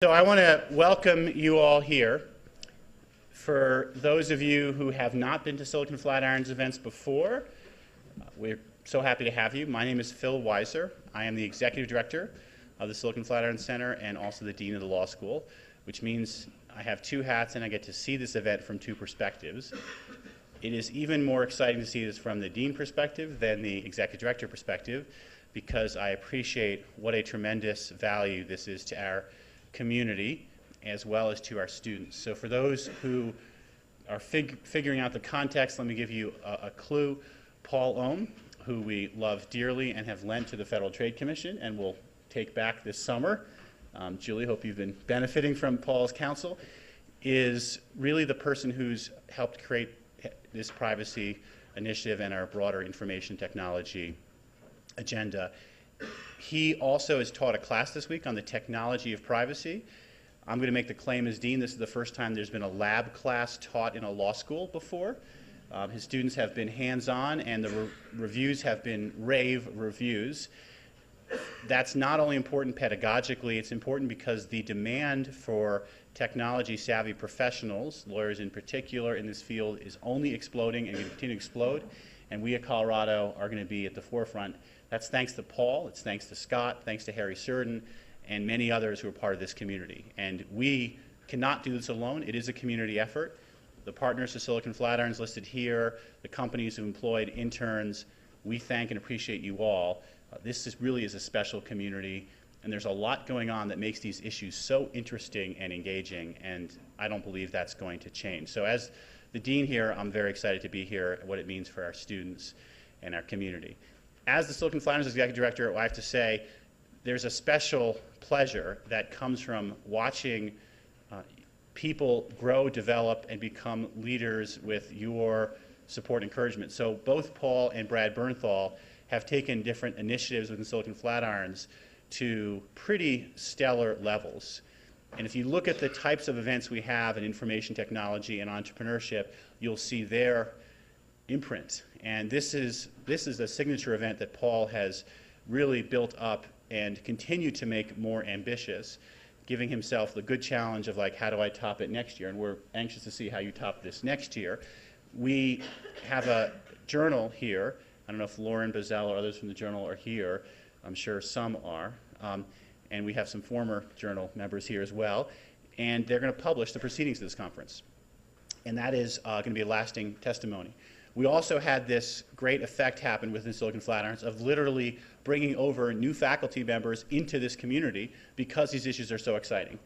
So I want to welcome you all here. For those of you who have not been to Silicon Flatiron's events before, we're so happy to have you. My name is Phil Weiser. I am the Executive Director of the Silicon Flatiron Center and also the Dean of the Law School, which means I have two hats and I get to see this event from two perspectives. It is even more exciting to see this from the Dean perspective than the Executive Director perspective, because I appreciate what a tremendous value this is to our community as well as to our students. So for those who are figuring out the context, let me give you a clue. Paul Ohm, who we love dearly and have lent to the Federal Trade Commission and will take back this summer, Julie, hope you've been benefiting from Paul's counsel, is really the person who's helped create this privacy initiative and our broader information technology agenda. He also has taught a class this week on the technology of privacy. I'm going to make the claim as dean, this is the first time there's been a lab class taught in a law school before. His students have been hands-on and the reviews have been rave reviews. That's not only important pedagogically, it's important because the demand for technology-savvy professionals, lawyers in particular in this field, is only exploding and will continue to explode. And we at Colorado are going to be at the forefront. That's thanks to Paul, it's thanks to Scott, thanks to Harry Surden, and many others who are part of this community. And we cannot do this alone. It is a community effort. The partners of Silicon Flatiron is listed here, the companies who employed interns. We thank and appreciate you all. This really is a special community, and there's a lot going on that makes these issues so interesting and engaging, and I don't believe that's going to change. So as the dean here, I'm very excited to be here, what it means for our students and our community. As the Silicon Flatiron's Executive Director, I have to say there's a special pleasure that comes from watching people grow, develop, and become leaders with your support and encouragement. So both Paul and Brad Bernthal have taken different initiatives within Silicon Flatiron's to pretty stellar levels. And if you look at the types of events we have in information technology and entrepreneurship, you'll see their imprint. And this is a signature event that Paul has really built up and continued to make more ambitious, giving himself the good challenge of, like, how do I top it next year? And we're anxious to see how you top this next year. We have a journal here. I don't know if Lauren Bazell or others from the journal are here. I'm sure some are. And we have some former journal members here as well. And they're going to publish the proceedings of this conference. And that is going to be a lasting testimony. We also had this great effect happen within Silicon Flatiron of literally bringing over new faculty members into this community because these issues are so exciting.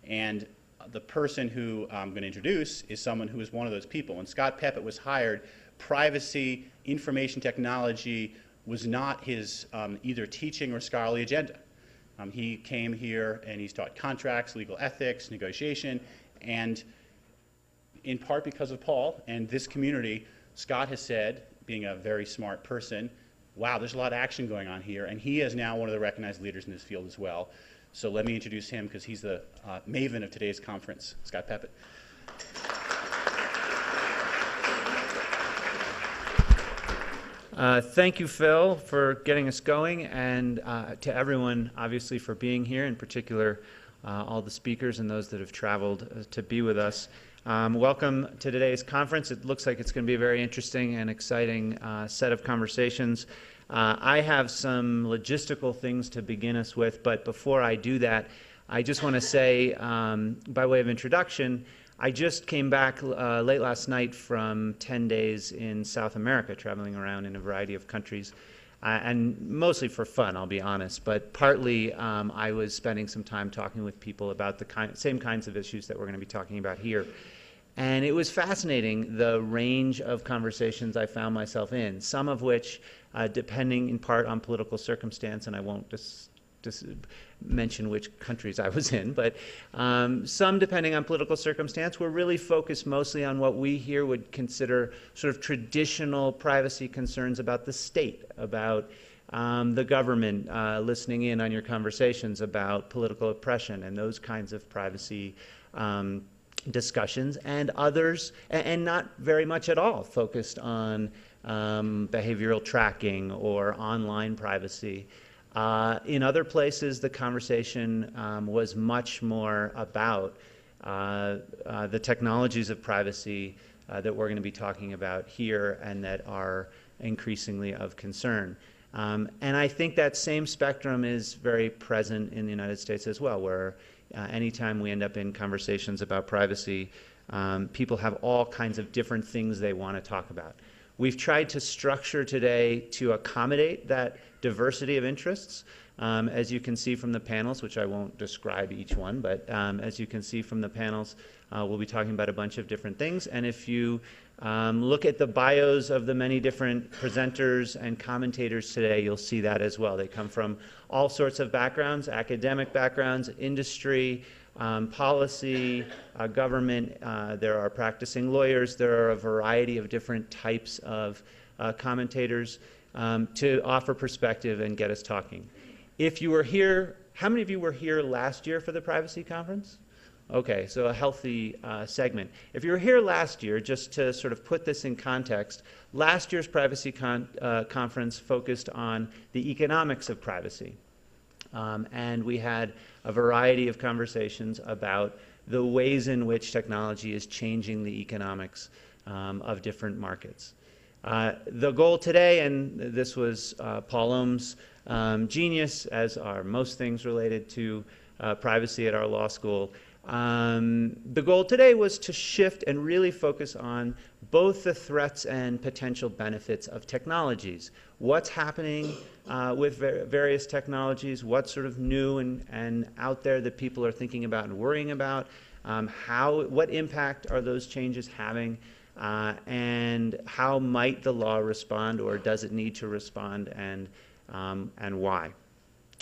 And the person who I'm going to introduce is someone who is one of those people. When Scott Peppett was hired, privacy, information technology was not his either teaching or scholarly agenda. He came here and he's taught contracts, legal ethics, negotiation, and in part because of Paul and this community, Scott has said, being a very smart person, wow, there's a lot of action going on here, and he is now one of the recognized leaders in this field as well. So let me introduce him because he's the maven of today's conference, Scott Peppett. Thank you, Phil, for getting us going, and to everyone, obviously, for being here, in particular, all the speakers and those that have traveled to be with us. Welcome to today's conference. It looks like it's going to be a very interesting and exciting set of conversations. I have some logistical things to begin us with, but before I do that, I just want to say, by way of introduction, I just came back late last night from 10 days in South America, traveling around in a variety of countries, and mostly for fun, I'll be honest, but partly I was spending some time talking with people about the same kinds of issues that we're going to be talking about here. And it was fascinating, the range of conversations I found myself in, some of which, depending in part on political circumstance, and I won't just mention which countries I was in, but some, depending on political circumstance, were really focused mostly on what we here would consider sort of traditional privacy concerns about the state, about the government listening in on your conversations, about political oppression and those kinds of privacy discussions, and others, and not very much at all focused on behavioral tracking or online privacy. In other places, the conversation was much more about the technologies of privacy that we're going to be talking about here and that are increasingly of concern. And I think that same spectrum is very present in the United States as well, where anytime we end up in conversations about privacy, people have all kinds of different things they want to talk about. We've tried to structure today to accommodate that diversity of interests. As you can see from the panels, which I won't describe each one, but as you can see from the panels, we'll be talking about a bunch of different things. And if you look at the bios of the many different presenters and commentators today, you'll see that as well. They come from all sorts of backgrounds, academic backgrounds, industry, policy, government. There are practicing lawyers. There are a variety of different types of commentators to offer perspective and get us talking. If you were here, how many of you were here last year for the privacy conference? Okay, so a healthy segment. If you were here last year, just to sort of put this in context, last year's privacy conference focused on the economics of privacy. And we had a variety of conversations about the ways in which technology is changing the economics of different markets. The goal today, and this was Paul Ohm's genius, as are most things related to privacy at our law school, the goal today was to shift and really focus on both the threats and potential benefits of technologies. What's happening with various technologies, what's sort of new and out there that people are thinking about and worrying about, what impact are those changes having, and how might the law respond, or does it need to respond, and why.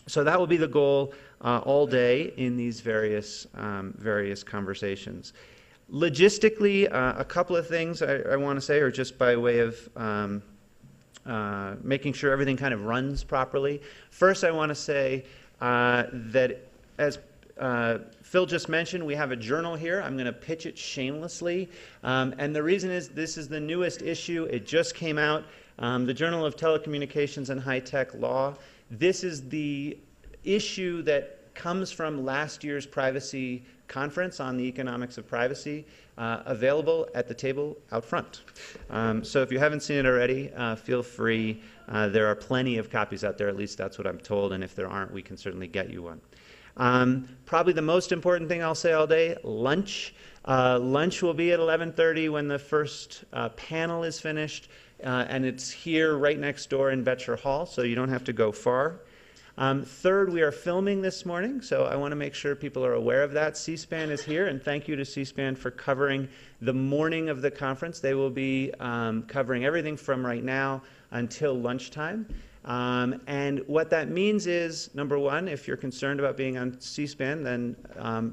So that will be the goal all day in these various conversations. Logistically, a couple of things I want to say, or just by way of making sure everything kind of runs properly. First, I want to say that as Phil just mentioned, we have a journal here. I'm going to pitch it shamelessly. And the reason is this is the newest issue. It just came out. The Journal of Telecommunications and High-Tech Law. This is the issue that comes from last year's privacy conference on the economics of privacy, available at the table out front. So if you haven't seen it already, feel free. There are plenty of copies out there, at least that's what I'm told, and if there aren't, we can certainly get you one. Probably the most important thing I'll say all day, lunch. Lunch will be at 11:30 when the first panel is finished, and it's here right next door in Betcher Hall, so you don't have to go far. Third, we are filming this morning, so I want to make sure people are aware of that. C-SPAN is here, and thank you to C-SPAN for covering the morning of the conference. They will be covering everything from right now until lunchtime. And what that means is, number one, if you're concerned about being on C-SPAN, then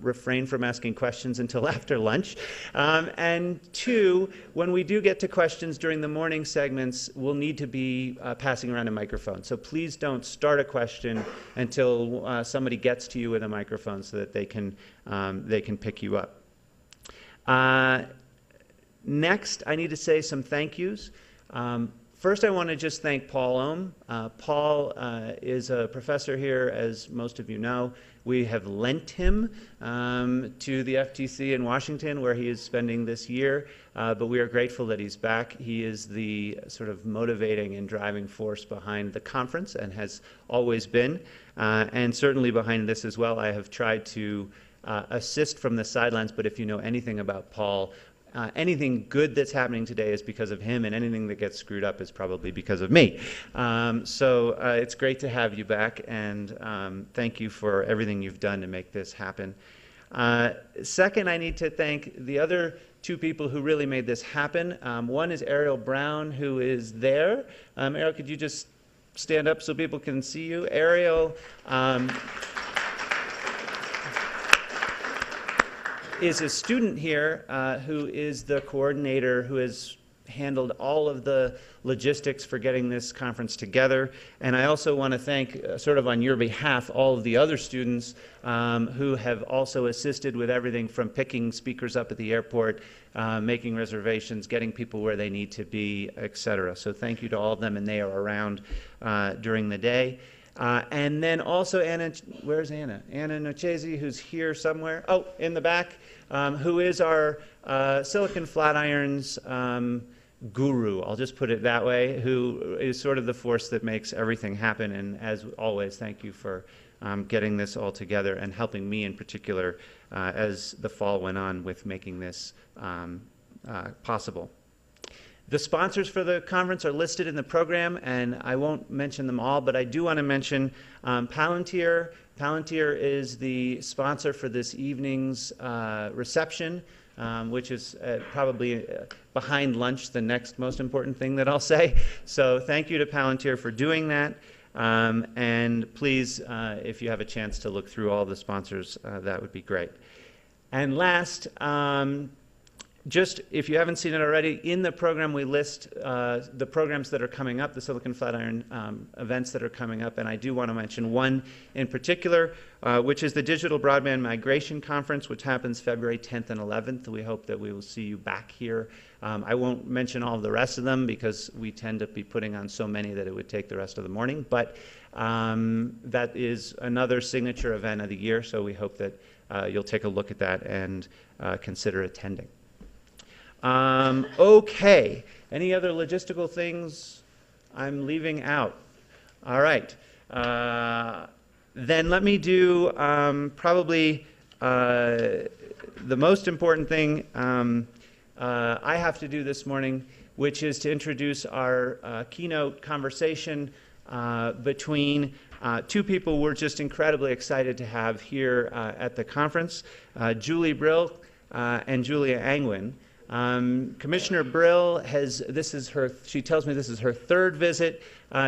refrain from asking questions until after lunch. And two, when we do get to questions during the morning segments, we'll need to be passing around a microphone. So please don't start a question until somebody gets to you with a microphone so that they can pick you up. Next, I need to say some thank yous. First, I want to just thank Paul Ohm. Paul is a professor here, as most of you know. We have lent him to the FTC in Washington, where he is spending this year, but we are grateful that he's back. He is the sort of motivating and driving force behind the conference and has always been, and certainly behind this as well. I have tried to assist from the sidelines, but if you know anything about Paul, anything good that's happening today is because of him, and anything that gets screwed up is probably because of me. So it's great to have you back, and thank you for everything you've done to make this happen. Second, I need to thank the other two people who really made this happen. One is Ariel Brown, who is there. Ariel, could you just stand up so people can see you? Ariel is a student here who is the coordinator who has handled all of the logistics for getting this conference together. And I also want to thank, sort of on your behalf, all of the other students who have also assisted with everything from picking speakers up at the airport, making reservations, getting people where they need to be, etc. So thank you to all of them, and they are around during the day. And then also Anna, where's Anna? Anna Nochesi, who's here somewhere. Oh, in the back, who is our Silicon Flatirons guru, I'll just put it that way, who is sort of the force that makes everything happen. And as always, thank you for getting this all together and helping me in particular as the fall went on with making this possible. The sponsors for the conference are listed in the program, and I won't mention them all, but I do want to mention Palantir. Palantir is the sponsor for this evening's reception, which is probably behind lunch the next most important thing that I'll say. So thank you to Palantir for doing that. And please, if you have a chance to look through all the sponsors, that would be great. And last, just if you haven't seen it already, in the program we list the programs that are coming up, the Silicon Flatiron events that are coming up, and I do want to mention one in particular, which is the Digital Broadband Migration Conference, which happens February 10th and 11th. We hope that we will see you back here. I won't mention all of the rest of them because we tend to be putting on so many that it would take the rest of the morning, but that is another signature event of the year, so we hope that you'll take a look at that and consider attending. Okay, any other logistical things I'm leaving out? All right, then let me do probably the most important thing I have to do this morning, which is to introduce our keynote conversation between two people we're just incredibly excited to have here at the conference, Julie Brill and Julia Angwin. Commissioner Brill she tells me this is her third visit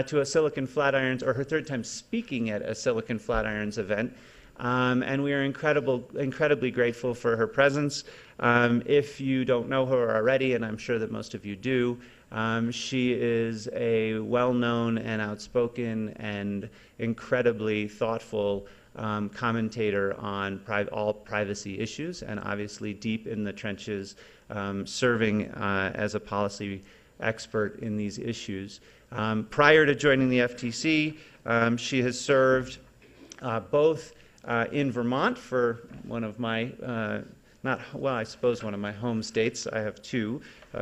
to a Silicon Flatirons, or her third time speaking at a Silicon Flatirons event. And we are incredibly grateful for her presence. If you don't know her already, and I'm sure that most of you do, she is a well-known and outspoken and incredibly thoughtful commentator on all privacy issues, and obviously deep in the trenches, serving as a policy expert in these issues. Prior to joining the FTC, she has served both in Vermont for one of my, I suppose one of my home states. I have two,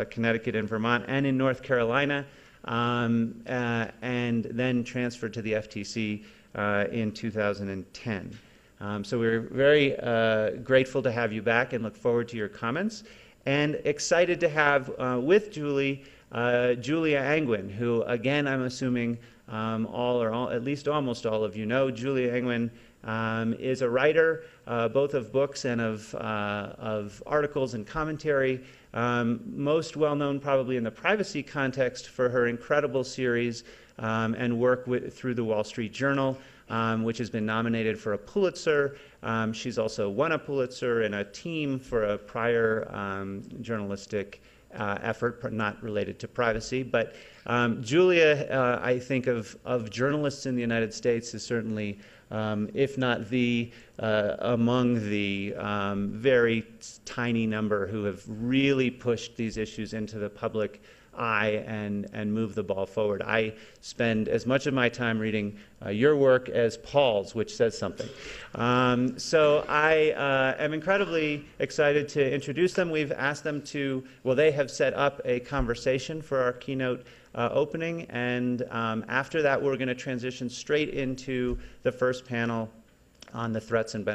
Connecticut and Vermont, and in North Carolina, and then transferred to the FTC in 2010. So we're very grateful to have you back and look forward to your comments. And excited to have with Julie, Julia Angwin, who again I'm assuming at least almost all of you know. Julia Angwin is a writer, both of books and of articles and commentary, most well known probably in the privacy context for her incredible series and work through the Wall Street Journal, which has been nominated for a Pulitzer. She's also won a Pulitzer in a team for a prior journalistic effort, not related to privacy. But Julia, I think of journalists in the United States, is certainly, if not among the very tiny number who have really pushed these issues into the public eye and move the ball forward. I spend as much of my time reading your work as Paul's, which says something. So I am incredibly excited to introduce them. We've asked them they have set up a conversation for our keynote opening, and after that we're going to transition straight into the first panel on the threats and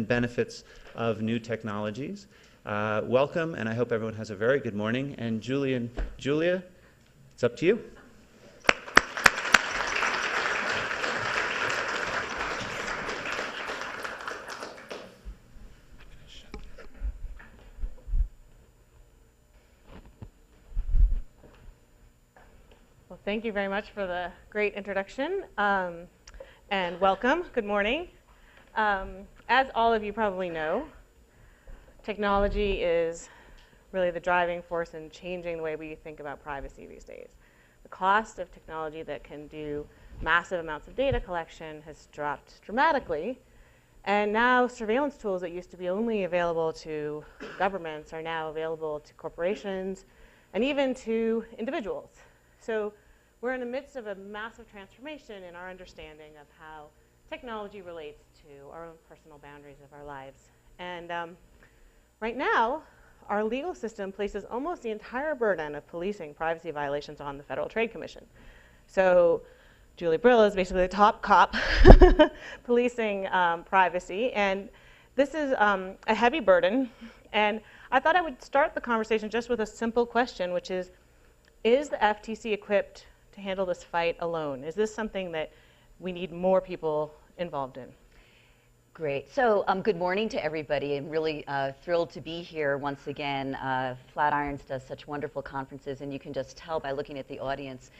benefits of new technologies. Welcome, and I hope everyone has a very good morning. And Julia, it's up to you. Well, thank you very much for the great introduction, and welcome. Good morning. As all of you probably know, technology is really the driving force in changing the way we think about privacy these days. The cost of technology that can do massive amounts of data collection has dropped dramatically, and now surveillance tools that used to be only available to governments are now available to corporations and even to individuals. So we're in the midst of a massive transformation in our understanding of how technology relates to our own personal boundaries of our lives. And right now, our legal system places almost the entire burden of policing privacy violations on the Federal Trade Commission. So Julie Brill is basically the top cop policing privacy, and this is a heavy burden. And I thought I would start the conversation just with a simple question, which is the FTC equipped to handle this fight alone? Is this something that we need more people involved in? Great. So good morning to everybody. I'm really thrilled to be here once again. Flatirons does such wonderful conferences, and you can just tell by looking at the audience,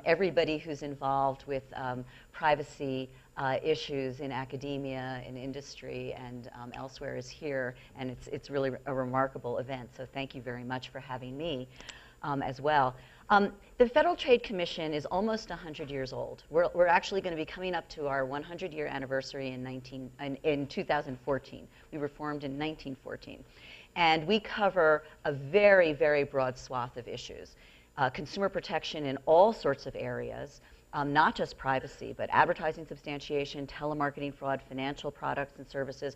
everybody who's involved with privacy issues in academia, in industry, and elsewhere is here, and it's really a remarkable event. So thank you very much for having me as well. The Federal Trade Commission is almost 100 years old. We're actually going to be coming up to our 100-year anniversary in 2014. We were formed in 1914. And we cover a very, very broad swath of issues. Consumer protection in all sorts of areas, not just privacy, but advertising substantiation, telemarketing fraud, financial products and services,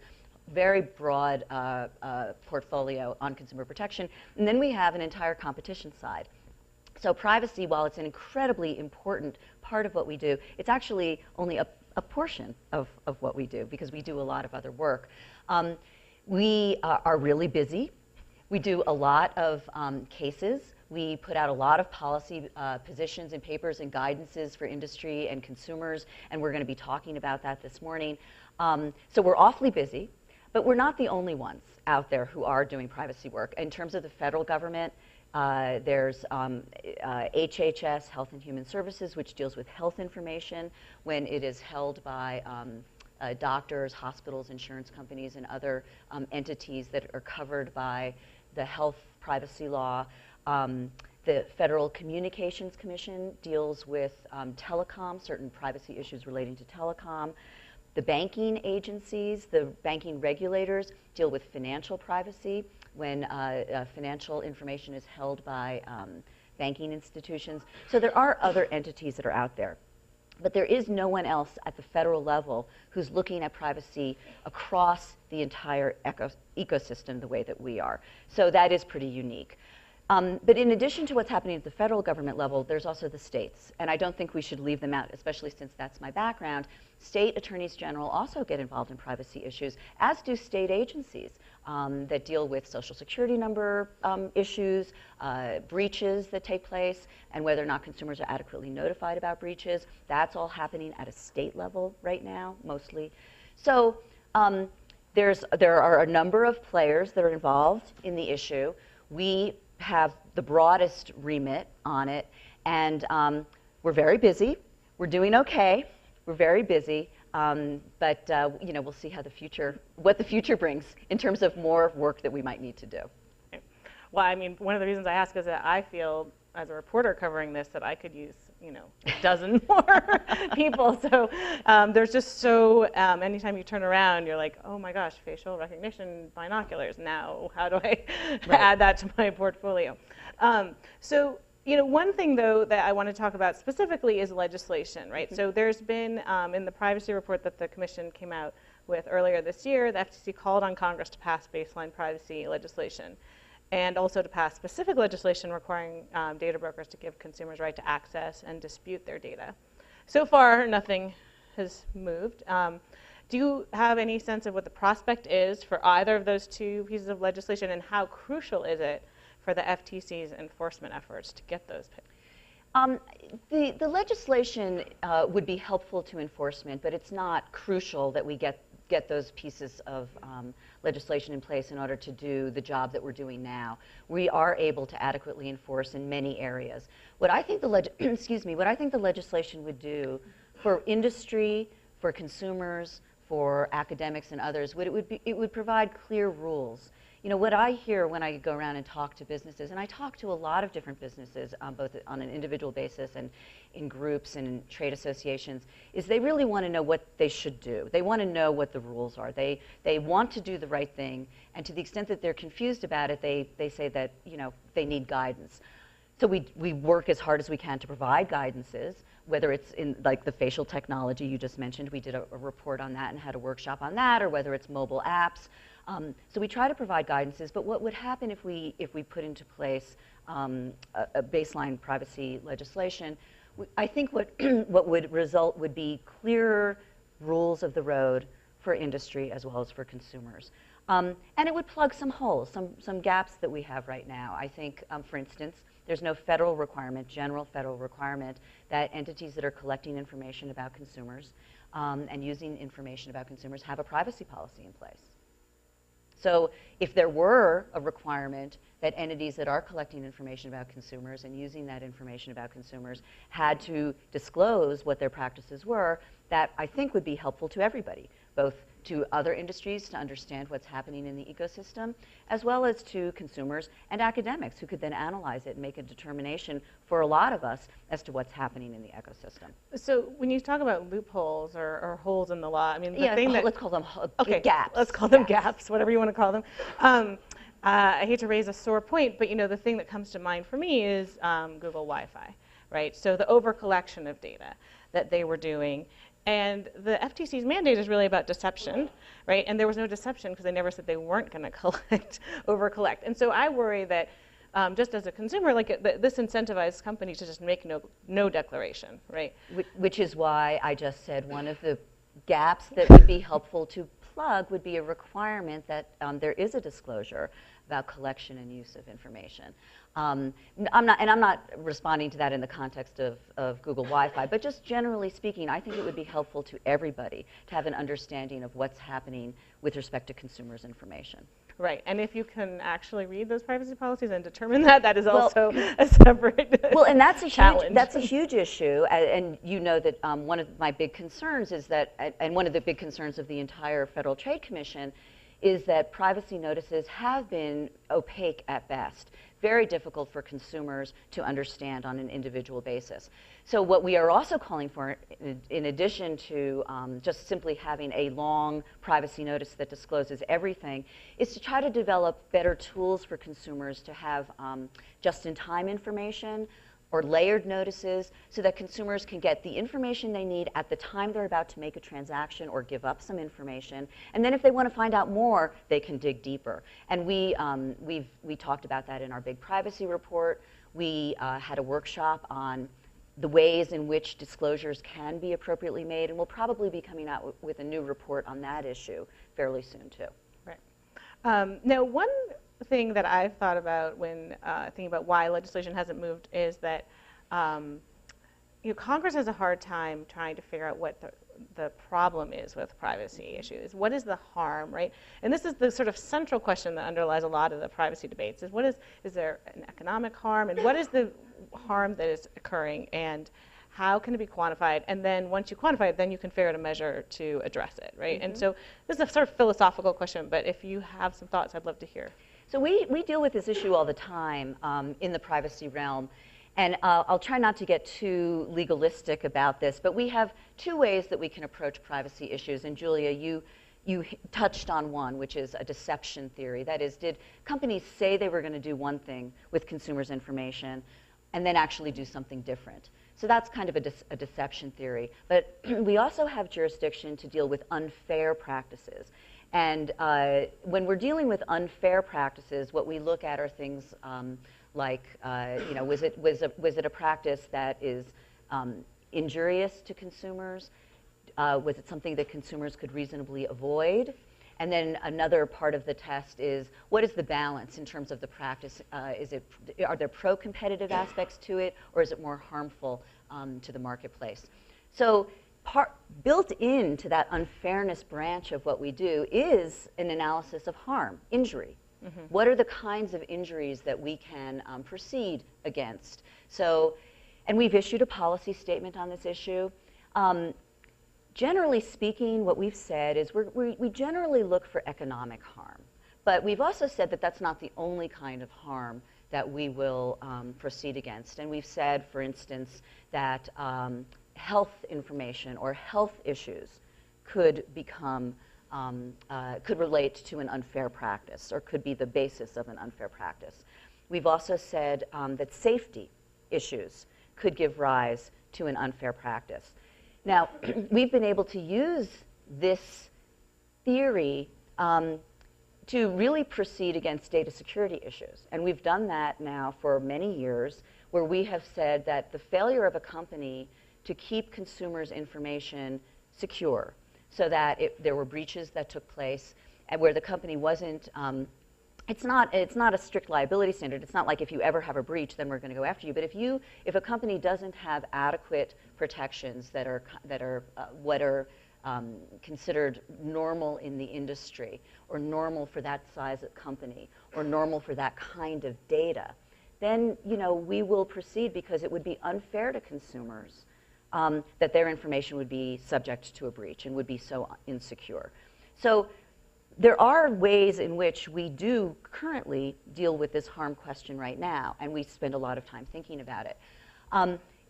very broad portfolio on consumer protection. And then we have an entire competition side. So privacy, while it's an incredibly important part of what we do, it's actually only a portion of what we do, because we do a lot of other work. We are really busy. We do a lot of cases. We put out a lot of policy positions and papers and guidances for industry and consumers, and we're going to be talking about that this morning. So we're awfully busy, but we're not the only ones out there who are doing privacy work. In terms of the federal government, there's HHS, Health and Human Services, which deals with health information when it is held by doctors, hospitals, insurance companies, and other entities that are covered by the health privacy law. The Federal Communications Commission deals with telecom, certain privacy issues relating to telecom. The banking agencies, the banking regulators deal with financial privacy when financial information is held by banking institutions. So there are other entities that are out there. But there is no one else at the federal level who's looking at privacy across the entire ecosystem the way that we are. So that is pretty unique. But in addition to what's happening at the federal government level, there's also the states. And I don't think we should leave them out, especially since that's my background. State attorneys general also get involved in privacy issues, as do state agencies that deal with social security number issues, breaches that take place, and whether or not consumers are adequately notified about breaches. That's all happening at a state level right now, mostly. So there are a number of players that are involved in the issue. We have the broadest remit on it, and we're very busy. We're doing okay. We're very busy, but you know, we'll see how what the future brings in terms of more work that we might need to do. Well, I mean, one of the reasons I ask is that I feel, as a reporter covering this, that I could use, you know, a dozen more people. So there's just so, anytime you turn around, you're like, oh my gosh, facial recognition binoculars. Now, how do I add that to my portfolio? So, you know, one thing, though, that I want to talk about specifically is legislation, right? Mm-hmm. So there's been, in the privacy report that the Commission came out with earlier this year, the FTC called on Congress to pass baseline privacy legislation, and also to pass specific legislation requiring data brokers to give consumers right to access and dispute their data. So far, nothing has moved. Do you have any sense of what the prospect is for either of those two pieces of legislation, and how crucial is it for the FTC's enforcement efforts to get those? The legislation would be helpful to enforcement, but it's not crucial that we get those pieces of legislation in place in order to do the job that we're doing now. We are able to adequately enforce in many areas. What I think the legislation would do for industry, for consumers, for academics and others, it would provide clear rules. You know, what I hear when I go around and talk to businesses, and I talk to a lot of different businesses, both on an individual basis and in groups and in trade associations, is they really want to know what they should do. They want to know what the rules are. They want to do the right thing, and to the extent that they're confused about it, they say that, you know, they need guidance. So we work as hard as we can to provide guidances, whether it's in like the facial technology you just mentioned. We did a report on that and had a workshop on that, or whether it's mobile apps. So we try to provide guidances, but what would happen if we put into place a baseline privacy legislation? I think what would result would be clearer rules of the road for industry as well as for consumers. And it would plug some holes, some gaps that we have right now. I think, for instance, there's no federal requirement, general federal requirement, that entities that are collecting information about consumers and using information about consumers have a privacy policy in place. So if there were a requirement that entities that are collecting information about consumers and using that information about consumers had to disclose what their practices were, that I think would be helpful to everybody, both to other industries to understand what's happening in the ecosystem, as well as to consumers and academics who could then analyze it and make a determination for a lot of us as to what's happening in the ecosystem. So when you talk about loopholes or holes in the law, I mean, the Yeah, thing that, let's call them gaps. Let's call them gaps, whatever you want to call them. I hate to raise a sore point, but the thing that comes to mind for me is Google Wi-Fi, right? So the over-collection of data that they were doing. And the FTC's mandate is really about deception, right? And there was no deception because they never said they weren't going to over-collect. And so I worry that just as a consumer, this incentivizes companies to just make no declaration, right? Which is why I just said one of the gaps that would be helpful to plug would be a requirement that there is a disclosure about collection and use of information. I'm not responding to that in the context of Google Wi-Fi, but just generally speaking, I think it would be helpful to everybody to have an understanding of what's happening with respect to consumers' information. Right, and if you can actually read those privacy policies and determine that is also a separate and that's a challenge. That's a huge issue, and you know that one of my big concerns is that, and one of the big concerns of the entire Federal Trade Commission is that privacy notices have been opaque at best, very difficult for consumers to understand on an individual basis. So what we are also calling for, in addition to just simply having a long privacy notice that discloses everything, is to try to develop better tools for consumers to have just-in-time information or layered notices so that consumers can get the information they need at the time they're about to make a transaction or give up some information. And then if they want to find out more, they can dig deeper. And we talked about that in our big privacy report. We had a workshop on the ways in which disclosures can be appropriately made, and we'll probably be coming out with a new report on that issue fairly soon, too. Right. Now, one thing that I've thought about when thinking about why legislation hasn't moved is that Congress has a hard time trying to figure out what the problem is with privacy issues. What is the harm, right? And this is the sort of central question that underlies a lot of the privacy debates: is there an economic harm, and what is the harm that is occurring, and how can it be quantified? And then once you quantify it, then you can figure out a measure to address it, right? Mm-hmm. And so this is a sort of philosophical question, but if you have some thoughts, I'd love to hear. So we deal with this issue all the time in the privacy realm. And I'll try not to get too legalistic about this, but we have two ways that we can approach privacy issues. And Julia, you touched on one, which is a deception theory. That is, did companies say they were going to do one thing with consumers' information and then actually do something different? So that's kind of a deception theory. But we also have jurisdiction to deal with unfair practices. And when we're dealing with unfair practices, what we look at are things like, was it a practice that is injurious to consumers? Was it something that consumers could reasonably avoid? And then another part of the test is, what is the balance in terms of the practice? Are there pro-competitive aspects to it, or is it more harmful to the marketplace? So built into that unfairness branch of what we do is an analysis of harm, injury. Mm-hmm. What are the kinds of injuries that we can proceed against? So, and we've issued a policy statement on this issue. Generally speaking, what we've said is we generally look for economic harm. But we've also said that that's not the only kind of harm that we will proceed against. And we've said, for instance, that health information or health issues could become, could relate to an unfair practice or could be the basis of an unfair practice. we've also said that safety issues could give rise to an unfair practice. Now, we've been able to use this theory to really proceed against data security issues. And we've done that now for many years, where we have said that the failure of a company to keep consumers' information secure, so that if there were breaches that took place, and where the company wasn't, it's not a strict liability standard. It's not like if you ever have a breach, then we're going to go after you. But if a company doesn't have adequate protections that are what are considered normal in the industry, or normal for that size of company, or normal for that kind of data, then we will proceed, because it would be unfair to consumers that their information would be subject to a breach and would be so insecure. So there are ways in which we do currently deal with this harm question right now, and we spend a lot of time thinking about it.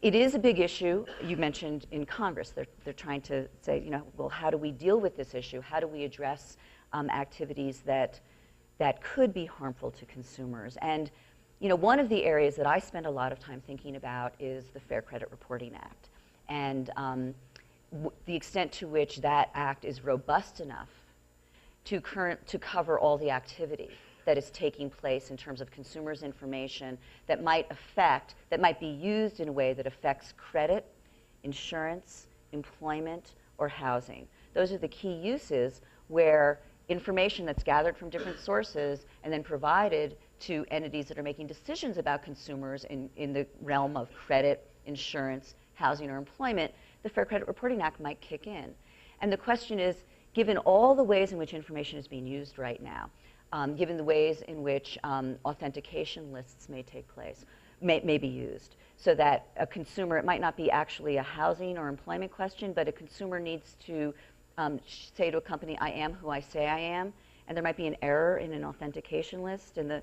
It is a big issue. You mentioned in Congress, they're trying to say, well, how do we deal with this issue? How do we address activities that could be harmful to consumers? And one of the areas that I spend a lot of time thinking about is the Fair Credit Reporting Act, and the extent to which that act is robust enough to cover all the activity that is taking place in terms of consumers' information that might be used in a way that affects credit, insurance, employment, or housing. Those are the key uses where information that's gathered from different sources and then provided to entities that are making decisions about consumers in the realm of credit, insurance, housing, or employment, the Fair Credit Reporting Act might kick in. And the question is, given all the ways in which information is being used right now, given the ways in which authentication lists may take place, may be used, so that a consumer, it might not be actually a housing or employment question, but a consumer needs to say to a company, I am who I say I am, and there might be an error in an authentication list, and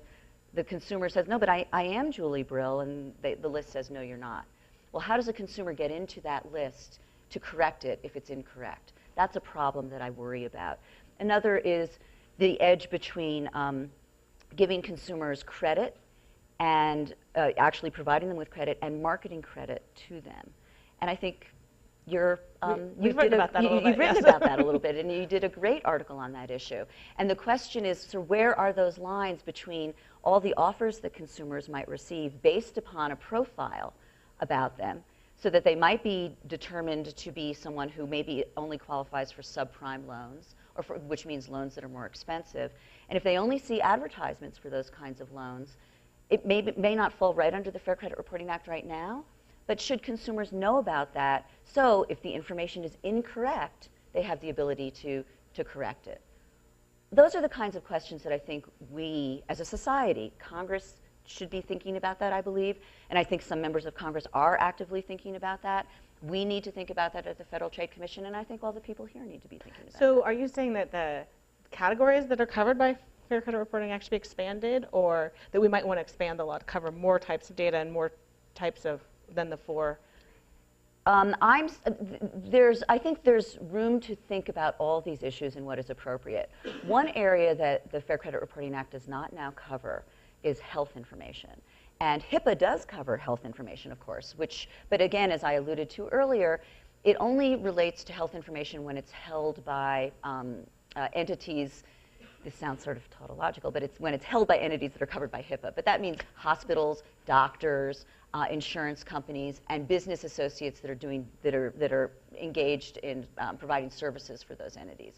the consumer says, no, but I am Julie Brill, and the list says, no, you're not. Well, how does a consumer get into that list to correct it if it's incorrect? That's a problem that I worry about. Another is the edge between giving consumers credit and actually providing them with credit and marketing credit to them. And I think you've written about that a little bit, and you did a great article on that issue. And the question is, so where are those lines between all the offers that consumers might receive based upon a profile about them, so that they might be determined to be someone who maybe only qualifies for subprime loans, which means loans that are more expensive. And if they only see advertisements for those kinds of loans, it may not fall right under the Fair Credit Reporting Act right now, but should consumers know about that, so if the information is incorrect, they have the ability to correct it. Those are the kinds of questions that I think we, as a society, Congress should be thinking about that, I believe, and I think some members of Congress are actively thinking about that. We need to think about that at the Federal Trade Commission, and I think all the people here need to be thinking about that. So are you saying that the categories that are covered by Fair Credit Reporting Act should be expanded, or that we might want to expand the law to cover more types of data and more types of than the four? I think there's room to think about all these issues and what is appropriate. One area that the Fair Credit Reporting Act does not now cover is health information. And HIPAA does cover health information, of course, but again, as I alluded to earlier, it only relates to health information when it's held by entities. This sounds sort of tautological, but it's when it's held by entities that are covered by HIPAA. But that means hospitals, doctors, insurance companies, and business associates that are engaged in providing services for those entities.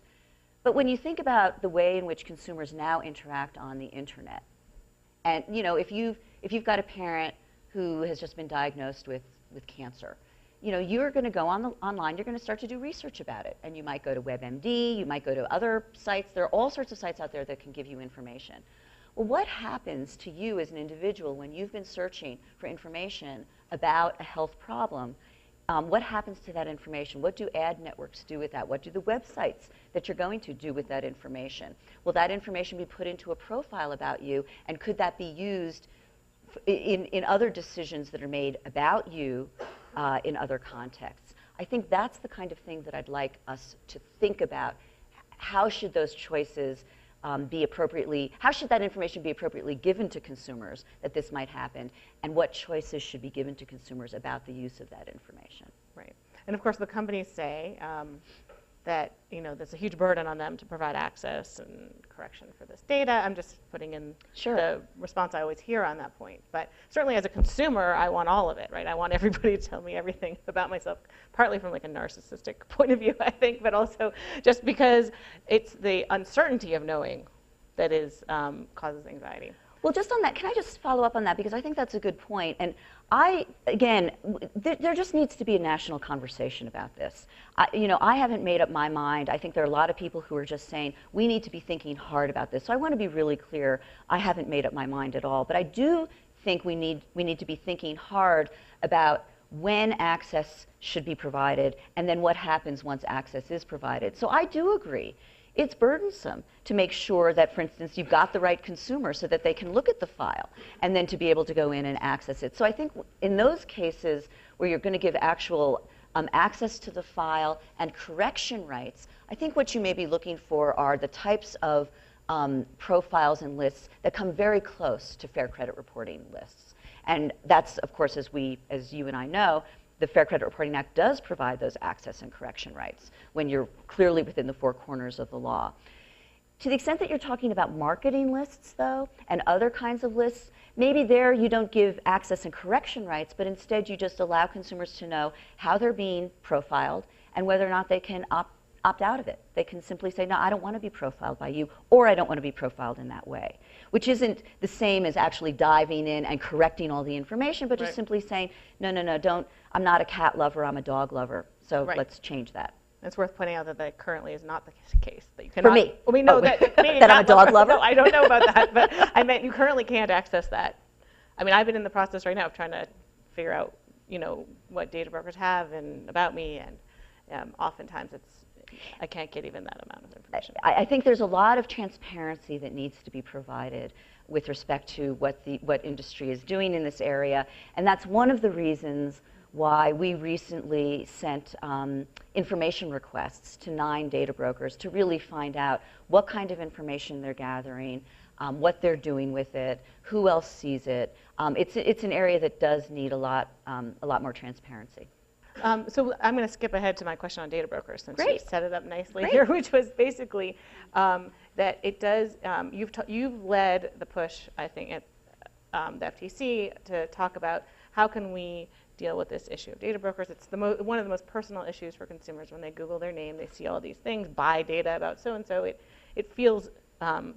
But when you think about the way in which consumers now interact on the internet, and if you've got a parent who has just been diagnosed with cancer, you're going to go online, you're going to start to do research about it. And you might go to WebMD, you might go to other sites. There are all sorts of sites out there that can give you information. Well, what happens to you as an individual when you've been searching for information about a health problem? What happens to that information? What do ad networks do with that? What do the websites that you're going to do with that information? Will that information be put into a profile about you? And could that be used in other decisions that are made about you in other contexts? I think that's the kind of thing that I'd like us to think about. How should those choices be appropriately, how should that information be appropriately given to consumers that this might happen, and what choices should be given to consumers about the use of that information. Right. And of course, the companies say that there's a huge burden on them to provide access and correction for this data. I'm just putting in the response I always hear on that point. But certainly as a consumer, I want all of it, right? I want everybody to tell me everything about myself, partly from like a narcissistic point of view, I think, but also just because it's the uncertainty of knowing that is causes anxiety. Well, just on that, can I just follow up on that? Because I think that's a good point. And there just needs to be a national conversation about this. I haven't made up my mind. I think there are a lot of people who are just saying, we need to be thinking hard about this. So I want to be really clear, I haven't made up my mind at all. But I do think we need to be thinking hard about when access should be provided, and then what happens once access is provided. So I do agree. It's burdensome to make sure that, for instance, you've got the right consumer so that they can look at the file and then to be able to go in and access it. So I think in those cases where you're going to give actual access to the file and correction rights, I think what you may be looking for are the types of profiles and lists that come very close to Fair Credit Reporting lists. And that's, of course, as you and I know, the Fair Credit Reporting Act does provide those access and correction rights when you're clearly within the four corners of the law. To the extent that you're talking about marketing lists, though, and other kinds of lists, maybe there you don't give access and correction rights, but instead you just allow consumers to know how they're being profiled and whether or not they can opt out of it. They can simply say, no, I don't want to be profiled by you, or I don't want to be profiled in that way, which isn't the same as actually diving in and correcting all the information, but just simply saying, no, don't, I'm not a cat lover, I'm a dog lover, so let's change that. It's worth pointing out that that currently is not the case. That you cannot, for me. Well, we know that that I'm a dog lover? No, I don't know about that, but I meant you currently can't access that. I mean, I've been in the process right now of trying to figure out, what data brokers have and about me, and oftentimes I can't get even that amount of information. I think there's a lot of transparency that needs to be provided with respect to what industry is doing in this area, and that's one of the reasons why we recently sent information requests to 9 data brokers to really find out what kind of information they're gathering, what they're doing with it, who else sees it. It's an area that does need a lot more transparency. So I'm going to skip ahead to my question on data brokers since you set it up nicely here, which was basically that it does, you've led the push, I think, at the FTC to talk about how can we deal with this issue of data brokers. It's one of the most personal issues for consumers. When they Google their name, they see all these things, buy data about so-and-so. It feels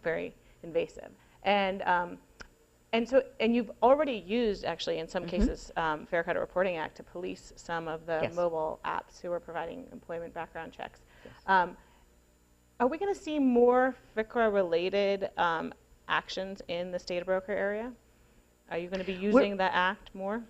very invasive. And you've already used, actually, in some cases, Fair Credit Reporting Act to police some of the mobile apps who are providing employment background checks. Yes. Are we going to see more FCRA-related actions in this data broker area? Are you going to be using the Act more?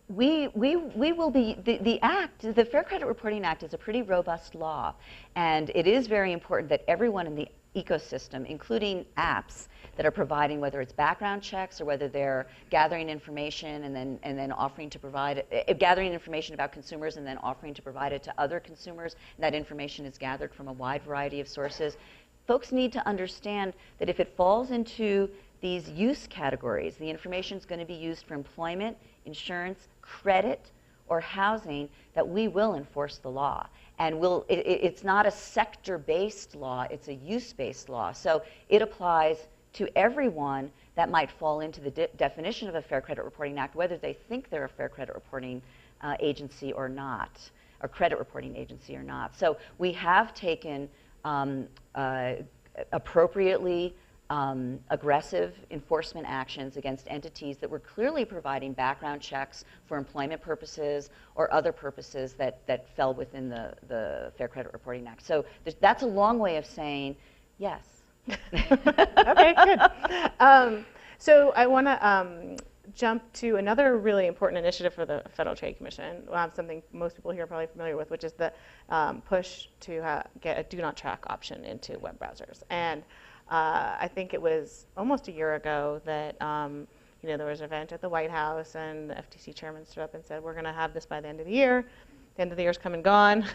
We will be, the Act, the Fair Credit Reporting Act is a pretty robust law, and it is very important that everyone in the ecosystem, including apps that are providing, whether it's background checks or whether they're gathering information and then offering to provide, gathering information about consumers and then offering to provide it to other consumers, and that information is gathered from a wide variety of sources. Folks need to understand that if it falls into these use categories, the information is going to be used for employment, insurance, credit, or housing, that we will enforce the law. And it's not a sector-based law, it's a use-based law. So it applies to everyone that might fall into the definition of a Fair Credit Reporting Act, whether they think they're a Fair Credit Reporting agency or not, or credit reporting agency or not. So we have taken appropriately aggressive enforcement actions against entities that were clearly providing background checks for employment purposes or other purposes that fell within the Fair Credit Reporting Act. So that's a long way of saying yes. Okay, good. So I want to jump to another really important initiative for the Federal Trade Commission, something most people here are probably familiar with, which is the push to get a do not track option into web browsers. And I think it was almost a year ago that there was an event at the White House, and the FTC chairman stood up and said, we're going to have this by the end of the year. The end of the year's come and gone.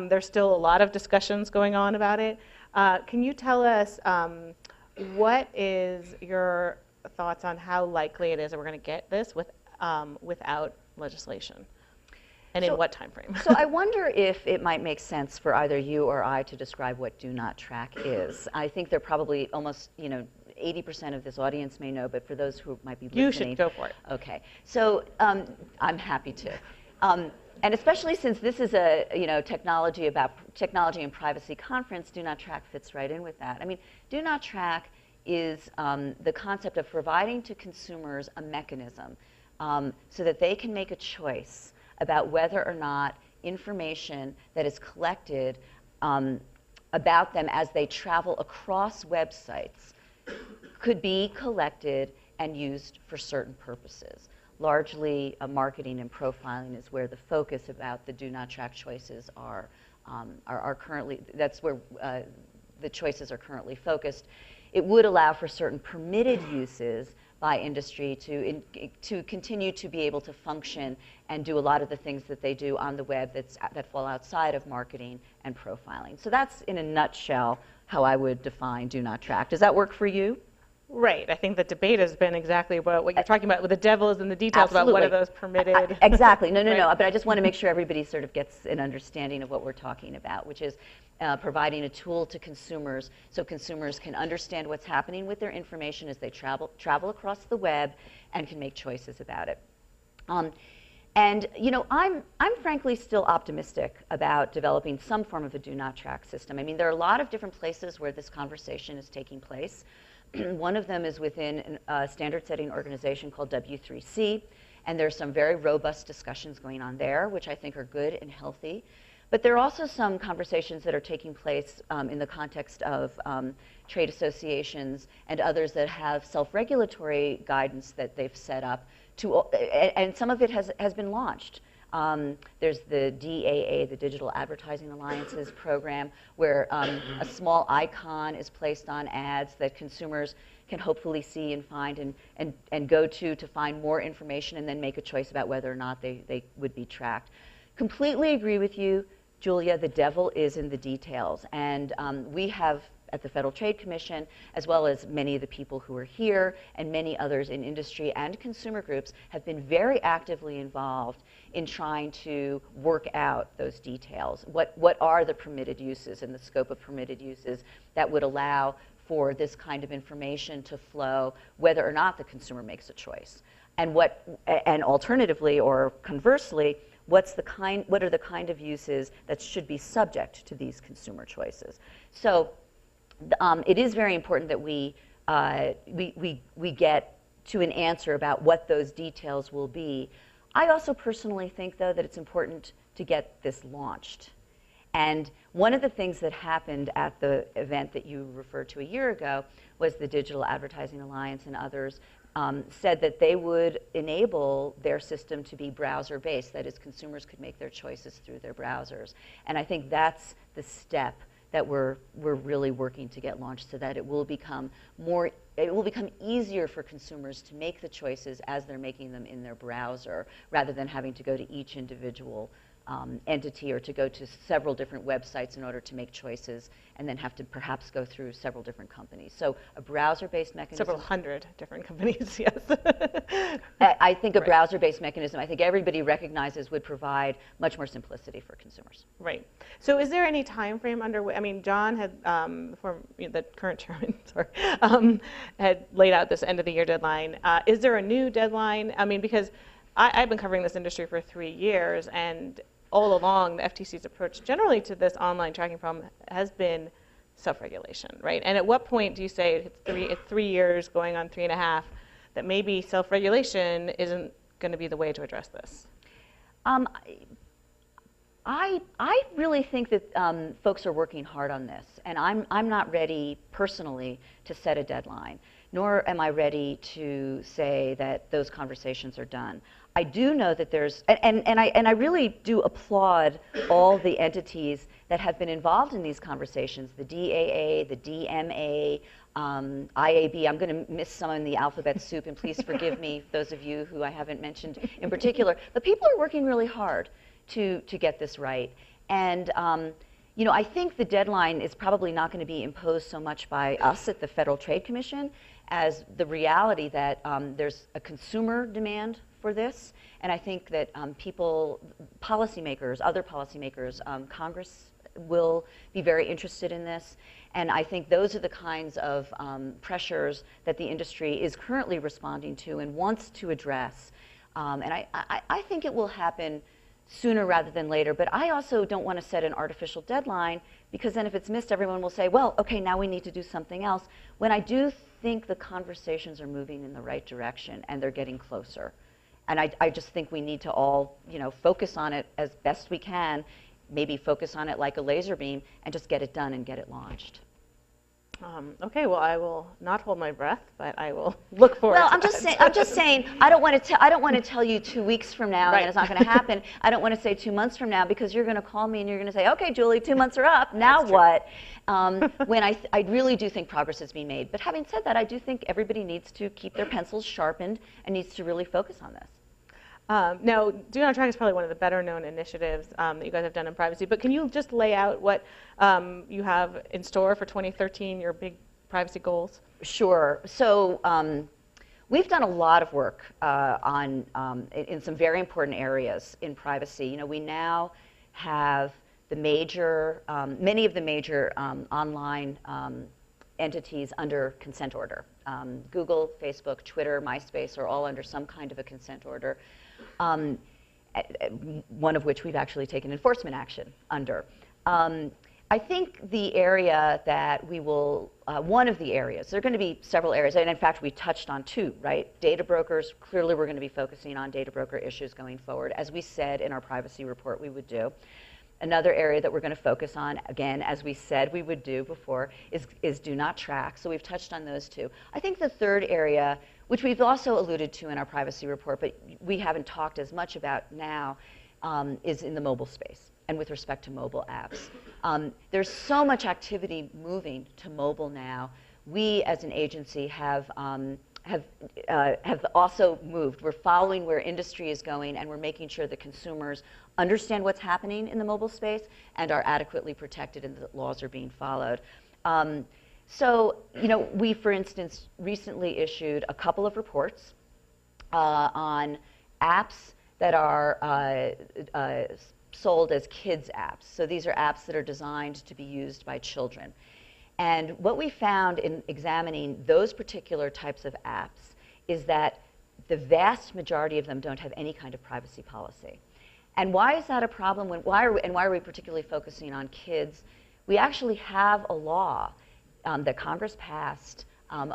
There's still a lot of discussions going on about it. Can you tell us what is your thoughts on how likely it is that we're going to get this without legislation? And in what time frame? So I wonder if it might make sense for either you or I to describe what do not track is. I think they're probably almost, 80% of this audience may know, but for those who might be listening. You should go for it. Okay. So I'm happy to. And especially since this is a technology and privacy conference, do not track fits right in with that. I mean, do not track is the concept of providing to consumers a mechanism so that they can make a choice about whether or not information that is collected about them as they travel across websites could be collected and used for certain purposes. Largely, marketing and profiling is where the focus about the do not track choices are currently, that's where the choices are currently focused. It would allow for certain permitted uses by industry to continue to be able to function and do a lot of the things that they do on the web that fall outside of marketing and profiling. So that's, in a nutshell, how I would define do not track. Does that work for you? Right. I think the debate has been exactly about what you're talking about, with the devil is in the details. Absolutely. About what are those permitted. Exactly. No, right? But I just want to make sure everybody sort of gets an understanding of what we're talking about, which is providing a tool to consumers so consumers can understand what's happening with their information as they travel across the web and can make choices about it. And I'm frankly still optimistic about developing some form of a do not track system. I mean, there are a lot of different places where this conversation is taking place. One of them is within a standard setting organization called W3C, and there's some very robust discussions going on there, which I think are good and healthy. But there are also some conversations that are taking place in the context of trade associations and others that have self-regulatory guidance that they've set up, and some of it has been launched. There's the DAA, the Digital Advertising Alliances program, where a small icon is placed on ads that consumers can hopefully see and find and go to find more information and then make a choice about whether or not they would be tracked. Completely agree with you, Julia, the devil is in the details. And we have, at the Federal Trade Commission, as well as many of the people who are here and many others in industry and consumer groups, have been very actively involved in trying to work out those details. What are the permitted uses and the scope of permitted uses that would allow for this kind of information to flow, whether or not the consumer makes a choice? And alternatively, or conversely, what are the kind of uses that should be subject to these consumer choices? So it is very important that we get to an answer about what those details will be. I also personally think, though, that it's important to get this launched. And one of the things that happened at the event that you referred to a year ago was the Digital Advertising Alliance and others said that they would enable their system to be browser-based, that is, consumers could make their choices through their browsers. And I think that's the step that we're really working to get launched, so that it will become easier for consumers to make the choices as they're making them in their browser, rather than having to go to each individual entity or to go to several different websites in order to make choices and then have to perhaps go through several different companies. So a browser-based mechanism. Several hundred different companies, yes. I think a browser-based mechanism, I think everybody recognizes, would provide much more simplicity for consumers. Right. So is there any time frame underway? I mean, John had, the current chairman, had laid out this end of the year deadline. Is there a new deadline? I mean, because I've been covering this industry for 3 years, and all along, the FTC's approach generally to this online tracking problem has been self-regulation, right? And at what point do you say it's 3 years going on 3.5, that maybe self-regulation isn't going to be the way to address this? I really think that folks are working hard on this, and I'm not ready personally to set a deadline, nor am I ready to say that those conversations are done. I do know that there's, and I really do applaud all the entities that have been involved in these conversations, the DAA, the DMA, IAB. I'm going to miss some in the alphabet soup, and please forgive me, those of you who I haven't mentioned in particular. But people are working really hard to get this right. And you know, I think the deadline is probably not going to be imposed so much by us at the Federal Trade Commission as the reality that there's a consumer demand for this. And I think that people, policymakers, other policymakers, Congress will be very interested in this. And I think those are the kinds of pressures that the industry is currently responding to and wants to address. And I think it will happen sooner rather than later. But I also don't want to set an artificial deadline, because then if it's missed, everyone will say, well, okay, now we need to do something else. When I do think the conversations are moving in the right direction and they're getting closer. And I just think we need to all, you know, focus on it as best we can, maybe focus on it like a laser beam, and just get it done and get it launched. Okay, well, I will not hold my breath, but I will look forward. Well, to I'm just saying. I don't want to tell you 2 weeks from now, right. and it's not going to happen. I don't want to say 2 months from now, because you're going to call me and you're going to say, okay, Julie, 2 months are up. Now what? When I really do think progress is being made. But having said that, I do think everybody needs to keep their pencils sharpened and needs to really focus on this. Now, Do Not Track is probably one of the better known initiatives that you guys have done in privacy, but can you just lay out what you have in store for 2013, your big privacy goals? Sure. So we've done a lot of work in some very important areas in privacy. You know, we now have the major, many of the major online entities under consent order. Google, Facebook, Twitter, MySpace are all under some kind of a consent order. One of which we've actually taken enforcement action under. I think the area that we will, one of the areas, there are going to be several areas, and in fact we touched on two, right? Data brokers, clearly we're going to be focusing on data broker issues going forward, as we said in our privacy report we would do. Another area that we're going to focus on, again, as we said we would do before, is do not track. So we've touched on those two. I think the third area, which we've also alluded to in our privacy report, but we haven't talked as much about now, is in the mobile space and with respect to mobile apps. There's so much activity moving to mobile now. We, as an agency, have also moved. We're following where industry is going, and we're making sure that consumers understand what's happening in the mobile space and are adequately protected and that laws are being followed. So, you know, we, for instance, recently issued a couple of reports on apps that are sold as kids apps. So these are apps that are designed to be used by children. And what we found in examining those particular types of apps is that the vast majority of them don't have any kind of privacy policy. And why is that a problem? Why are we particularly focusing on kids? We actually have a law that Congress passed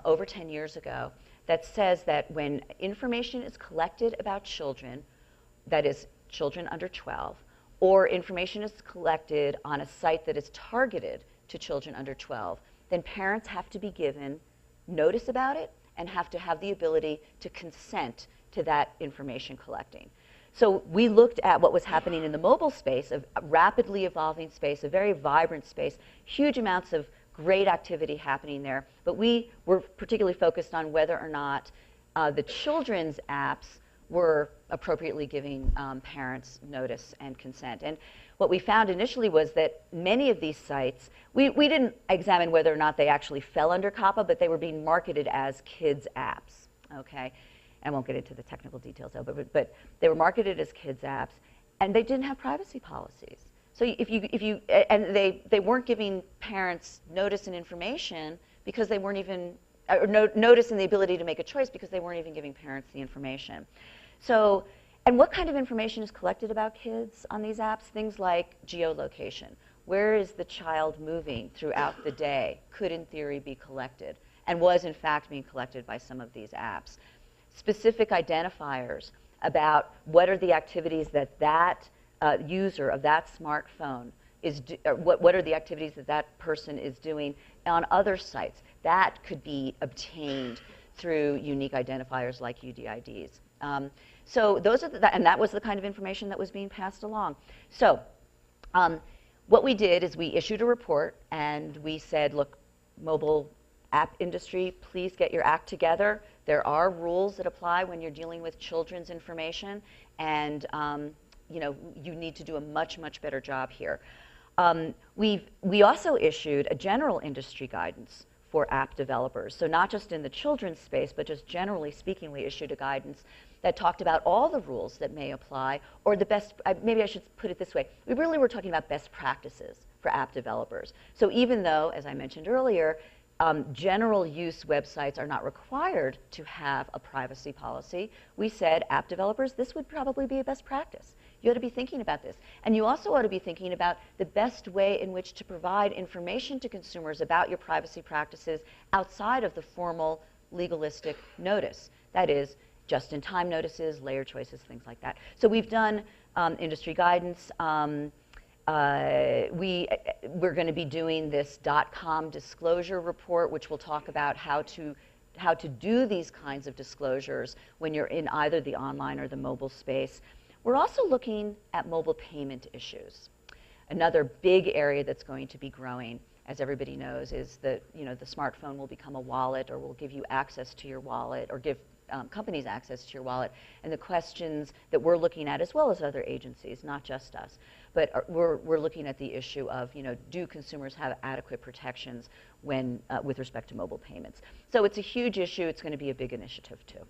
over 10 years ago that says that when information is collected about children, that is children under 12, or information is collected on a site that is targeted to children under 12, then parents have to be given notice about it and have to have the ability to consent to that information collecting. So we looked at what was happening in the mobile space, a rapidly evolving space, a very vibrant space, huge amounts of great activity happening there. But we were particularly focused on whether or not the children's apps were appropriately giving parents notice and consent. And what we found initially was that many of these sites, we didn't examine whether or not they actually fell under COPPA, but they were being marketed as kids apps, okay? I won't get into the technical details of it, but they were marketed as kids apps, and they didn't have privacy policies. So and they weren't giving parents notice and information because they weren't even, or notice and the ability to make a choice because they weren't even giving parents the information. So, and what kind of information is collected about kids on these apps? Things like geolocation. Where is the child moving throughout the day? Could, in theory, be collected, and was, in fact, being collected by some of these apps. Specific identifiers about what are the activities that that user of that smartphone is, what are the activities that that person is doing on other sites. That could be obtained through unique identifiers like UDIDs. So those are and that was the kind of information that was being passed along. So what we did is we issued a report and we said, look, mobile app industry, please get your act together. There are rules that apply when you're dealing with children's information, and you know, you need to do a much, much better job here. We also issued a general industry guidance for app developers. So not just in the children's space, but just generally speaking, we issued a guidance that talked about all the rules that may apply, or the best, maybe I should put it this way, we really were talking about best practices for app developers. So even though, as I mentioned earlier, general use websites are not required to have a privacy policy, we said, app developers, this would probably be a best practice. You ought to be thinking about this. And you also ought to be thinking about the best way in which to provide information to consumers about your privacy practices outside of the formal legalistic notice. That is, just-in-time notices, layer choices, things like that. So we've done industry guidance. We're going to be doing this .com disclosure report, which will talk about how to do these kinds of disclosures when you're in either the online or the mobile space. We're also looking at mobile payment issues. Another big area that's going to be growing, as everybody knows, is that the smartphone will become a wallet, or will give you access to your wallet, or give companies access to your wallet. And the questions that we're looking at, as well as other agencies, not just us, but we're looking at the issue of, do consumers have adequate protections when, with respect to mobile payments? So it's a huge issue. It's going to be a big initiative, too.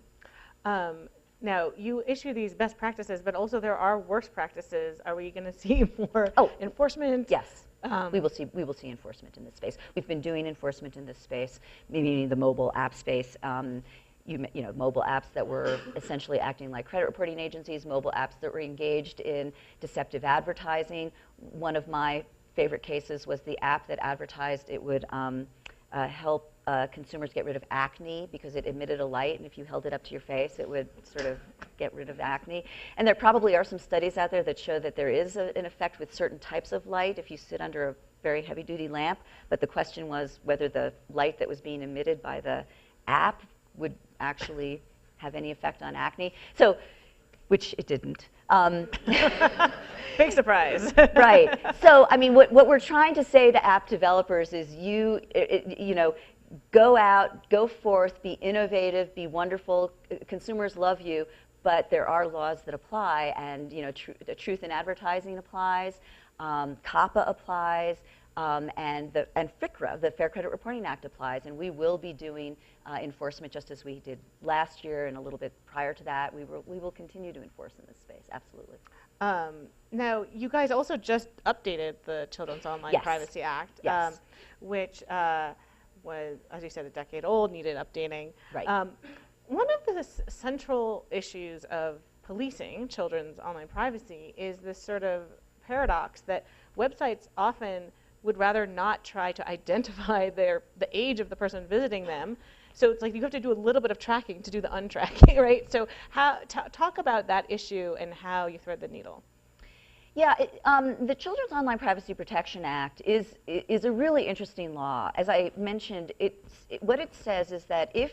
Now, you issue these best practices, but also there are worst practices. Are we going to see more enforcement? Yes. We will see enforcement in this space. We've been doing enforcement in this space, meaning the mobile app space. Mobile apps that were essentially acting like credit reporting agencies, mobile apps that were engaged in deceptive advertising. One of my favorite cases was the app that advertised it would help consumers get rid of acne because it emitted a light, and if you held it up to your face, it would sort of get rid of acne. And there probably are some studies out there that show that there is an effect with certain types of light if you sit under a very heavy-duty lamp, but the question was whether the light that was being emitted by the app would actually have any effect on acne. So, which it didn't. Big surprise. Right. So, I mean, what we're trying to say to app developers is go out, go forth, be innovative, be wonderful. Consumers love you, but there are laws that apply, and truth in advertising applies, COPPA applies, and FCRA, the Fair Credit Reporting Act, applies, and we will be doing enforcement just as we did last year and a little bit prior to that. We will continue to enforce in this space, absolutely. Now, you guys also just updated the Children's Online Privacy Act, which was, as you said, a decade old, needed updating. Right. One of the central issues of policing children's online privacy is this sort of paradox that websites often would rather not try to identify the age of the person visiting them. So it's like you have to do a little bit of tracking to do the untracking, right? So talk about that issue and how you thread the needle. Yeah, the Children's Online Privacy Protection Act is a really interesting law. As I mentioned, what it says is that if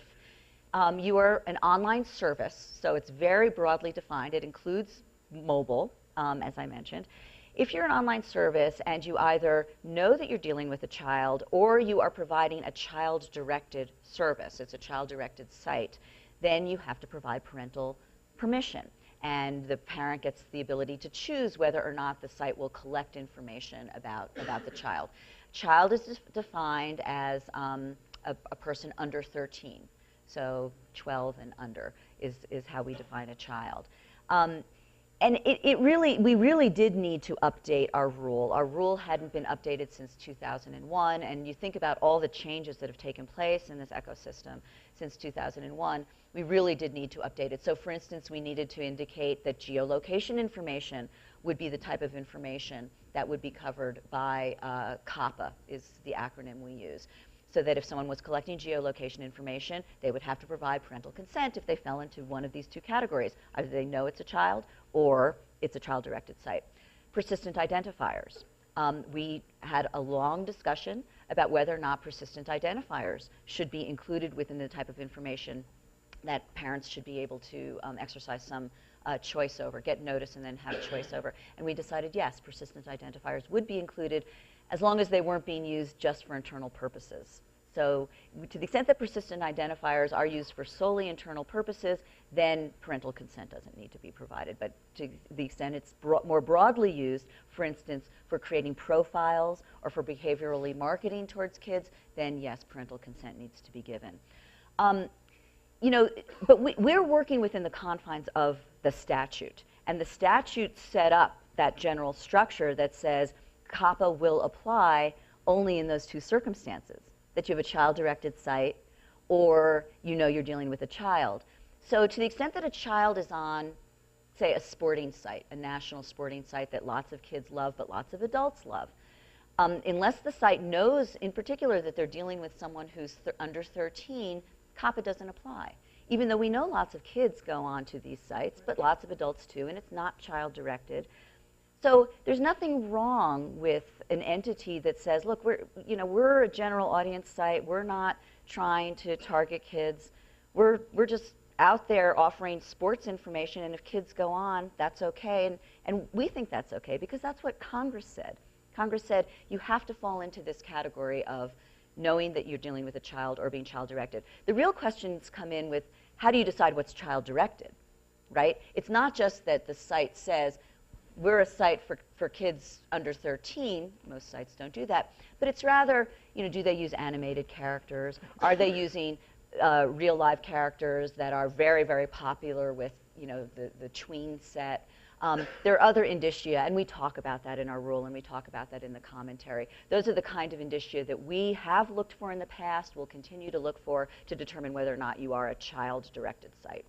you are an online service, so it's very broadly defined, it includes mobile, as I mentioned. If you're an online service and you either know that you're dealing with a child or you are providing a child-directed service, it's a child-directed site, then you have to provide parental permission. And the parent gets the ability to choose whether or not the site will collect information about the child. Child is defined as a person under 13. So 12 and under is how we define a child. And we really did need to update our rule. Our rule hadn't been updated since 2001, and you think about all the changes that have taken place in this ecosystem since 2001, we really did need to update it. So for instance, we needed to indicate that geolocation information would be the type of information that would be covered by COPPA, is the acronym we use. So that if someone was collecting geolocation information, they would have to provide parental consent if they fell into one of these two categories. Either they know it's a child or it's a child-directed site. Persistent identifiers. We had a long discussion about whether or not persistent identifiers should be included within the type of information that parents should be able to exercise some choice over, get notice and then have choice over. And we decided, yes, persistent identifiers would be included as long as they weren't being used just for internal purposes. So to the extent that persistent identifiers are used for solely internal purposes, then parental consent doesn't need to be provided. But to the extent it's more broadly used, for instance, for creating profiles or for behaviorally marketing towards kids, then yes, parental consent needs to be given. You know, but we're working within the confines of the statute. And the statute set up that general structure that says COPPA will apply only in those two circumstances, that you have a child-directed site or you know you're dealing with a child. So to the extent that a child is on, say, a sporting site, a national sporting site that lots of kids love but lots of adults love, unless the site knows in particular that they're dealing with someone who's under 13, COPPA doesn't apply. Even though we know lots of kids go on to these sites, but lots of adults too, and it's not child-directed. So there's nothing wrong with an entity that says, look, we're a general audience site. We're not trying to target kids. We're just out there offering sports information, and if kids go on, that's okay. And we think that's okay because that's what Congress said. Congress said you have to fall into this category of knowing that you're dealing with a child or being child-directed. The real questions come in with how do you decide what's child-directed, right? It's not just that the site says, we're a site for kids under 13. Most sites don't do that. But it's rather, do they use animated characters? Are they using real live characters that are very, very popular with, the tween set? There are other indicia, and we talk about that in our rule, and we talk about that in the commentary. Those are the kind of indicia that we have looked for in the past, will continue to look for to determine whether or not you are a child-directed site.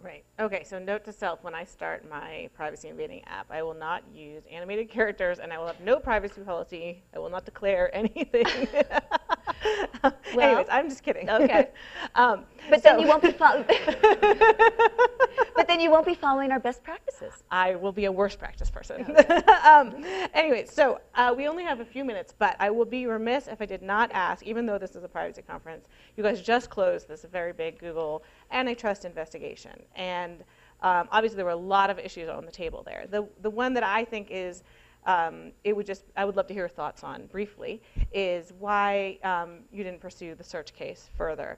Right. Okay, so note to self, when I start my privacy invading app, I will not use animated characters, and I will have no privacy policy. I will not declare anything. Well, anyways, I'm just kidding. Okay. But then you won't be but then you won't be following our best practices. I will be a worse practice person. Anyway, so we only have a few minutes, but I will be remiss if I did not ask, even though this is a privacy conference, you guys just closed this very big Google antitrust investigation. And obviously there were a lot of issues on the table there. The one that I think is, I would love to hear your thoughts on briefly, is why you didn't pursue the search case further.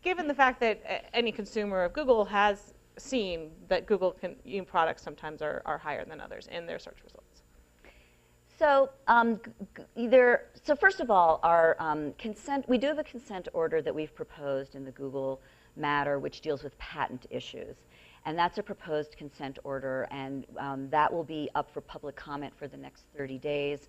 Given the fact that any consumer of Google has seen that Google products sometimes are higher than others in their search results. So so first of all, our consent, we do have a consent order that we've proposed in the Google matter, which deals with patent issues. And that's a proposed consent order, and that will be up for public comment for the next 30 days.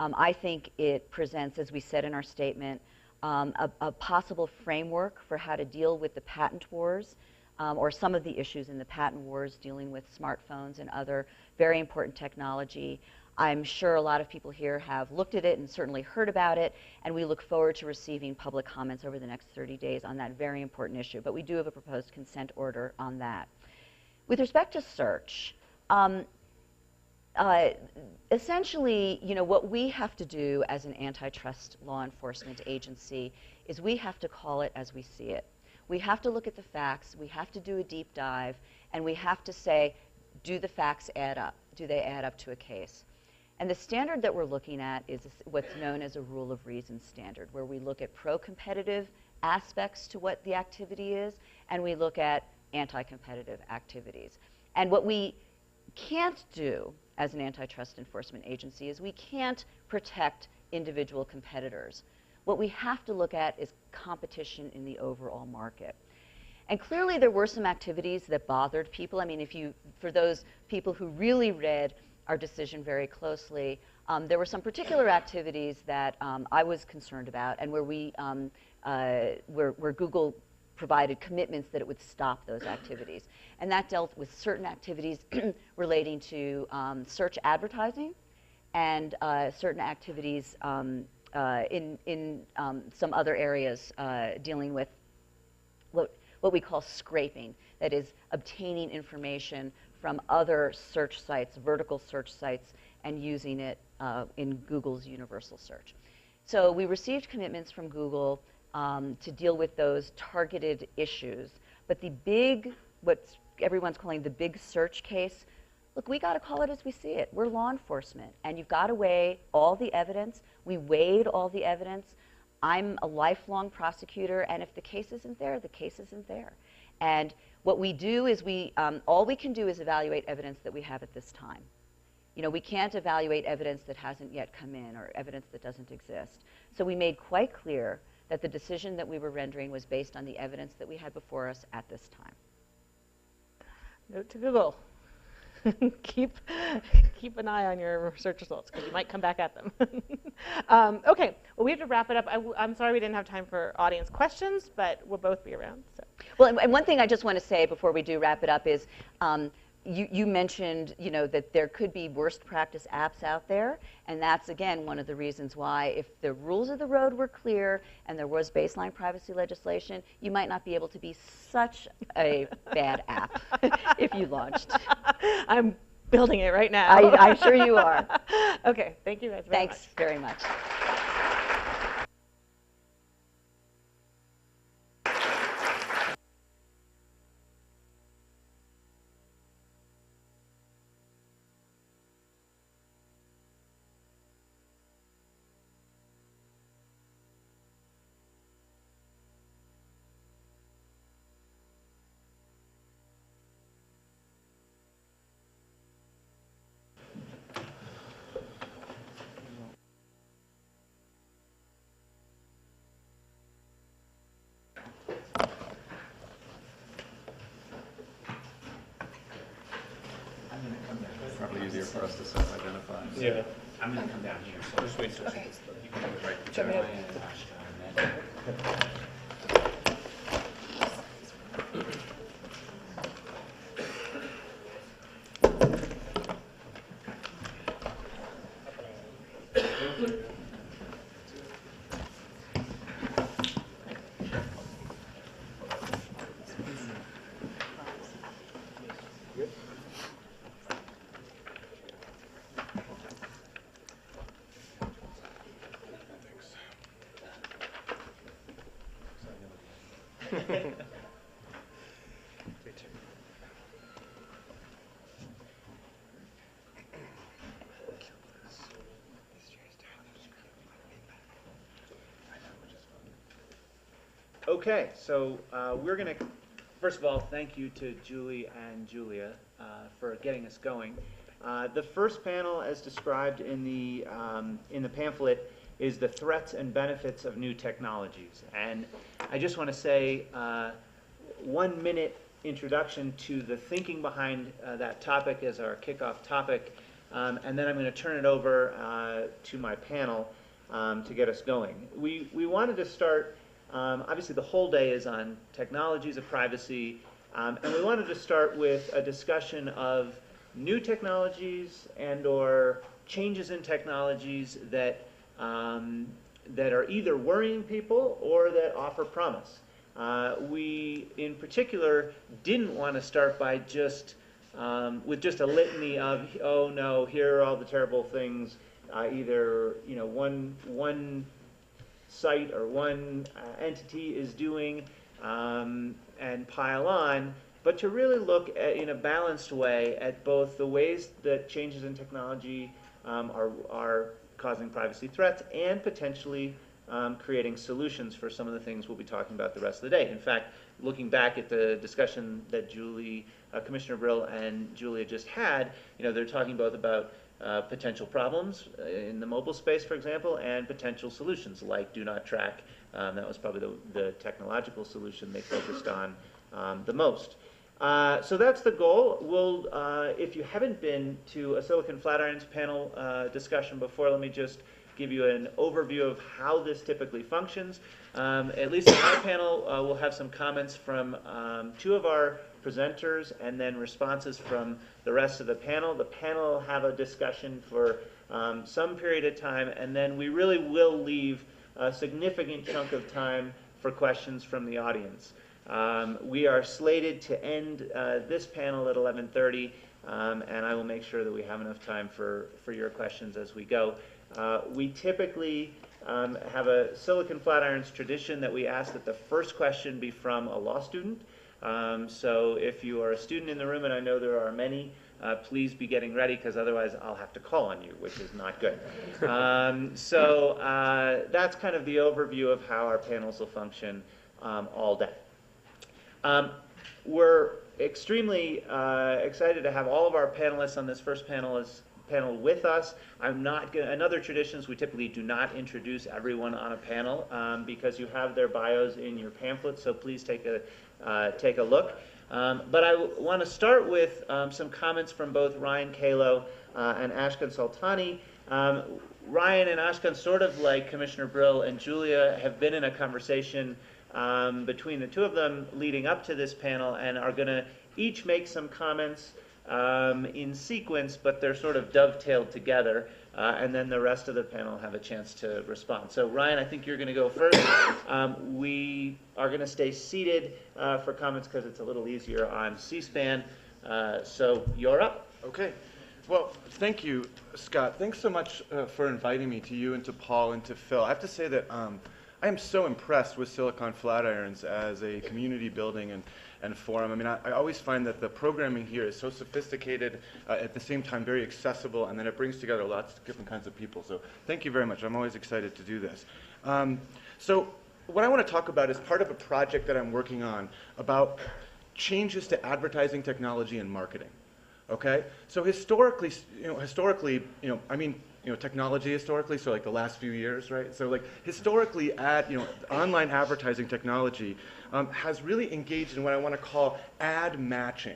I think it presents, as we said in our statement, a possible framework for how to deal with the patent wars, or some of the issues in the patent wars dealing with smartphones and other very important technology. I'm sure a lot of people here have looked at it and certainly heard about it, and we look forward to receiving public comments over the next 30 days on that very important issue. But we do have a proposed consent order on that. With respect to search, essentially, what we have to do as an antitrust law enforcement agency is we have to call it as we see it. We have to look at the facts, we have to do a deep dive, and we have to say, do the facts add up? Do they add up to a case? And the standard that we're looking at is what's known as a rule of reason standard, where we look at pro-competitive aspects to what the activity is, and we look at anti-competitive activities. And what we can't do as an antitrust enforcement agency is we can't protect individual competitors. What we have to look at is competition in the overall market. And clearly there were some activities that bothered people. I mean, for those people who really read our decision very closely, there were some particular activities that I was concerned about, and where Google provided commitments that it would stop those activities. And that dealt with certain activities relating to search advertising and certain activities in some other areas dealing with what we call scraping, that is obtaining information from other search sites, vertical search sites, and using it in Google's universal search. So we received commitments from Google to deal with those targeted issues. But the big, what everyone's calling the big search case, look, we got to call it as we see it. We're law enforcement, and you've got to weigh all the evidence. We weighed all the evidence. I'm a lifelong prosecutor, and if the case isn't there, the case isn't there. And what we do is all we can do is evaluate evidence that we have at this time. You know, we can't evaluate evidence that hasn't yet come in or evidence that doesn't exist. So we made quite clear that the decision that we were rendering was based on the evidence that we had before us at this time. Note to Google. keep an eye on your search results because you might come back at them. Okay, well, we have to wrap it up. I'm sorry we didn't have time for audience questions, but we'll both be around. So. Well, and one thing I just want to say before we do wrap it up is you mentioned, you know, that there could be worst practice apps out there, and that's, again, one of the reasons why if the rules of the road were clear and there was baseline privacy legislation, you might not be able to be such a bad app if you launched. I'm building it right now. I'm sure you are. Okay, thank you guys very much. Thanks very much. Probably easier for us to self-identify. Yeah. I'm going to come down here. So Just wait. you can go right whichever way and then. Okay, so we're going to, first of all, thank you to Julie and Julia for getting us going. The first panel, as described in the pamphlet, is the threats and benefits of new technologies. And I just want to say 1 minute introduction to the thinking behind that topic as our kickoff topic, and then I'm going to turn it over to my panel to get us going. We wanted to start. Obviously, the whole day is on technologies of privacy, and we wanted to start with a discussion of new technologies and/or changes in technologies that are either worrying people or that offer promise. We, in particular, didn't want to start by just with just a litany of, oh no, here are all the terrible things either one site or one entity is doing and pile on, but to really look at, in a balanced way at both the ways that changes in technology are causing privacy threats and potentially creating solutions for some of the things we'll be talking about the rest of the day. In fact, looking back at the discussion that Commissioner Brill and Julia just had, they're talking both about potential problems in the mobile space, for example, and potential solutions like do not track. That was probably the technological solution they focused on the most. So that's the goal. We'll, if you haven't been to a Silicon Flatirons panel discussion before, let me just give you an overview of how this typically functions. At least in our panel, we'll have some comments from 2 of our presenters and then responses from the rest of the panel. The panel will have a discussion for some period of time, and then we really will leave a significant chunk of time for questions from the audience. We are slated to end this panel at 11:30, and I will make sure that we have enough time for your questions as we go. We typically have a Silicon Flatirons tradition that we ask that the first question be from a law student. So if you are a student in the room, and I know there are many, please be getting ready, because otherwise I'll have to call on you, which is not good. That's kind of the overview of how our panels will function all day. We're extremely excited to have all of our panelists on this first panel with us. In other traditions, we typically do not introduce everyone on a panel because you have their bios in your pamphlet, so please take a look. But I want to start with some comments from both Ryan Kalo and Ashkan Soltani. Ryan and Ashkan, sort of like Commissioner Brill and Julia, have been in a conversation between the two of them leading up to this panel and are going to each make some comments in sequence, but they're sort of dovetailed together, and then the rest of the panel have a chance to respond. So Ryan, I think you're going to go first. We are going to stay seated for comments because it's a little easier on C-SPAN. So you're up. Okay. Well, thank you, Scott. Thanks so much for inviting me, to you and to Paul and to Phil. I have to say that I am so impressed with Silicon Flatirons as a community building and forum. I mean, I always find that the programming here is so sophisticated, at the same time very accessible, and then it brings together lots of different kinds of people. So thank you very much. I'm always excited to do this. So what I want to talk about is part of a project that I'm working on about changes to advertising technology and marketing. Okay? So historically, technology historically, so like the last few years, right? So like historically, online advertising technology has really engaged in what I want to call ad matching,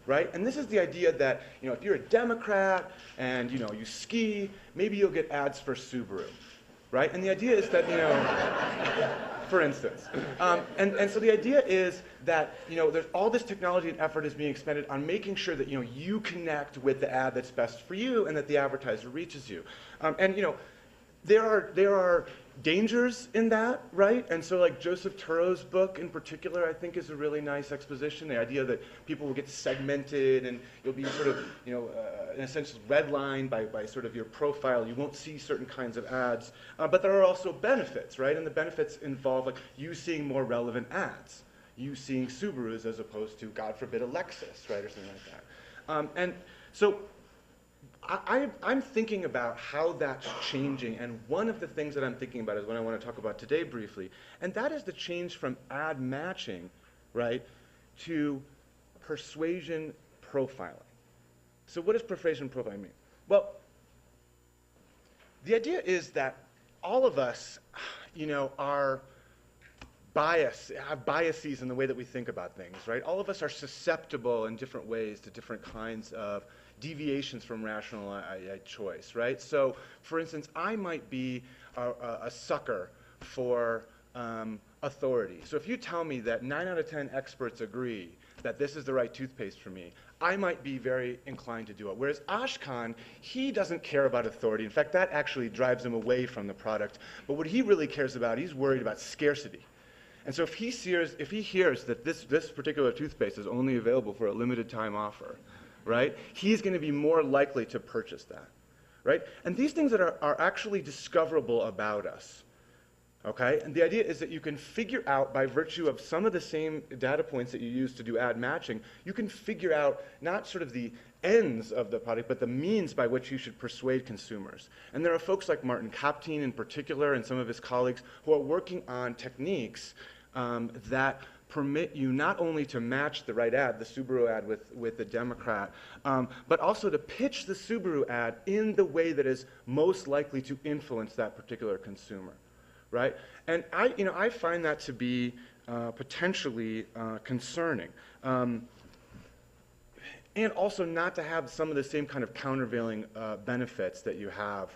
right? And this is the idea that, if you're a Democrat and, you ski, maybe you'll get ads for Subaru, right? And the idea is that, for instance. And so the idea is that, there's all this technology and effort is being expended on making sure that, you connect with the ad that's best for you and that the advertiser reaches you. There are dangers in that, right? And so like Joseph Turo's book in particular, I think is a really nice exposition. The idea that people will get segmented and you'll be sort of, in a sense, redlined by sort of your profile. You won't see certain kinds of ads. But there are also benefits, right? And the benefits involve like you seeing more relevant ads. You seeing Subarus as opposed to, God forbid, a Lexus, right? Or something like that. And so I'm thinking about how that's changing, and one of the things that I'm thinking about is what I want to talk about today briefly, and that is the change from ad matching, right, to persuasion profiling. So what does persuasion profiling mean? Well, the idea is that all of us, are have biases in the way that we think about things, right? All of us are susceptible in different ways to different kinds of deviations from rational choice, right? So, for instance, I might be a sucker for authority. So if you tell me that 9 out of 10 experts agree that this is the right toothpaste for me, I might be very inclined to do it. Whereas Ashkan, he doesn't care about authority. In fact, that actually drives him away from the product. But what he really cares about, he's worried about scarcity. And so if he hears that this particular toothpaste is only available for a limited time offer, right, he's going to be more likely to purchase that, right? And these things that are actually discoverable about us, okay? And the idea is that you can figure out, by virtue of some of the same data points that you use to do ad matching, you can figure out not sort of the ends of the product, but the means by which you should persuade consumers. And there are folks like Martin Kaptein in particular and some of his colleagues who are working on techniques that permit you not only to match the right ad, the Subaru ad with the Democrat, but also to pitch the Subaru ad in the way that is most likely to influence that particular consumer, right? And I find that to be potentially concerning. And also not to have some of the same kind of countervailing benefits that you have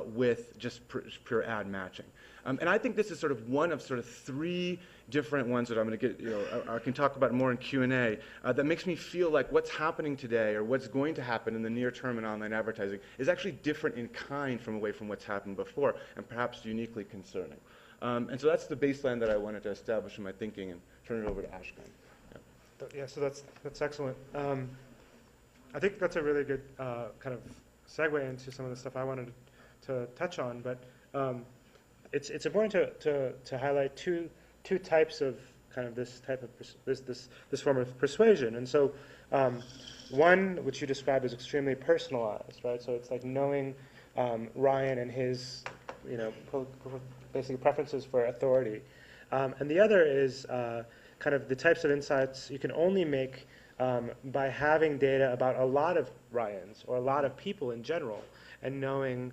with just pure ad matching. And I think this is sort of one of sort of 3 different ones that I'm going to get, I can talk about more in Q&A, that makes me feel like what's happening today or what's going to happen in the near term in online advertising is actually different in kind from what's happened before, and perhaps uniquely concerning. And so that's the baseline that I wanted to establish in my thinking, and turn it over to Ashkan. Yeah, so that's excellent. I think that's a really good kind of segue into some of the stuff I wanted to touch on, but it's important to highlight two types of kind of this type of this form of persuasion. And so one which you described as extremely personalized, right? So it's like knowing Ryan and his, basically preferences for authority. And the other is kind of the types of insights you can only make by having data about a lot of Ryans or a lot of people in general, and knowing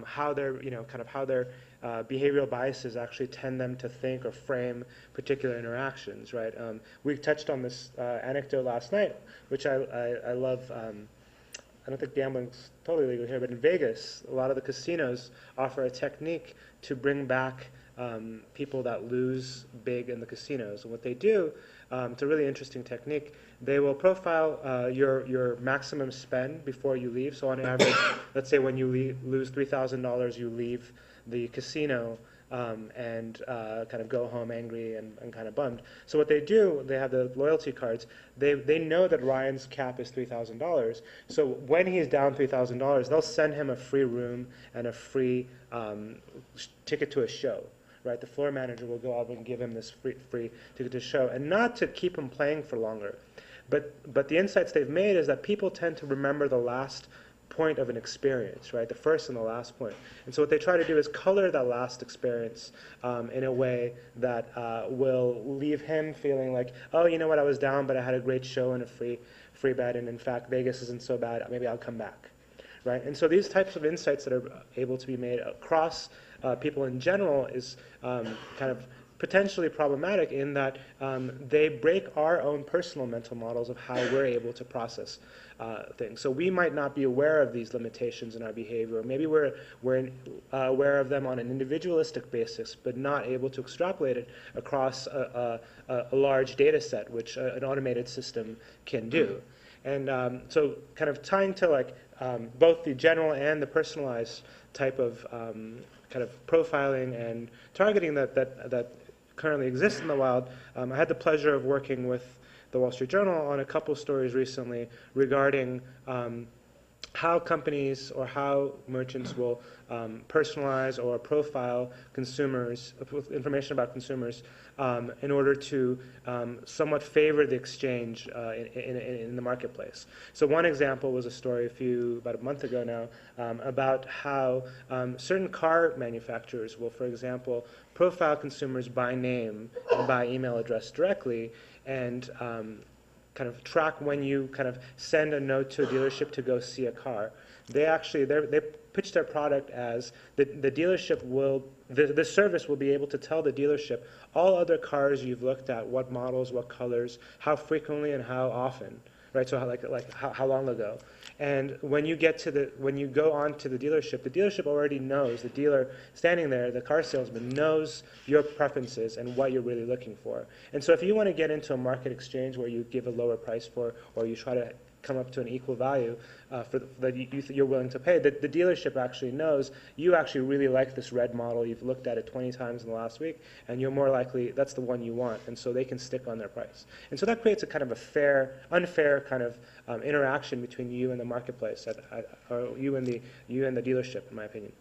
how their, how their behavioral biases actually tend them to think or frame particular interactions, right? We touched on this anecdote last night, which I love. I don't think gambling's totally legal here, but in Vegas, a lot of the casinos offer a technique to bring back people that lose big in the casinos. And what they do, it's a really interesting technique. They will profile your maximum spend before you leave. So on average, let's say when you lose $3,000, you leave the casino and kind of go home angry and kind of bummed. So what they do, they have the loyalty cards. They know that Ryan's cap is $3,000. So when he's down $3,000, they'll send him a free room and a free ticket to a show. Right, the floor manager will go out and give him this free ticket to show, and not to keep him playing for longer. But the insights they've made is that people tend to remember the last point of an experience, right? The first and the last point. And so what they try to do is color that last experience in a way that will leave him feeling like, oh, you know what, I was down, but I had a great show and a free bet, and in fact, Vegas isn't so bad. Maybe I'll come back, right? And so these types of insights that are able to be made across people in general is kind of potentially problematic in that they break our own personal mental models of how we're able to process things. So we might not be aware of these limitations in our behavior. Maybe we're aware of them on an individualistic basis, but not able to extrapolate it across a large data set, which an automated system can do. And so kind of tying to like both the general and the personalized type of kind of profiling and targeting that currently exists in the wild, I had the pleasure of working with the Wall Street Journal on a couple stories recently regarding how companies or how merchants will personalize or profile consumers with information about consumers in order to somewhat favor the exchange in the marketplace. So one example was a story about a month ago now about how certain car manufacturers will, for example, profile consumers by name and by email address directly, and kind of track when you kind of send a note to a dealership to go see a car. They pitch their product as the dealership will, the service will be able to tell the dealership all other cars you've looked at, what models, what colors, how frequently and how often, right? So how long ago. And when you go on to the dealership already knows, the dealer standing there, the car salesman knows your preferences and what you're really looking for. And so if you want to get into a market exchange where you give a lower price for, or you try to come up to an equal value that you're willing to pay, the dealership actually knows you actually really like this red model, you've looked at it 20 times in the last week, and you're more likely that's the one you want, and so they can stick on their price. And so that creates a kind of unfair kind of interaction between you and the marketplace, or you and the dealership, in my opinion.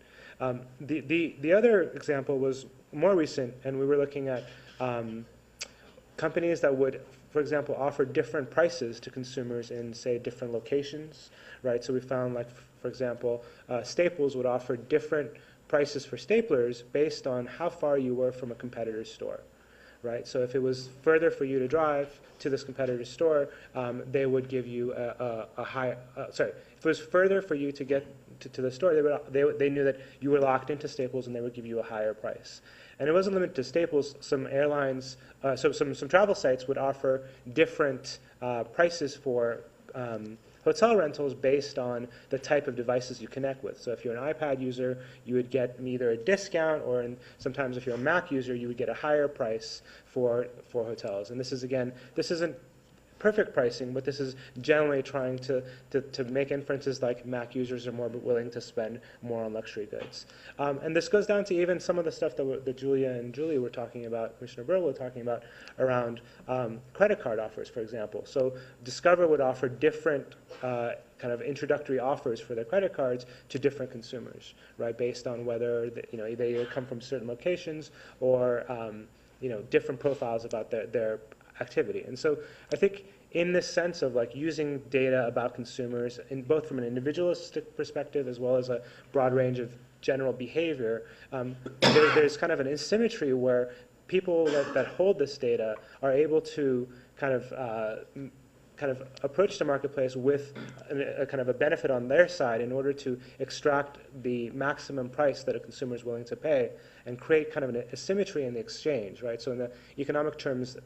The other example was more recent, and we were looking at companies that would, for example, offer different prices to consumers in, say, different locations, right? So we found, like, for example, Staples would offer different prices for staplers based on how far you were from a competitor's store, right? So if it was further for you to drive to this competitor's store, they would give you a high, if it was further for you to get to the store, they knew that you were locked into Staples and they would give you a higher price. And it wasn't limited to Staples. Some airlines, some travel sites would offer different prices for hotel rentals based on the type of devices you connect with. So if you're an iPad user, you would get either a discount, or sometimes if you're a Mac user, you would get a higher price for hotels. And this isn't perfect pricing, but this is generally trying to make inferences like Mac users are more willing to spend more on luxury goods. And this goes down to even some of the stuff that Julia and Julie were talking about, Commissioner Burwell were talking about, around credit card offers, for example. So Discover would offer different kind of introductory offers for their credit cards to different consumers, right, based on whether they either come from certain locations or different profiles about their activity. And so I think in this sense of like using data about consumers, in both from an individualistic perspective as well as a broad range of general behavior, there's kind of an asymmetry where people that hold this data are able to kind of approach the marketplace with a kind of a benefit on their side in order to extract the maximum price that a consumer is willing to pay and create kind of an asymmetry in the exchange, right? So in the economic terms,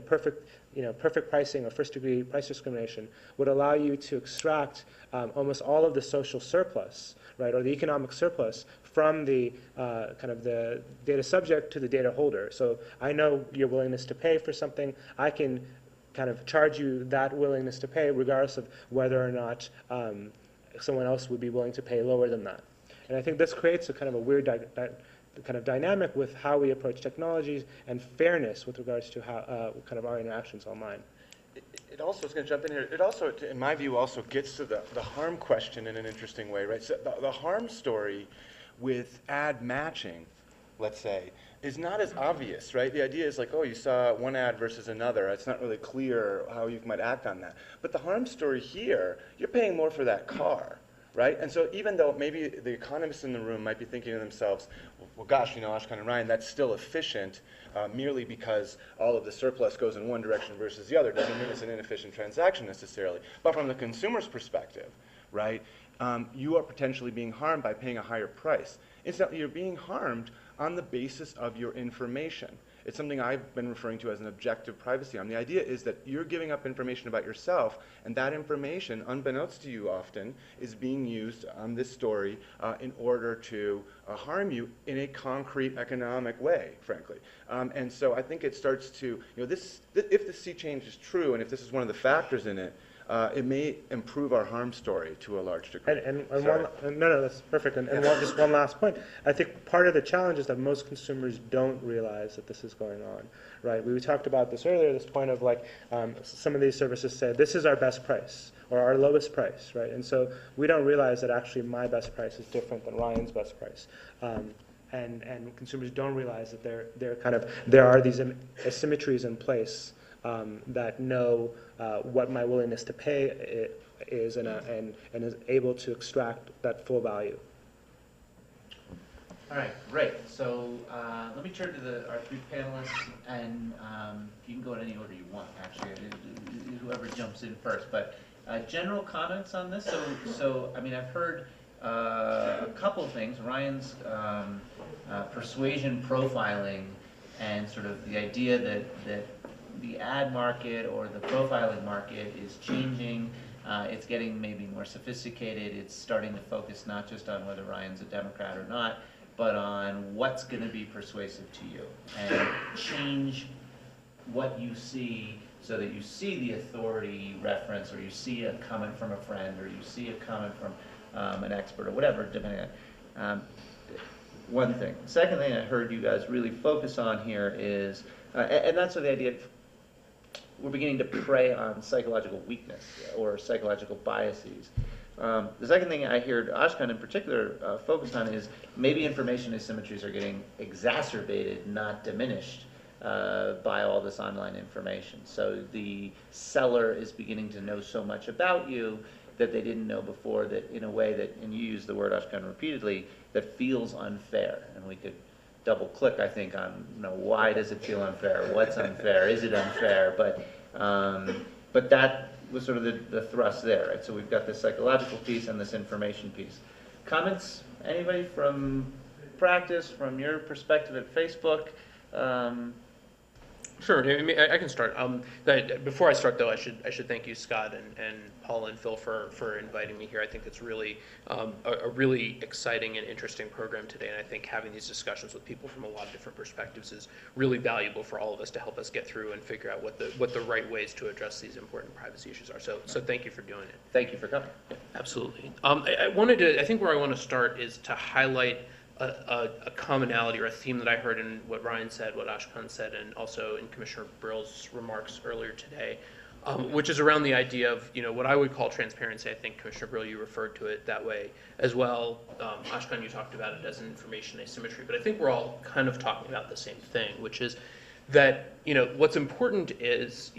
perfect pricing or first-degree price discrimination would allow you to extract almost all of the social surplus, right, or the economic surplus from the kind of the data subject to the data holder. So I know your willingness to pay for something. I can kind of charge you that willingness to pay regardless of whether or not someone else would be willing to pay lower than that. And I think this creates a kind of a weird kind of dynamic with how we approach technologies and fairness with regards to how kind of our interactions online. It also, I was going to jump in here, it also, in my view, also gets to the harm question in an interesting way, right? So the harm story with ad matching, let's say, is not as obvious, right? The idea is like, oh, you saw one ad versus another. It's not really clear how you might act on that. But the harm story here, you're paying more for that car, right? And so even though maybe the economists in the room might be thinking to themselves, well, gosh, Ashkan and Ryan, that's still efficient merely because all of the surplus goes in one direction versus the other. Doesn't mean it's an inefficient transaction necessarily. But from the consumer's perspective, right, you are potentially being harmed by paying a higher price. Incidentally, you're being harmed on the basis of your information. It's something I've been referring to as an objective privacy harm. The idea is that you're giving up information about yourself, and that information, unbeknownst to you often, is being used on this story in order to harm you in a concrete economic way, frankly. And so I think it starts to, if the sea change is true, and if this is one of the factors in it, it may improve our harm story to a large degree. No, that's perfect. And just one last point. I think part of the challenge is that most consumers don't realize that this is going on, right? We talked about this earlier, this point of like some of these services say, this is our best price or our lowest price, right? And so we don't realize that actually my best price is different than Ryan's best price. And consumers don't realize that there are these asymmetries in place that know what my willingness to pay is and is able to extract that full value. All right, great. So let me turn to our three panelists, and you can go in any order you want, actually, whoever jumps in first. But general comments on this. So I mean, I've heard a couple of things. Ryan's persuasion profiling and sort of the idea that the ad market or the profiling market is changing. It's getting maybe more sophisticated. It's starting to focus not just on whether Ryan's a Democrat or not, but on what's going to be persuasive to you and change what you see so that you see the authority reference, or you see a comment from a friend, or you see a comment from an expert, or whatever, depending on one thing. The second thing I heard you guys really focus on here is, and that's the idea, we're beginning to prey on psychological weakness or psychological biases. The second thing I heard Ashkan in particular focused on is maybe information asymmetries are getting exacerbated, not diminished, by all this online information. So the seller is beginning to know so much about you that they didn't know before, that in a way that, and you use the word Ashkan repeatedly, that feels unfair. And we could double click, I think, on why does it feel unfair? What's unfair? Is it unfair? But that was sort of the thrust there, right? So we've got this psychological piece and this information piece. Comments? Anybody from practice, from your perspective at Facebook? Sure, I can start. Before I start, though, I should thank you, Scott, and Paul and Phil for inviting me here. I think it's really a really exciting and interesting program today, and I think having these discussions with people from a lot of different perspectives is really valuable for all of us to help us get through and figure out what the right ways to address these important privacy issues are. So thank you for doing it. Thank you for coming. Yeah, absolutely. I think where I want to start is to highlight a commonality or a theme that I heard in what Ryan said, what Ashkan said, and also in Commissioner Brill's remarks earlier today, which is around the idea of what I would call transparency. I think Commissioner Brill, you referred to it that way as well. Ashkan, you talked about it as an information asymmetry, but I think we're all kind of talking about the same thing, which is that, what's important is,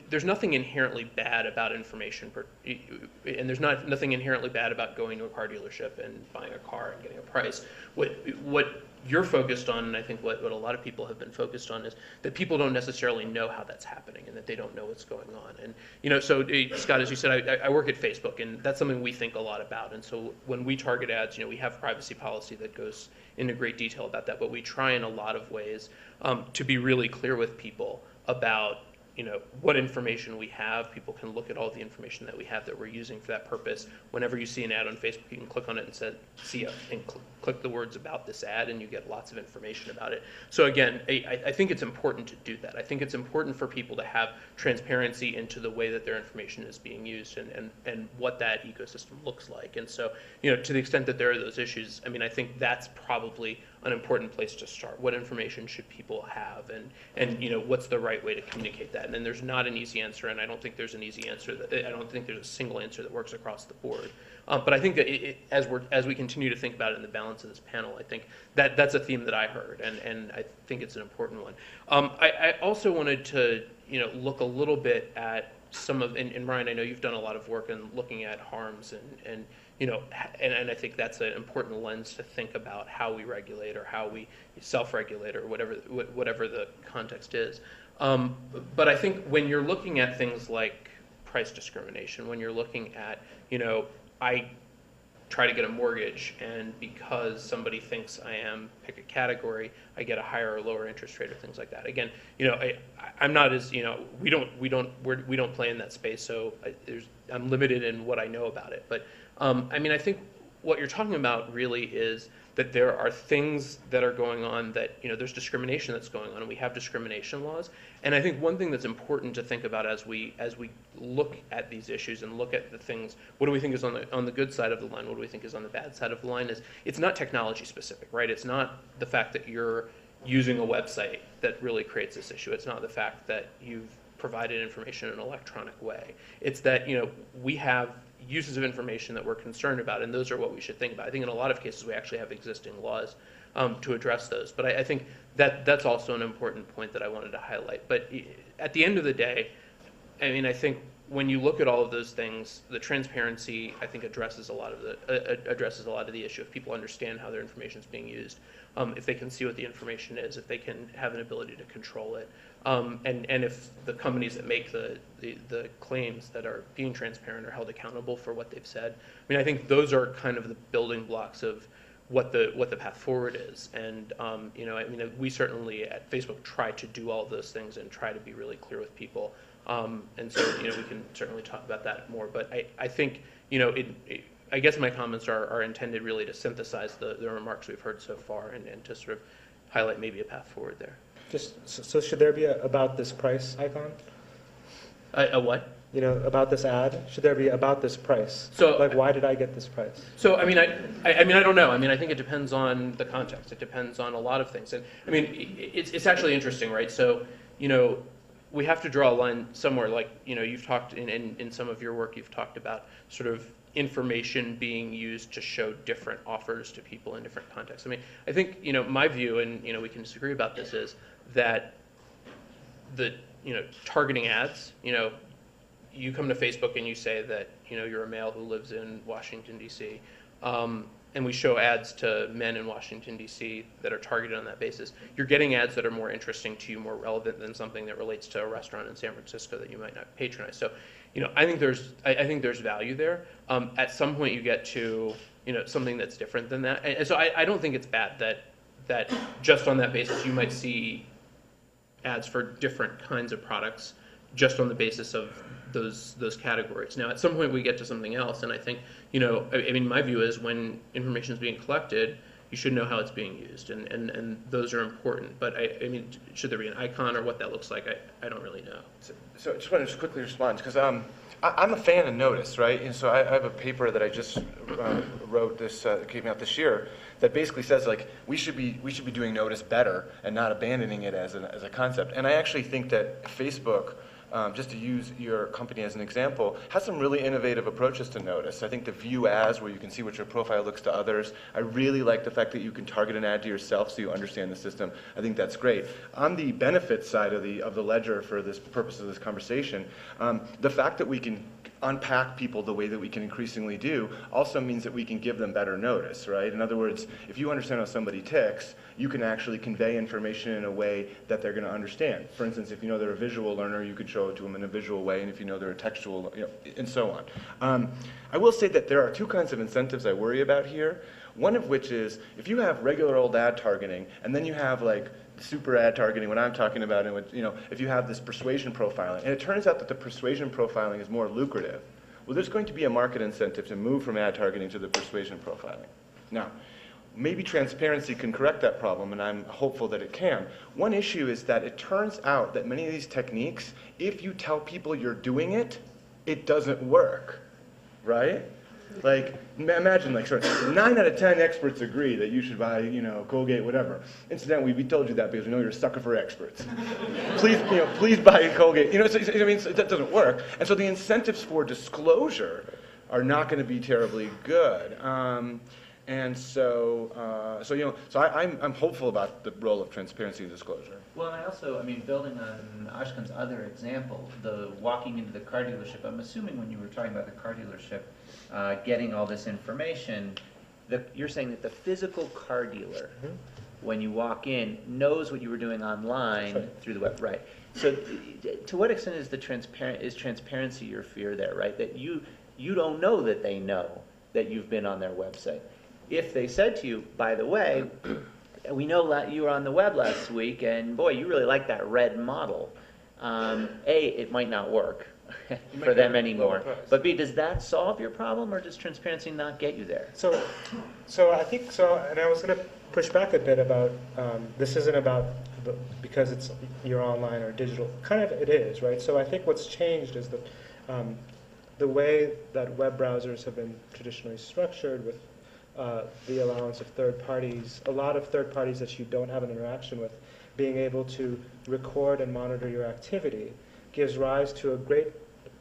there's nothing inherently bad about information, and there's nothing inherently bad about going to a car dealership and buying a car and getting a price. What you're focused on, and I think what a lot of people have been focused on, is that people don't necessarily know how that's happening and that they don't know what's going on. And, so Scott, as you said, I work at Facebook, and that's something we think a lot about. And so when we target ads, we have privacy policy that goes into great detail about that, but we try in a lot of ways to be really clear with people about what information we have. People can look at all the information that we have that we're using for that purpose. Whenever you see an ad on Facebook, you can click on it and say, see it, and click the words about this ad, and you get lots of information about it. So again, I think it's important to do that. I think it's important for people to have transparency into the way that their information is being used and what that ecosystem looks like. And so, to the extent that there are those issues, I think that's probably an important place to start. What information should people have, and what's the right way to communicate that? And then there's not an easy answer, and I don't think there's an easy answer. I don't think there's a single answer that works across the board. But I think that as we continue to think about it in the balance of this panel, I think that's a theme that I heard, and I think it's an important one. I also wanted to look a little bit at some of, and Ryan, I know you've done a lot of work in looking at harms and I think that's an important lens to think about how we regulate or how we self-regulate or whatever the context is. But I think when you're looking at things like price discrimination, when you're looking at, I try to get a mortgage, and because somebody thinks I am, pick a category, I get a higher or lower interest rate or things like that. Again, I'm not as, we don't play in that space, so I'm limited in what I know about it. But I think what you're talking about really is that there are things that are going on that, there's discrimination that's going on, and we have discrimination laws. And I think one thing that's important to think about as we look at these issues and look at the things, what do we think is on the good side of the line, what do we think is on the bad side of the line, is it's not technology specific, right? It's not the fact that you're using a website that really creates this issue. It's not the fact that you've provided information in an electronic way. It's that, we have uses of information that we're concerned about, and those are what we should think about. I think in a lot of cases we actually have existing laws to address those. But I think that's also an important point that I wanted to highlight. But at the end of the day, I think when you look at all of those things, the transparency, I think, addresses a lot of the issue. If people understand how their information is being used, if they can see what the information is, if they can have an ability to control it, and if the companies that make the claims that are being transparent are held accountable for what they've said. I think those are kind of the building blocks of what the path forward is. And we certainly at Facebook try to do all of those things and try to be really clear with people. And so we can certainly talk about that more. But I think I guess my comments are intended really to synthesize the remarks we've heard so far and to sort of highlight maybe a path forward there. So should there be a about this price icon? A what? About this ad. Should there be about this price? So, why did I get this price? So I don't know. I think it depends on the context. It depends on a lot of things. And it's actually interesting, right? So we have to draw a line somewhere. Like you've talked in some of your work, you've talked about sort of information being used to show different offers to people in different contexts. I think my view, and we can disagree about this, is that the targeting ads. You come to Facebook and you say that you're a male who lives in Washington D.C. And we show ads to men in Washington D.C. that are targeted on that basis. You're getting ads that are more interesting to you, more relevant than something that relates to a restaurant in San Francisco that you might not patronize. So, I think there's value there. At some point, you get to something that's different than that. And so I don't think it's bad that just on that basis you might see ads for different kinds of products just on the basis of those categories. Now, at some point we get to something else, and I think, my view is when information is being collected, you should know how it's being used, and those are important. But should there be an icon or what that looks like? I don't really know. So I just want to quickly respond, because I'm a fan of Notice, right? And so I have a paper that I just wrote came out this year, that basically says we should be doing Notice better and not abandoning it as a concept. And I actually think that Facebook just to use your company as an example, has some really innovative approaches to notice. I think the view as, where you can see what your profile looks to others. I really like the fact that you can target an ad to yourself so you understand the system. I think that's great. On the benefits side of the ledger for this purpose of this conversation, the fact that we can unpack people the way that we can increasingly do also means that we can give them better notice, right? In other words, if you understand how somebody ticks, you can actually convey information in a way that they're going to understand. For instance, if you know they're a visual learner, you could show it to them in a visual way, and if you know they're a textual, and so on. I will say that there are two kinds of incentives I worry about here. One of which is, if you have regular old ad targeting, and then you have like super ad targeting, what I'm talking about, and if you have this persuasion profiling, and it turns out that the persuasion profiling is more lucrative, well, there's going to be a market incentive to move from ad targeting to the persuasion profiling. Now, maybe transparency can correct that problem, and I'm hopeful that it can. One issue is that it turns out that many of these techniques, if you tell people you're doing it, it doesn't work, right? Like, imagine, like, sort of 9 out of 10 experts agree that you should buy, Colgate, whatever. Incidentally, we told you that because we know you're a sucker for experts. Please buy Colgate. So that doesn't work. And so the incentives for disclosure are not going to be terribly good. So I'm hopeful about the role of transparency and disclosure. Well, and I also, building on Ashkan's other example, the walking into the car dealership, I'm assuming when you were talking about the car dealership, getting all this information, you're saying that the physical car dealer, when you walk in, knows what you were doing online through the web, right? So to what extent is transparency your fear there, right? That you don't know that they know that you've been on their website. If they said to you, by the way, we know that you were on the web last week, and boy, you really like that red model. A, it might not work for them anymore. But B, does that solve your problem, or does transparency not get you there? So I think so, and I was going to push back a bit about this isn't about because it's you're online or digital. Kind of it is, right? So I think what's changed is that the way that web browsers have been traditionally structured with the allowance of third parties, a lot of third parties that you don't have an interaction with, being able to record and monitor your activity gives rise to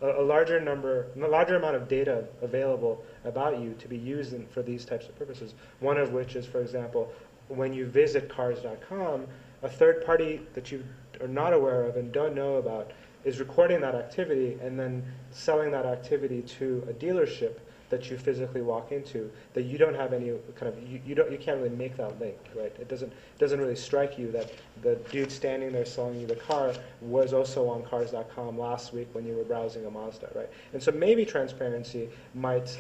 a larger amount of data available about you to be used for these types of purposes. One of which is, for example, when you visit cars.com, a third party that you are not aware of and don't know about is recording that activity and then selling that activity to a dealership that you physically walk into, that you don't have any kind of you can't really make that link, right? It doesn't really strike you that the dude standing there selling you the car was also on cars.com last week when you were browsing a Mazda, right? And so maybe transparency might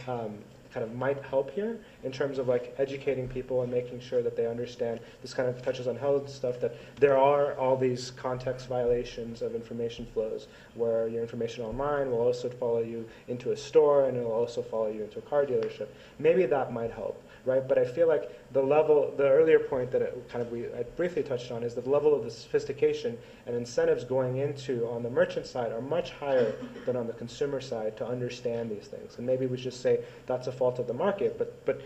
help here in terms of like educating people and making sure that they understand. This kind of touches on health stuff, that there are all these context violations of information flows where your information online will also follow you into a store and it will also follow you into a car dealership. Maybe that might help, right? But I feel like the earlier point that I briefly touched on is the level of the sophistication and incentives going into on the merchant side are much higher than on the consumer side to understand these things. And maybe we should just say that's a fault of the market. But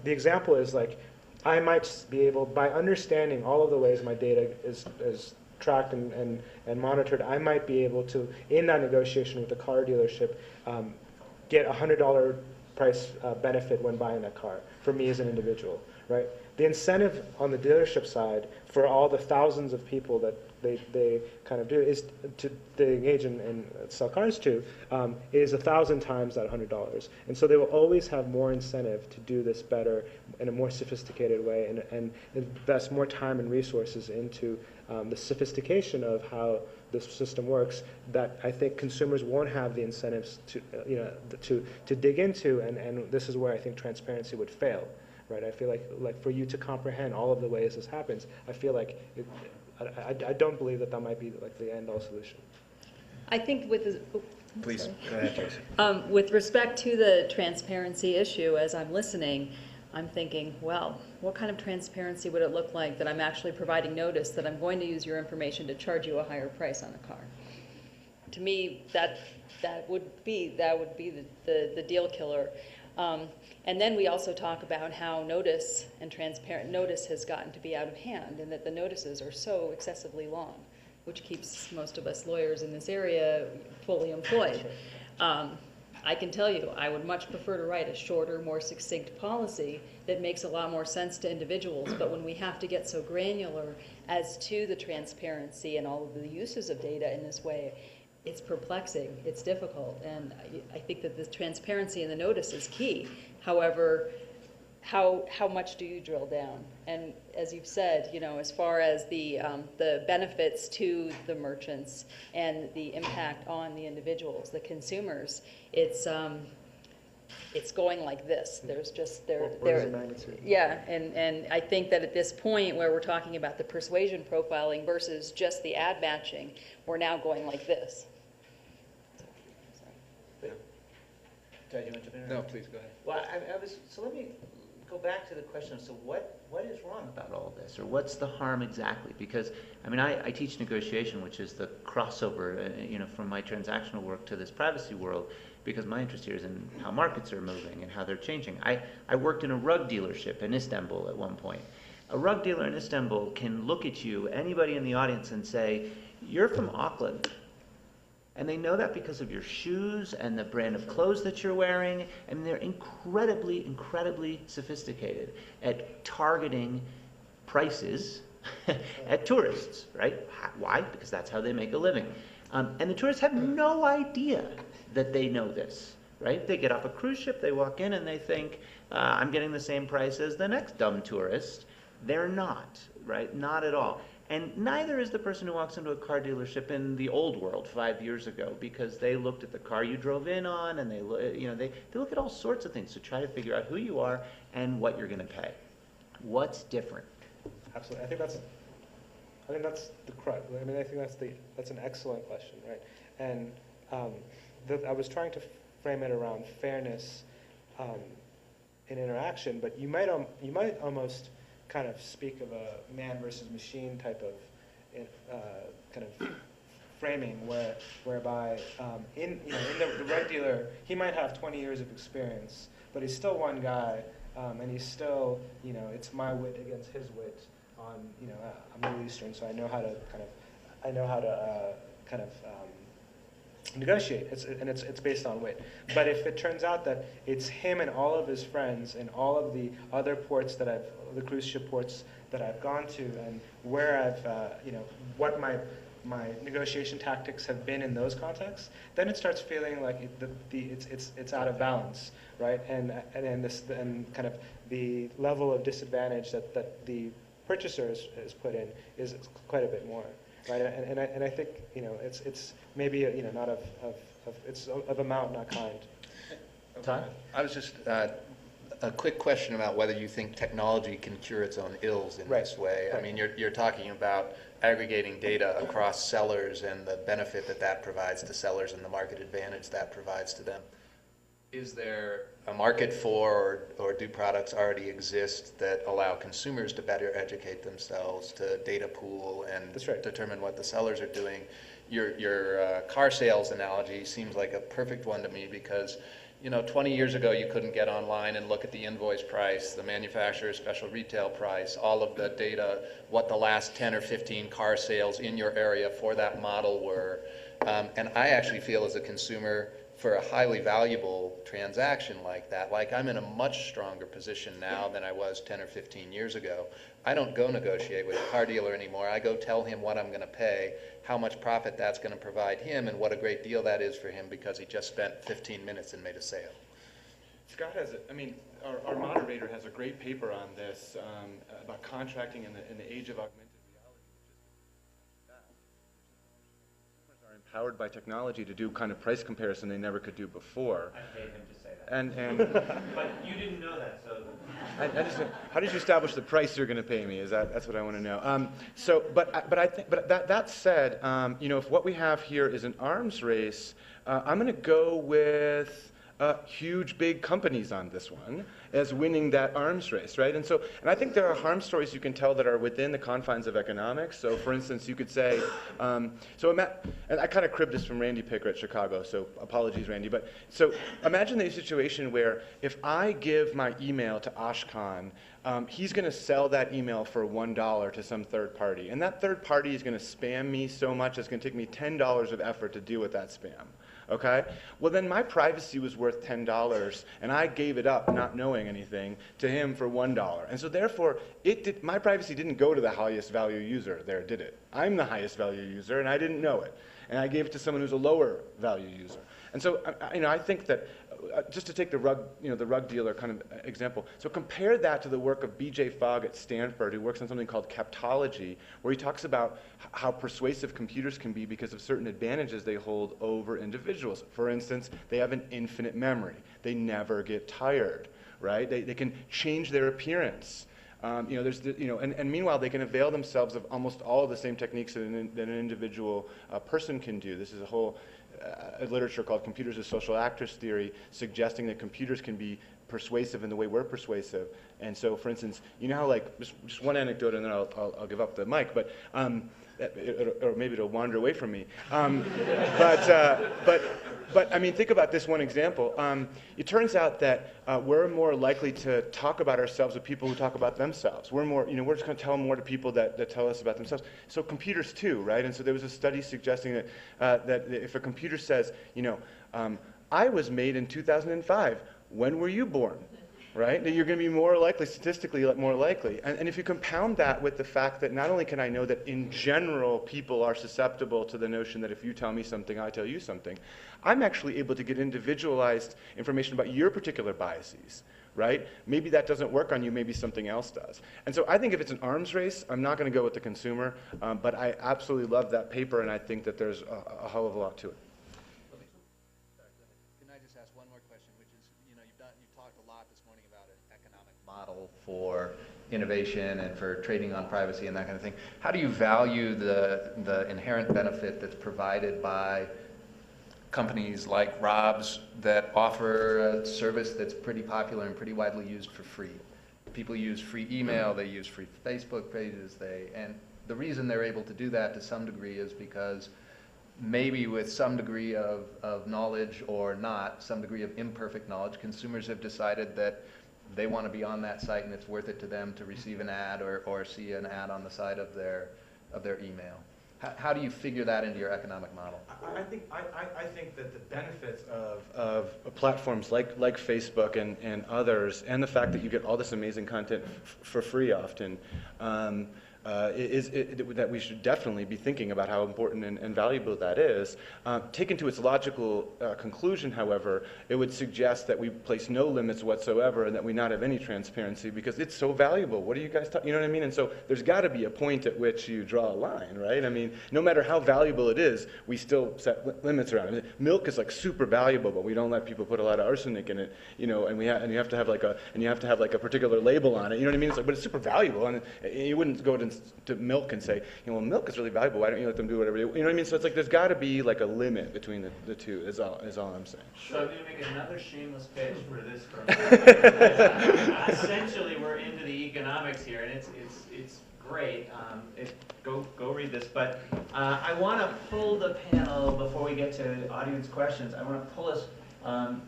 the example is like, I might be able, by understanding all of the ways my data is tracked and monitored, I might be able to, in that negotiation with the car dealership, get a $100 price benefit when buying that car for me as an individual, right? The incentive on the dealership side for all the thousands of people that they kind of do is they engage and sell cars to is 1,000 times that $100, and so they will always have more incentive to do this better in a more sophisticated way and invest more time and resources into the sophistication of how this system works, that I think consumers won't have the incentives to dig into, and this is where I think transparency would fail. Right, I feel like for you to comprehend all of the ways this happens, I feel like I don't believe that might be like the end all solution. I think with the, Please, go ahead, Tracy. with respect to the transparency issue, as I'm listening, I'm thinking, well, what kind of transparency would it look like that I'm actually providing notice that I'm going to use your information to charge you a higher price on a car? To me, that would be the deal killer. And then we also talk about how notice and transparent notice has gotten to be out of hand, and that the notices are so excessively long. which keeps most of us lawyers in this area fully employed. I can tell you, I would much prefer to write a shorter, more succinct policy that makes a lot more sense to individuals, but when we have to get so granular as to the transparency and all of the uses of data in this way, it's perplexing, it's difficult, and I think that the transparency in the notice is key. However, how much do you drill down? And as you've said, you know, as far as the benefits to the merchants and the impact on the individuals, the consumers, it's going like this. There's just yeah, and I think that at this point where we're talking about the persuasion profiling versus just the ad matching, we're now going like this. No, please go ahead. Well, so let me go back to the question, so what is wrong about all of this, or what's the harm exactly? Because, I mean, I teach negotiation, which is the crossover, you know, from my transactional work to this privacy world, because my interest here is in how markets are moving and how they're changing. I worked in a rug dealership in Istanbul at one point. A rug dealer in Istanbul can look at you, anybody in the audience, and say, you're from Auckland. And they know that because of your shoes and the brand of clothes that you're wearing. I mean, they're incredibly, incredibly sophisticated at targeting prices at tourists, right? Why? Because that's how they make a living. And the tourists have no idea that they know this, right? They get off a cruise ship, they walk in and they think, I'm getting the same price as the next dumb tourist. They're not, right? Not at all. And neither is the person who walks into a car dealership in the old world 5 years ago, because they looked at the car you drove in on, and they look at all sorts of things to try to figure out who you are and what you're going to pay. What's different? Absolutely. I think that's the crux. I mean, I think that's an excellent question, right? And I was trying to frame it around fairness in interaction, but you might almost kind of speak of a man versus machine type of kind of framing, whereby in the rug dealer, he might have 20 years of experience, but he's still one guy, and he's still, you know, it's my wit against his wit on, you know, I'm Middle Eastern, so I know how to negotiate, and it's based on wit. But if it turns out that it's him and all of his friends and all of the other ports that the cruise ship ports that I've gone to, and where I've, you know, what my negotiation tactics have been in those contexts, then it starts feeling like it's out of balance, right? And kind of the level of disadvantage that the purchaser is put in is quite a bit more. Right, and I think, you know, it's maybe, you know, not it's of amount, not kind. Todd? I was just a quick question about whether you think technology can cure its own ills in this way. I mean, you're talking about aggregating data across sellers and the benefit that provides to sellers and the market advantage that provides to them. Is there a market for, or do products already exist that allow consumers to better educate themselves, to data pool and determine what the sellers are doing? Your car sales analogy seems like a perfect one to me, because, you know, 20 years ago you couldn't get online and look at the invoice price, the manufacturer's special retail price, all of the data, what the last 10 or 15 car sales in your area for that model were. And I actually feel as a consumer, for a highly valuable transaction like that, like I'm in a much stronger position now than I was 10 or 15 years ago. I don't go negotiate with a car dealer anymore. I go tell him what I'm going to pay, how much profit that's going to provide him, and what a great deal that is for him because he just spent 15 minutes and made a sale. Scott has, our moderator has a great paper on this, about contracting in the age of augmented powered by technology to do kind of price comparison they never could do before. I paid him to say that. And but you didn't know that, so. How did you establish the price you're going to pay me? That's what I want to know. But that said, you know, if what we have here is an arms race, I'm going to go with huge, big companies on this one, as winning that arms race, right? And I think there are harm stories you can tell that are within the confines of economics. So for instance, you could say, and I kind of cribbed this from Randy Picker at Chicago, so apologies, Randy, but so imagine a situation where if I give my email to Ashkan, he's going to sell that email for $1 to some third party. And that third party is going to spam me so much it's going to take me $10 of effort to deal with that spam. Okay? Well, then my privacy was worth $10, and I gave it up, not knowing anything, to him for $1. And so therefore, my privacy didn't go to the highest value user there, did it? I'm the highest value user, and I didn't know it. And I gave it to someone who's a lower value user. And so, I think that, just to take the rug dealer kind of example, so compare that to the work of B.J. Fogg at Stanford, who works on something called captology, where he talks about how persuasive computers can be because of certain advantages they hold over individuals. For instance, they have an infinite memory. They never get tired, right? They can change their appearance. And meanwhile, they can avail themselves of almost all of the same techniques that an individual person can do. This is a whole literature called Computers as Social Actors theory, suggesting that computers can be persuasive in the way we're persuasive. And so, for instance, you know how, like, just one anecdote, and then I'll give up the mic, but or maybe it'll wander away from me. But I mean, think about this one example. It turns out that we're more likely to talk about ourselves with people who talk about themselves. We're just going to tell more to people that tell us about themselves. So computers too, right? And so there was a study suggesting that if a computer says, I was made in 2005, when were you born? Right? That you're going to be more likely, statistically more likely. And if you compound that with the fact that not only can I know that in general people are susceptible to the notion that if you tell me something, I tell you something, I'm actually able to get individualized information about your particular biases. Right? Maybe that doesn't work on you, maybe something else does. And so I think if it's an arms race, I'm not going to go with the consumer, but I absolutely love that paper, and I think that there's a hell of a lot to it. Model for innovation and for trading on privacy and that kind of thing. How do you value the inherent benefit that's provided by companies like Rob's that offer a service that's pretty popular and pretty widely used for free? People use free email, they use free Facebook pages, and the reason they're able to do that to some degree is because maybe with some degree of knowledge or not, some degree of imperfect knowledge, consumers have decided that they want to be on that site and it's worth it to them to receive an ad or see an ad on the side of their email. How do you figure that into your economic model? I think that the benefits of platforms like Facebook and others, and the fact that you get all this amazing content for free often, that we should definitely be thinking about how important and valuable that is. Taken to its logical conclusion, however, it would suggest that we place no limits whatsoever and that we not have any transparency because it's so valuable. What are you guys talking? You know what I mean? And so there's got to be a point at which you draw a line, right? I mean, no matter how valuable it is, we still set limits around it. Milk is like super valuable, but we don't let people put a lot of arsenic in it, and you have to have like a particular label on it. You know what I mean? It's like, but it's super valuable, and you wouldn't go to milk and say, well, milk is really valuable. Why don't you let them do whatever they, you know what I mean? So it's like there's got to be like a limit between the two. Is all I'm saying. So I'm going to make another shameless pitch for this firm. Essentially, we're into the economics here, and it's great. Go read this. But I want to pull the panel before we get to audience questions. I want to pull us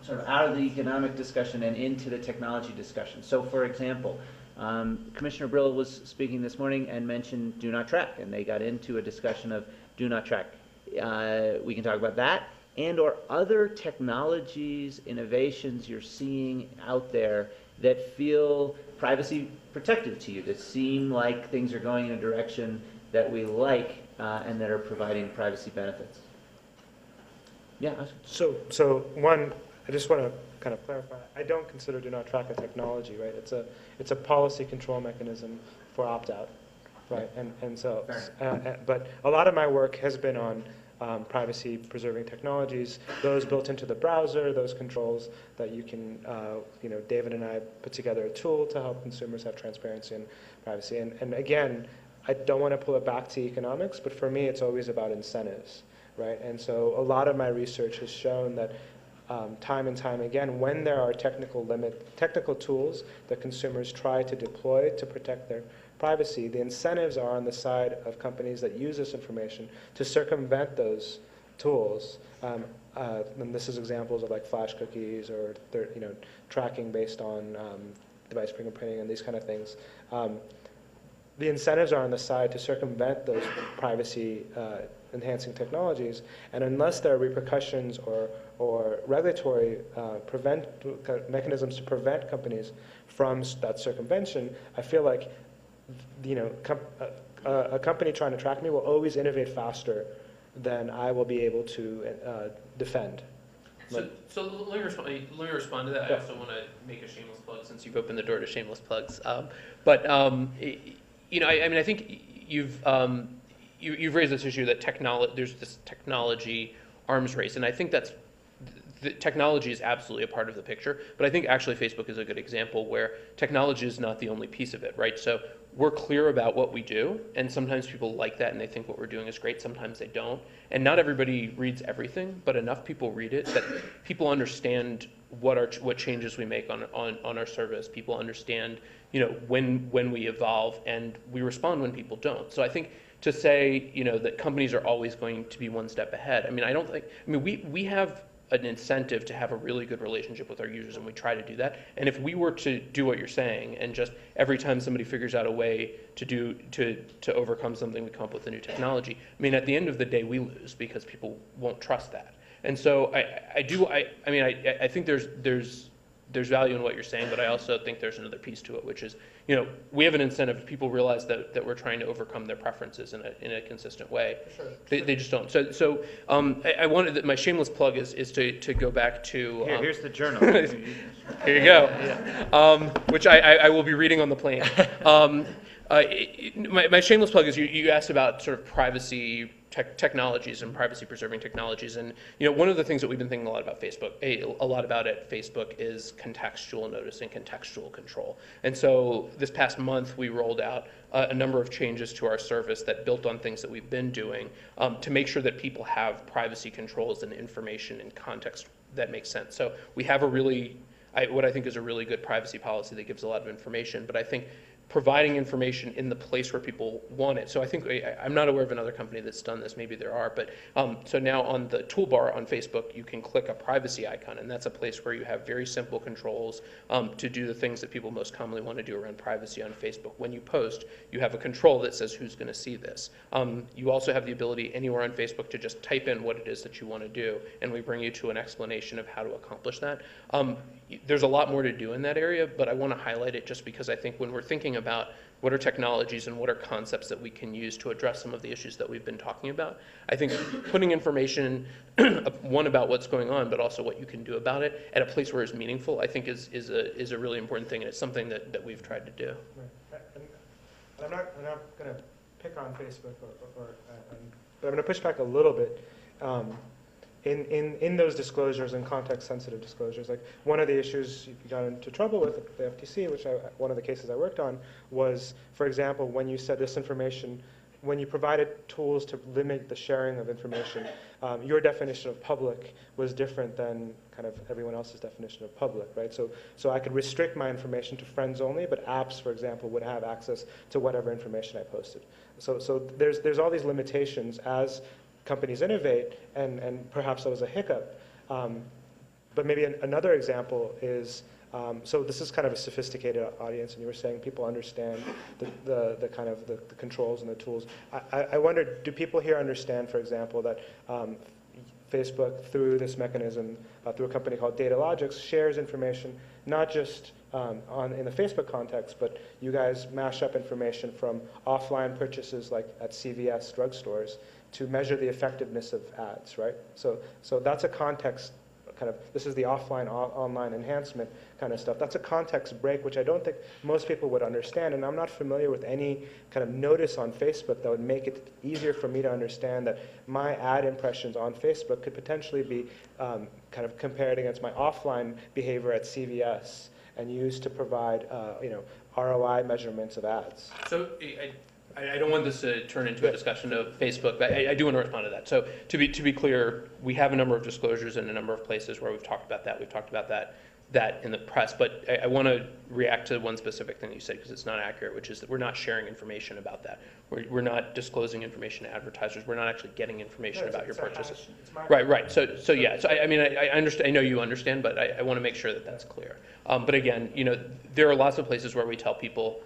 sort of out of the economic discussion and into the technology discussion. So, for example. Commissioner Brill was speaking this morning and mentioned do not track, and they got into a discussion of do not track. We can talk about that and or other technologies, innovations you're seeing out there that feel privacy protective to you, that seem like things are going in a direction that we like and that are providing privacy benefits. Yeah. So one, I just want to kind of clarify. I don't consider do not track a technology, right? It's a policy control mechanism for opt-out, right? And so, but a lot of my work has been on privacy-preserving technologies, those built into the browser, those controls that you can, David and I put together a tool to help consumers have transparency and privacy. And again, I don't want to pull it back to economics, but for me, it's always about incentives, right? And so a lot of my research has shown that time and time again, when there are technical tools that consumers try to deploy to protect their privacy, the incentives are on the side of companies that use this information to circumvent those tools. And this is examples of like flash cookies or tracking based on device fingerprinting and these kind of things. The incentives are on the side to circumvent those privacy enhancing technologies, and unless there are repercussions or regulatory mechanisms to prevent companies from that circumvention, I feel like a company trying to track me will always innovate faster than I will be able to defend. So let me respond to that. Yeah. I also want to make a shameless plug since you've opened the door to shameless plugs. I think you've raised this issue that there's this technology arms race, and I think the technology is absolutely a part of the picture, but I think actually Facebook is a good example where technology is not the only piece of it, right? So we're clear about what we do, and sometimes people like that and they think what we're doing is great, sometimes they don't. And not everybody reads everything, but enough people read it that people understand what changes we make on our service. People understand, when we evolve, and we respond when people don't. So I think to say, that companies are always going to be one step ahead, we have an incentive to have a really good relationship with our users, and we try to do that. And if we were to do what you're saying, and just every time somebody figures out a way to overcome something, we come up with a new technology, at the end of the day, we lose because people won't trust that. And so I think there's value in what you're saying, but I also think there's another piece to it, which is, we have an incentive. If people realize that we're trying to overcome their preferences in a consistent way. Sure. They just don't. So I wanted my shameless plug is to go back to. Here's the journal. Here you go. Yeah. Which I will be reading on the plane. My shameless plug is you asked about sort of privacy technologies and privacy preserving technologies, and one of the things that we've been thinking a lot about at Facebook is contextual notice and contextual control. And so this past month we rolled out a number of changes to our service that built on things that we've been doing to make sure that people have privacy controls and information in context that makes sense. So we have what I think is a really good privacy policy that gives a lot of information, but I think providing information in the place where people want it. So I think, I'm not aware of another company that's done this, maybe there are, but so now on the toolbar on Facebook, you can click a privacy icon, and that's a place where you have very simple controls to do the things that people most commonly want to do around privacy on Facebook. When you post, you have a control that says who's going to see this. You also have the ability anywhere on Facebook to just type in what it is that you want to do, and we bring you to an explanation of how to accomplish that. There's a lot more to do in that area, but I want to highlight it just because I think when we're thinking about what are technologies and what are concepts that we can use to address some of the issues that we've been talking about, I think putting information, one, about what's going on, but also what you can do about it at a place where it's meaningful, I think is a really important thing, and it's something that we've tried to do. Right. And I'm not going to pick on Facebook, but I'm going to push back a little bit. In those disclosures and context-sensitive disclosures, like one of the issues you got into trouble with the FTC, which one of the cases I worked on, was, for example, when you said this information, when you provided tools to limit the sharing of information, your definition of public was different than kind of everyone else's definition of public, right? So I could restrict my information to friends only, but apps, for example, would have access to whatever information I posted. So there's all these limitations as companies innovate, and perhaps that was a hiccup. But maybe another example is, so this is kind of a sophisticated audience, and you were saying people understand the kind of the controls and the tools. I wonder, do people here understand, for example, that Facebook, through this mechanism, through a company called Technologists, shares information not just in the Facebook context, but you guys mash up information from offline purchases like at CVS drugstores to measure the effectiveness of ads, right? So that's a context kind of, this is the offline, online enhancement kind of stuff. That's a context break, which I don't think most people would understand, and I'm not familiar with any kind of notice on Facebook that would make it easier for me to understand that my ad impressions on Facebook could potentially be kind of compared against my offline behavior at CVS and used to provide, ROI measurements of ads. So I don't want this to turn into a discussion of Facebook, but I do want to respond to that. So to be clear, we have a number of disclosures in a number of places where we've talked about that. We've talked about that in the press, but I want to react to one specific thing that you said because it's not accurate, which is that we're not sharing information about that. We're not disclosing information to advertisers. We're not actually getting information about your purchases. Right. So yeah. So I mean, I understand. I know you understand, but I want to make sure that that's clear. But again, there are lots of places where we tell people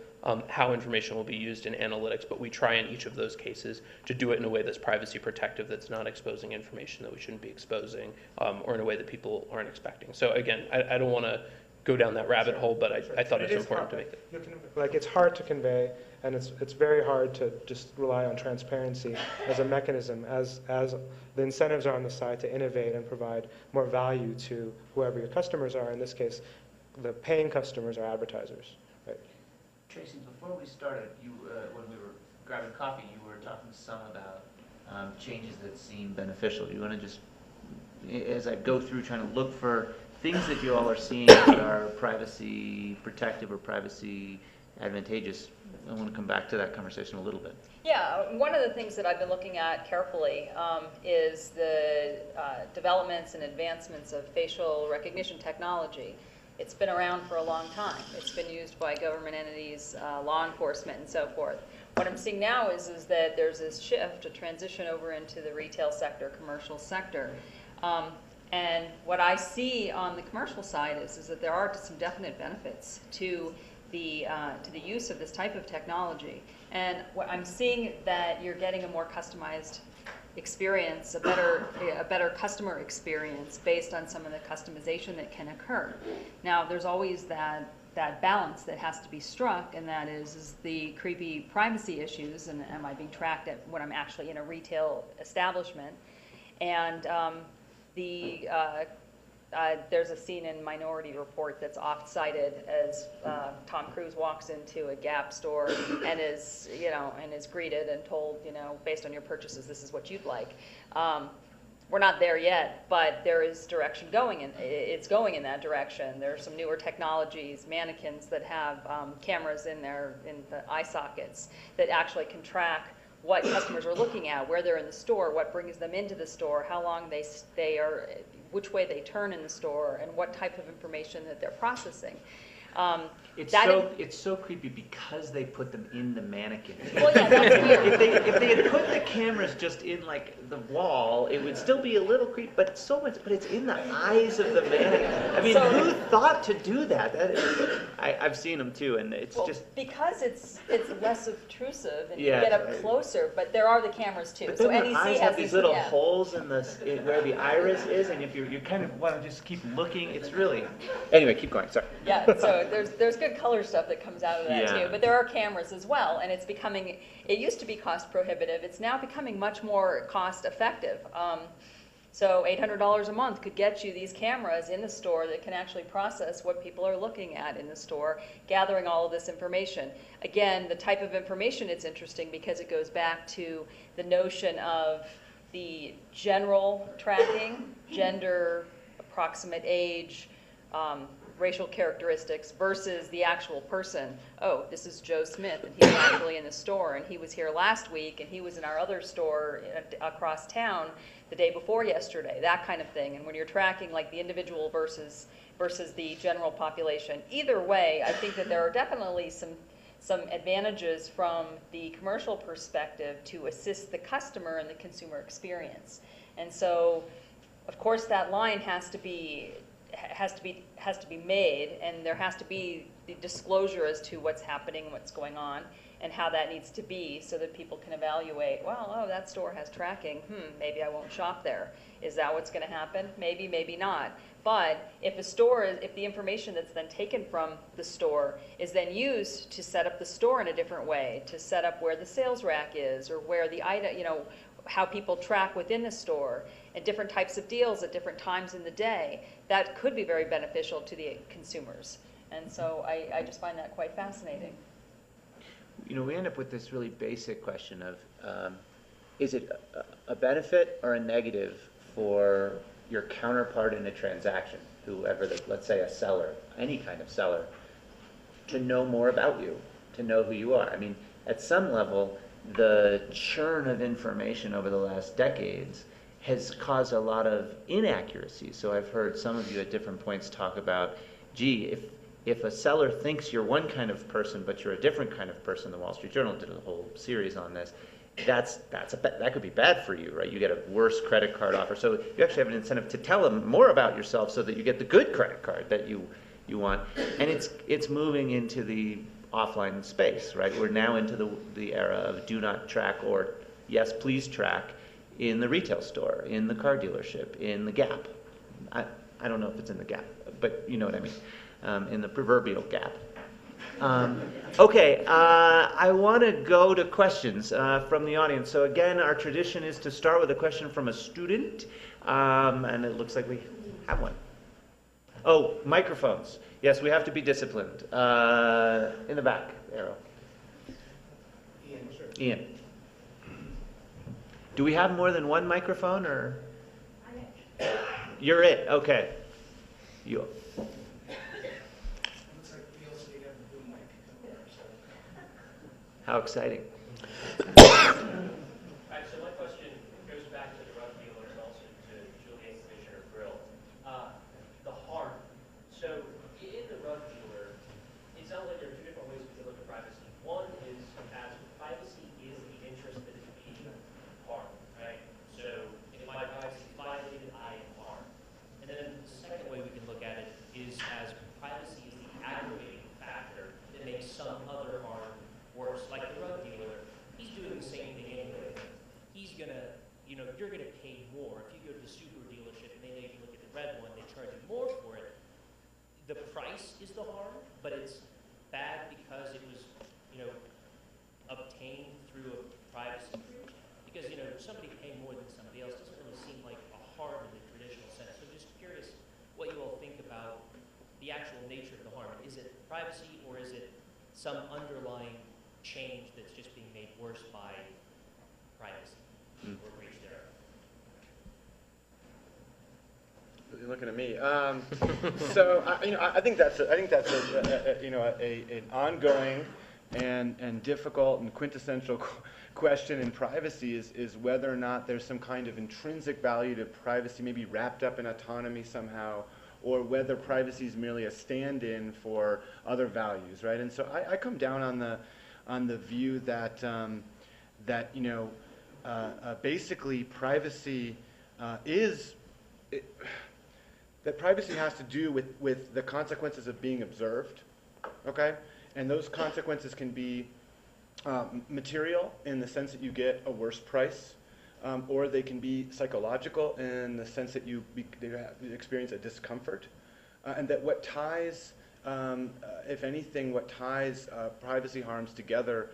how information will be used in analytics, but we try in each of those cases to do it in a way that's privacy protective, that's not exposing information that we shouldn't be exposing, or in a way that people aren't expecting. So again, I don't want to go down that rabbit hole, but I thought it's important to make it. It's hard to convey, and it's very hard to just rely on transparency as a mechanism, as the incentives are on the side to innovate and provide more value to whoever your customers are. In this case, the paying customers are advertisers. Right? Tracy, before we started, when we were grabbing coffee, you were talking some about changes that seem beneficial. You want to just, as I go through trying to look for things that you all are seeing that are privacy protective or privacy advantageous, I want to come back to that conversation a little bit. Yeah, one of the things that I've been looking at carefully is the developments and advancements of facial recognition technology. It's been around for a long time. It's been used by government entities, law enforcement, and so forth. What I'm seeing now is that there's this shift, a transition over into the retail sector, commercial sector. And what I see on the commercial side is that there are some definite benefits to the use of this type of technology. And what I'm seeing that you're getting a more customized experience, a better customer experience based on some of the customization that can occur. Now, there's always that balance that has to be struck, and that is the creepy privacy issues, and am I being tracked when I'm actually in a retail establishment? And there's a scene in Minority Report that's oft-cited as Tom Cruise walks into a Gap store and is greeted and told, based on your purchases, this is what you'd like. We're not there yet, but there is direction going in. It's going in that direction. There are some newer technologies, mannequins that have cameras in the eye sockets that actually can track what customers are looking at, where they're in the store, what brings them into the store, how long they are, which way they turn in the store, and what type of information that they're processing. It's so creepy because they put them in the mannequin. Well, yeah, that's weird. If they had put the cameras just in like the wall, it would still be a little creepy, but it's in the eyes of the mannequin. I mean, who thought to do that? I've seen them too, and it's just because it's less obtrusive and you get up closer. But there are the cameras too. But so then the NEC eyes has have these little holes in where the iris is, and if you kind of want to just keep looking, it's really. Anyway, keep going. Sorry. Yeah. So there's good color stuff that comes out of that too. But there are cameras as well, and it used to be cost prohibitive. It's now becoming much more cost effective. So $800 a month could get you these cameras in the store that can actually process what people are looking at in the store, gathering all of this information. Again, the type of information, it's interesting because it goes back to the notion of the general tracking, gender, approximate age, racial characteristics versus the actual person. Oh, this is Joe Smith, and he's actually in the store, and he was here last week, and he was in our other store across town the day before yesterday, that kind of thing. And when you're tracking like the individual versus the general population, either way, I think that there are definitely some advantages from the commercial perspective to assist the customer in the consumer experience. And so, of course, that line has to be made, and there has to be the disclosure as to what's happening, what's going on, and how that needs to be so that people can evaluate, well, oh, that store has tracking, maybe I won't shop there. Is that what's going to happen? Maybe, maybe not. But if the information that's then taken from the store is then used to set up the store in a different way, to set up where the sales rack is, or where the item, how people track within the store, and different types of deals at different times in the day, that could be very beneficial to the consumers. And so I just find that quite fascinating. We end up with this really basic question of, is it a benefit or a negative for your counterpart in a transaction, whoever, let's say a seller, any kind of seller, to know more about you, to know who you are? I mean, at some level, the churn of information over the last decades has caused a lot of inaccuracy. So I've heard some of you at different points talk about, gee, if a seller thinks you're one kind of person, but you're a different kind of person, the Wall Street Journal did a whole series on this, that could be bad for you, right? You get a worse credit card offer. So you actually have an incentive to tell them more about yourself so that you get the good credit card that you want. And it's moving into the offline space, right? We're now into the era of do not track, or yes, please track, in the retail store, in the car dealership, in the Gap. I don't know if it's in the Gap, but you know what I mean, in the proverbial Gap. Okay, I want to go to questions from the audience. So again, our tradition is to start with a question from a student, and it looks like we have one. Oh, microphones. Yes, we have to be disciplined. In the back, Arrow. Ian, sure. Ian. Do we have more than one microphone, or? You're it. Okay. You. How exciting. All right, so my question goes back to the drug dealer and also to Julie and Commissioner Brill. The harm. So in the drug dealer, it sounds like there are two different ways we can look at privacy. One is as privacy is the interest that is being harmed, right? So if my privacy is violated, I am harmed. And then the second way we can look at it is as privacy is the aggravating factor that makes some other harm worse. Like the drug dealer, he's doing the same thing anyway. He's gonna, you're gonna pay more. If you go to the Subaru dealership and they know you can look at the red one, they charge you more for it. The price is the harm, but it's bad because it was, obtained through a privacy breach. Because, somebody paying more than somebody else doesn't really seem like a harm in the traditional sense. So just curious what you all think about the actual nature of the harm. Is it privacy, or is it some underlying change that's just being made worse by privacy or breach thereof? You're looking at me. So I think that's an ongoing and difficult and quintessential question in privacy is whether or not there's some kind of intrinsic value to privacy, maybe wrapped up in autonomy somehow, or whether privacy is merely a stand-in for other values, right? And so I come down on the view that basically privacy that privacy has to do with the consequences of being observed, okay? And those consequences can be material in the sense that you get a worse price, or they can be psychological in the sense that you experience a discomfort, and that what ties, if anything, what ties privacy harms together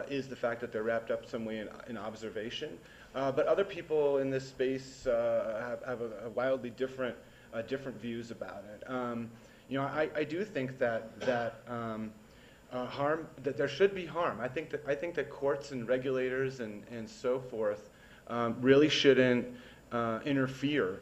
is the fact that they're wrapped up some way in observation. But other people in this space have a wildly different views about it. I do think that harm, that there should be harm. I think that courts and regulators and so forth really shouldn't interfere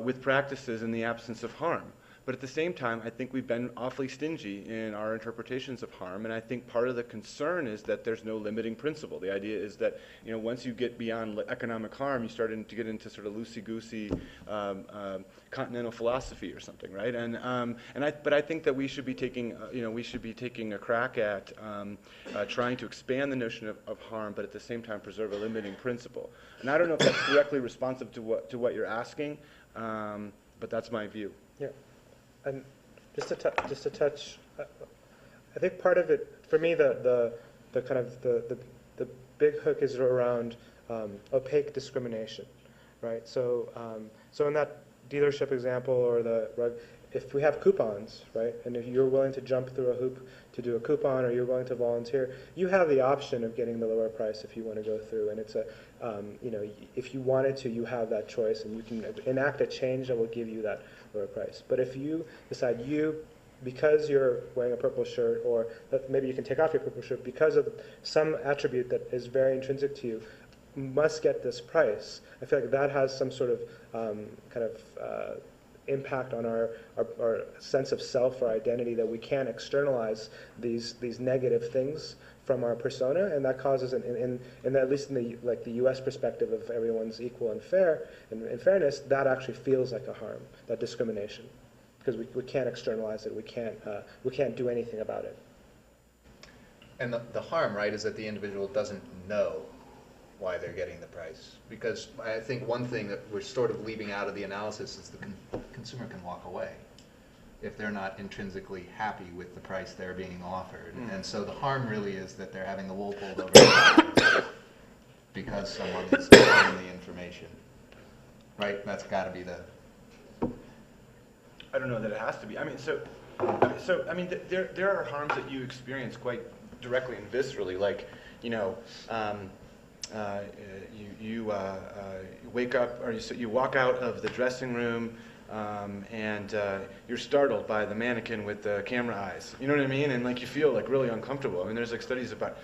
with practices in the absence of harm. But at the same time, I think we've been awfully stingy in our interpretations of harm, and I think part of the concern is that there's no limiting principle. The idea is that once you get beyond economic harm, you start to get into sort of loosey-goosey continental philosophy or something, right? But I think that we should be taking a crack at trying to expand the notion of harm, but at the same time preserve a limiting principle. And I don't know if that's directly responsive to what you're asking, but that's my view. Yeah. And just to touch, I think part of it, for me, the kind of the big hook is around opaque discrimination, right? So in that dealership example, or if we have coupons, right, and if you're willing to jump through a hoop to do a coupon, or you're willing to volunteer, you have the option of getting the lower price if you want to go through. And it's if you wanted to, you have that choice, and you can enact a change that will give you that lower price. But if you decide because you're wearing a purple shirt, or that maybe you can take off your purple shirt because of some attribute that is very intrinsic to you, must get this price, I feel like that has some sort of impact on our sense of self or identity, that we can't externalize these negative things from our persona, and that causes, at least in the U.S. perspective of everyone's equal and fair and fairness, that actually feels like a harm, that discrimination, because we can't externalize it, we can't do anything about it. And the harm, right, is that the individual doesn't know why they're getting the price. Because I think one thing that we're sort of leaving out of the analysis is the consumer can walk away if they're not intrinsically happy with the price they're being offered. And so the harm really is that they're having the wool pulled over their eyes because someone is giving the information. Right? That's got to be the... I don't know that it has to be. I mean, there are harms that you experience quite directly and viscerally, like, you know, you wake up, or you walk out of the dressing room, and you're startled by the mannequin with the camera eyes. You know what I mean? And like you feel like really uncomfortable. I mean, there's like studies about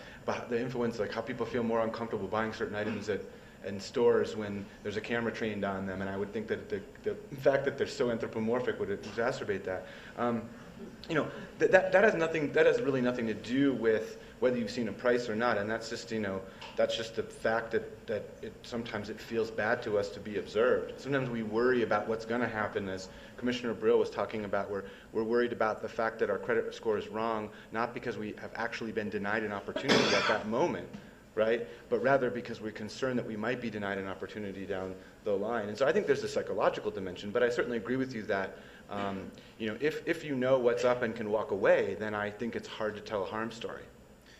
the influence, like how people feel more uncomfortable buying certain items in stores when there's a camera trained on them. And I would think that the fact that they're so anthropomorphic would exacerbate that. You know, that has really nothing to do with whether you've seen a price or not, and that's just, you know, that's just the fact that sometimes it feels bad to us to be observed. Sometimes we worry about what's going to happen, as Commissioner Brill was talking about. We're worried about the fact that our credit score is wrong, not because we have actually been denied an opportunity at that moment, right? But rather because we're concerned that we might be denied an opportunity down the line. And so I think there's a psychological dimension, but I certainly agree with you that you know, if you know what's up and can walk away, then I think it's hard to tell a harm story.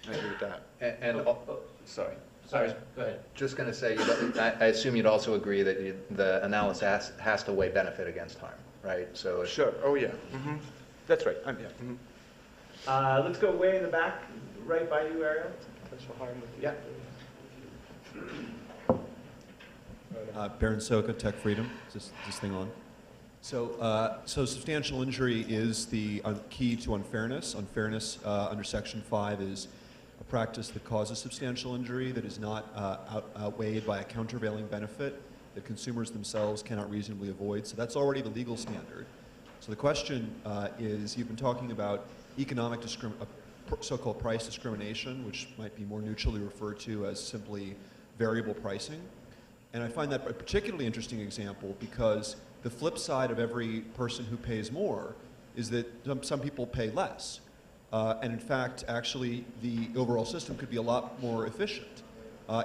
I agree with that. Sorry. Sorry, go ahead. Just going to say, I assume you'd also agree that the analysis has to weigh benefit against harm, right? So Sure. Oh, yeah. Mm-hmm. That's right. Yeah. Mm-hmm. Let's go way in the back, right by you, Ariel. Potential harm with Yeah. Baron Soka, Tech Freedom. Is this thing on? So substantial injury is the key to unfairness. Unfairness under Section 5 is a practice that causes substantial injury that is not outweighed by a countervailing benefit that consumers themselves cannot reasonably avoid. So that's already the legal standard. So the question is, you've been talking about economic so-called price discrimination, which might be more neutrally referred to as simply variable pricing. And I find that a particularly interesting example because the flip side of every person who pays more is that some people pay less. And in fact, actually, the overall system could be a lot more efficient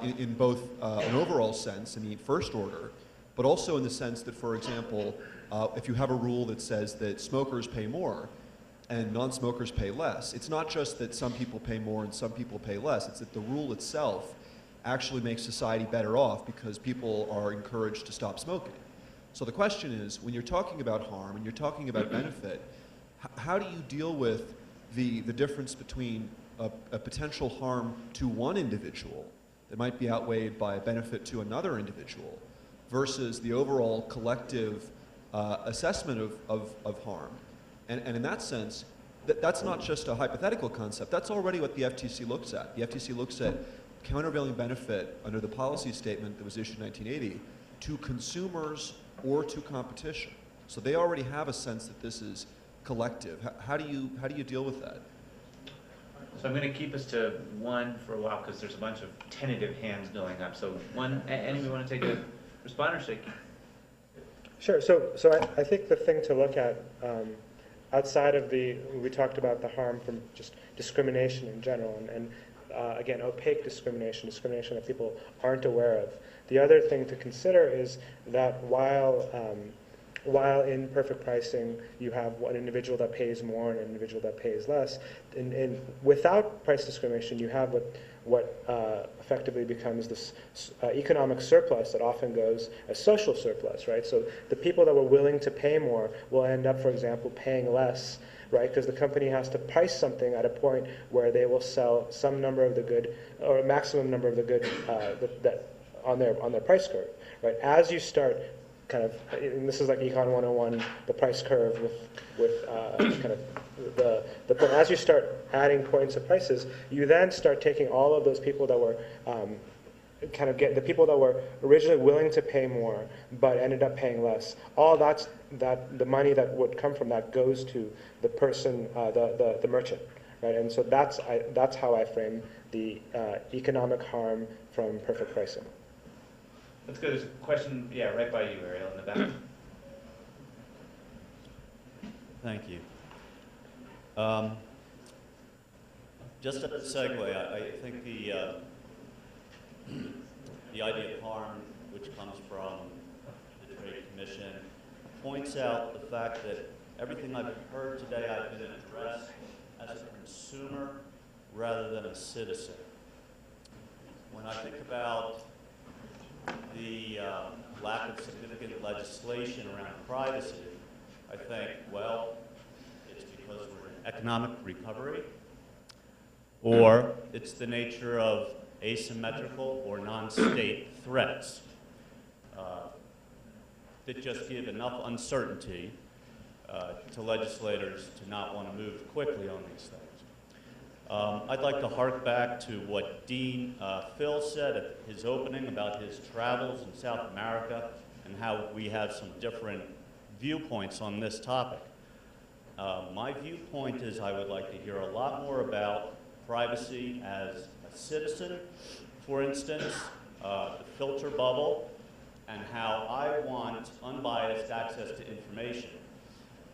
in both an overall sense, in the first order, but also in the sense that, for example, if you have a rule that says that smokers pay more and non-smokers pay less, it's not just that some people pay more and some people pay less, it's that the rule itself actually makes society better off because people are encouraged to stop smoking. So the question is, when you're talking about harm and you're talking about benefit, how do you deal with the difference between a potential harm to one individual that might be outweighed by a benefit to another individual versus the overall collective assessment of harm? And in that sense, that's not just a hypothetical concept. That's already what the FTC looks at. The FTC looks at countervailing benefit under the policy statement that was issued in 1980 to consumers or to competition. So they already have a sense that this is collective. How do you deal with that? So I'm going to keep us to one for a while because there's a bunch of tentative hands going up. So one, anyone want to take a responder shake? Sure. So I think the thing to look at outside of we talked about the harm from just discrimination in general, and again, opaque discrimination that people aren't aware of. The other thing to consider is that while in perfect pricing you have one individual that pays more and an individual that pays less, and without price discrimination you have what effectively becomes this economic surplus that often goes as social surplus, right? So the people that were willing to pay more will end up, for example, paying less, right? Because the company has to price something at a point where they will sell some number of the good, or a maximum number of the good that on their price curve, right? As you start kind of, and this is like Econ 101, the price curve with kind of the point. As you start adding points of prices, you then start taking all of those people that were kind of get the people that were originally willing to pay more but ended up paying less. All that the money that would come from that goes to the person, the merchant, right? And so that's how I frame the economic harm from perfect pricing. Let's go. There's a question, yeah, right by you, Ariel, in the back. Thank you. Just as a segue, I think the idea of harm, which comes from the Trade Commission, points out the fact that everything I've heard today I've been addressed as a consumer rather than a citizen. When I think about the lack of significant legislation around privacy, I think, well, it's because we're in economic recovery, or it's the nature of asymmetrical or non-state threats that just give enough uncertainty to legislators to not want to move quickly on these things. I'd like to hark back to what Dean Phil said at his opening about his travels in South America and how we have some different viewpoints on this topic. My viewpoint is I would like to hear a lot more about privacy as a citizen, for instance, the filter bubble, and how I want unbiased access to information.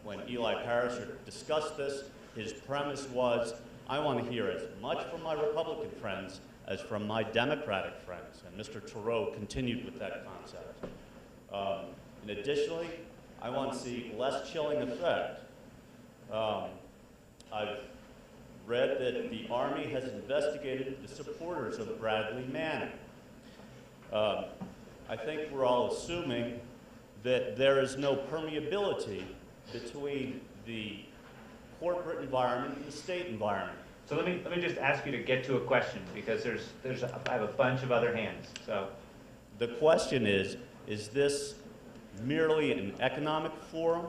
When Eli Pariser discussed this, his premise was, I want to hear as much from my Republican friends as from my Democratic friends, and Mr. Thoreau continued with that concept. And additionally, I want to see less chilling effect. I've read that the Army has investigated the supporters of Bradley Manning. I think we're all assuming that there is no permeability between the corporate environment and the state environment. So let me just ask you to get to a question, because I have a bunch of other hands. So the question is this merely an economic forum,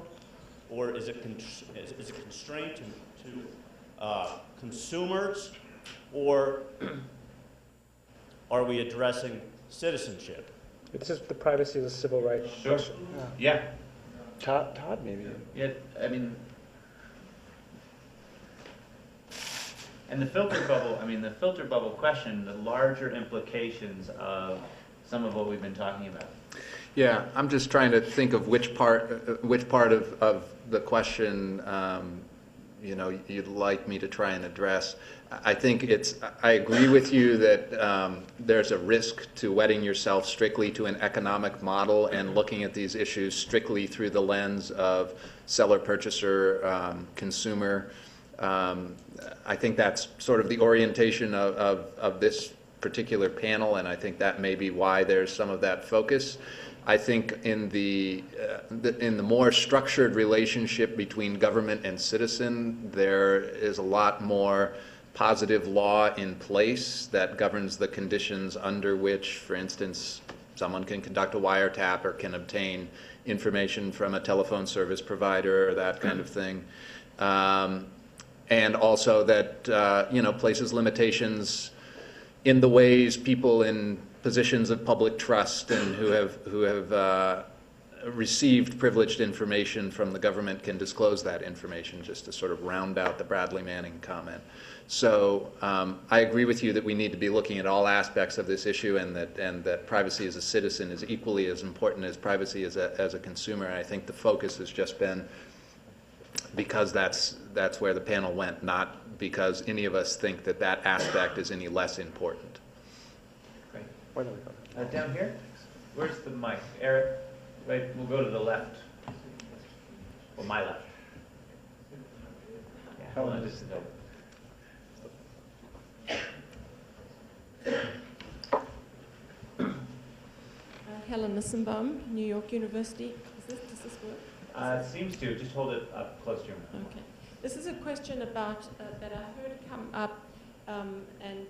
or is it constrained to consumers, or are we addressing citizenship? It's just the privacy is a civil right question. Yeah. Todd, maybe. Yeah, I mean, and the filter bubble question, the larger implications of some of what we've been talking about. Yeah, I'm just trying to think of which part of the question you'd like me to try and address. I think I agree with you that there's a risk to wedding yourself strictly to an economic model and looking at these issues strictly through the lens of seller, purchaser, consumer. I think that's sort of the orientation of this particular panel, and I think that may be why there's some of that focus. I think in the more structured relationship between government and citizen, there is a lot more positive law in place that governs the conditions under which, for instance, someone can conduct a wiretap or can obtain information from a telephone service provider or that kind of thing. And also that places limitations in the ways people in positions of public trust and who have received privileged information from the government can disclose that information, just to sort of round out the Bradley Manning comment. So I agree with you that we need to be looking at all aspects of this issue, and that privacy as a citizen is equally as important as privacy as a consumer. And I think the focus has just been because that's where the panel went, not because any of us think that that aspect is any less important. Great. Down here? Where's the mic? Eric? Right, we'll go to the left. Well, my left. Yeah, hold on just a minute. Helen Nissenbaum, New York University. Does this work? It seems to. Just hold it up close to your mouth. Okay. This is a question about that I heard come up, and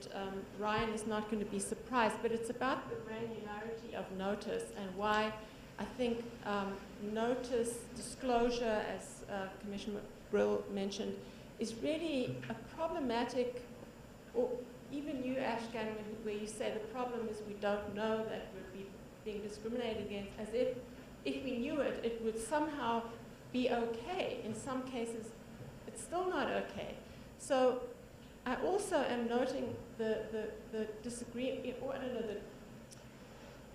Ryan is not going to be surprised, but it's about the granularity of notice and why I think notice disclosure, as Commissioner Brill mentioned, is really a problematic even you, Ashkan, where you say the problem is we don't know that we're being discriminated against, as if we knew it, it would somehow be okay. In some cases, it's still not okay. So I also am noting the disagreement, or I don't know,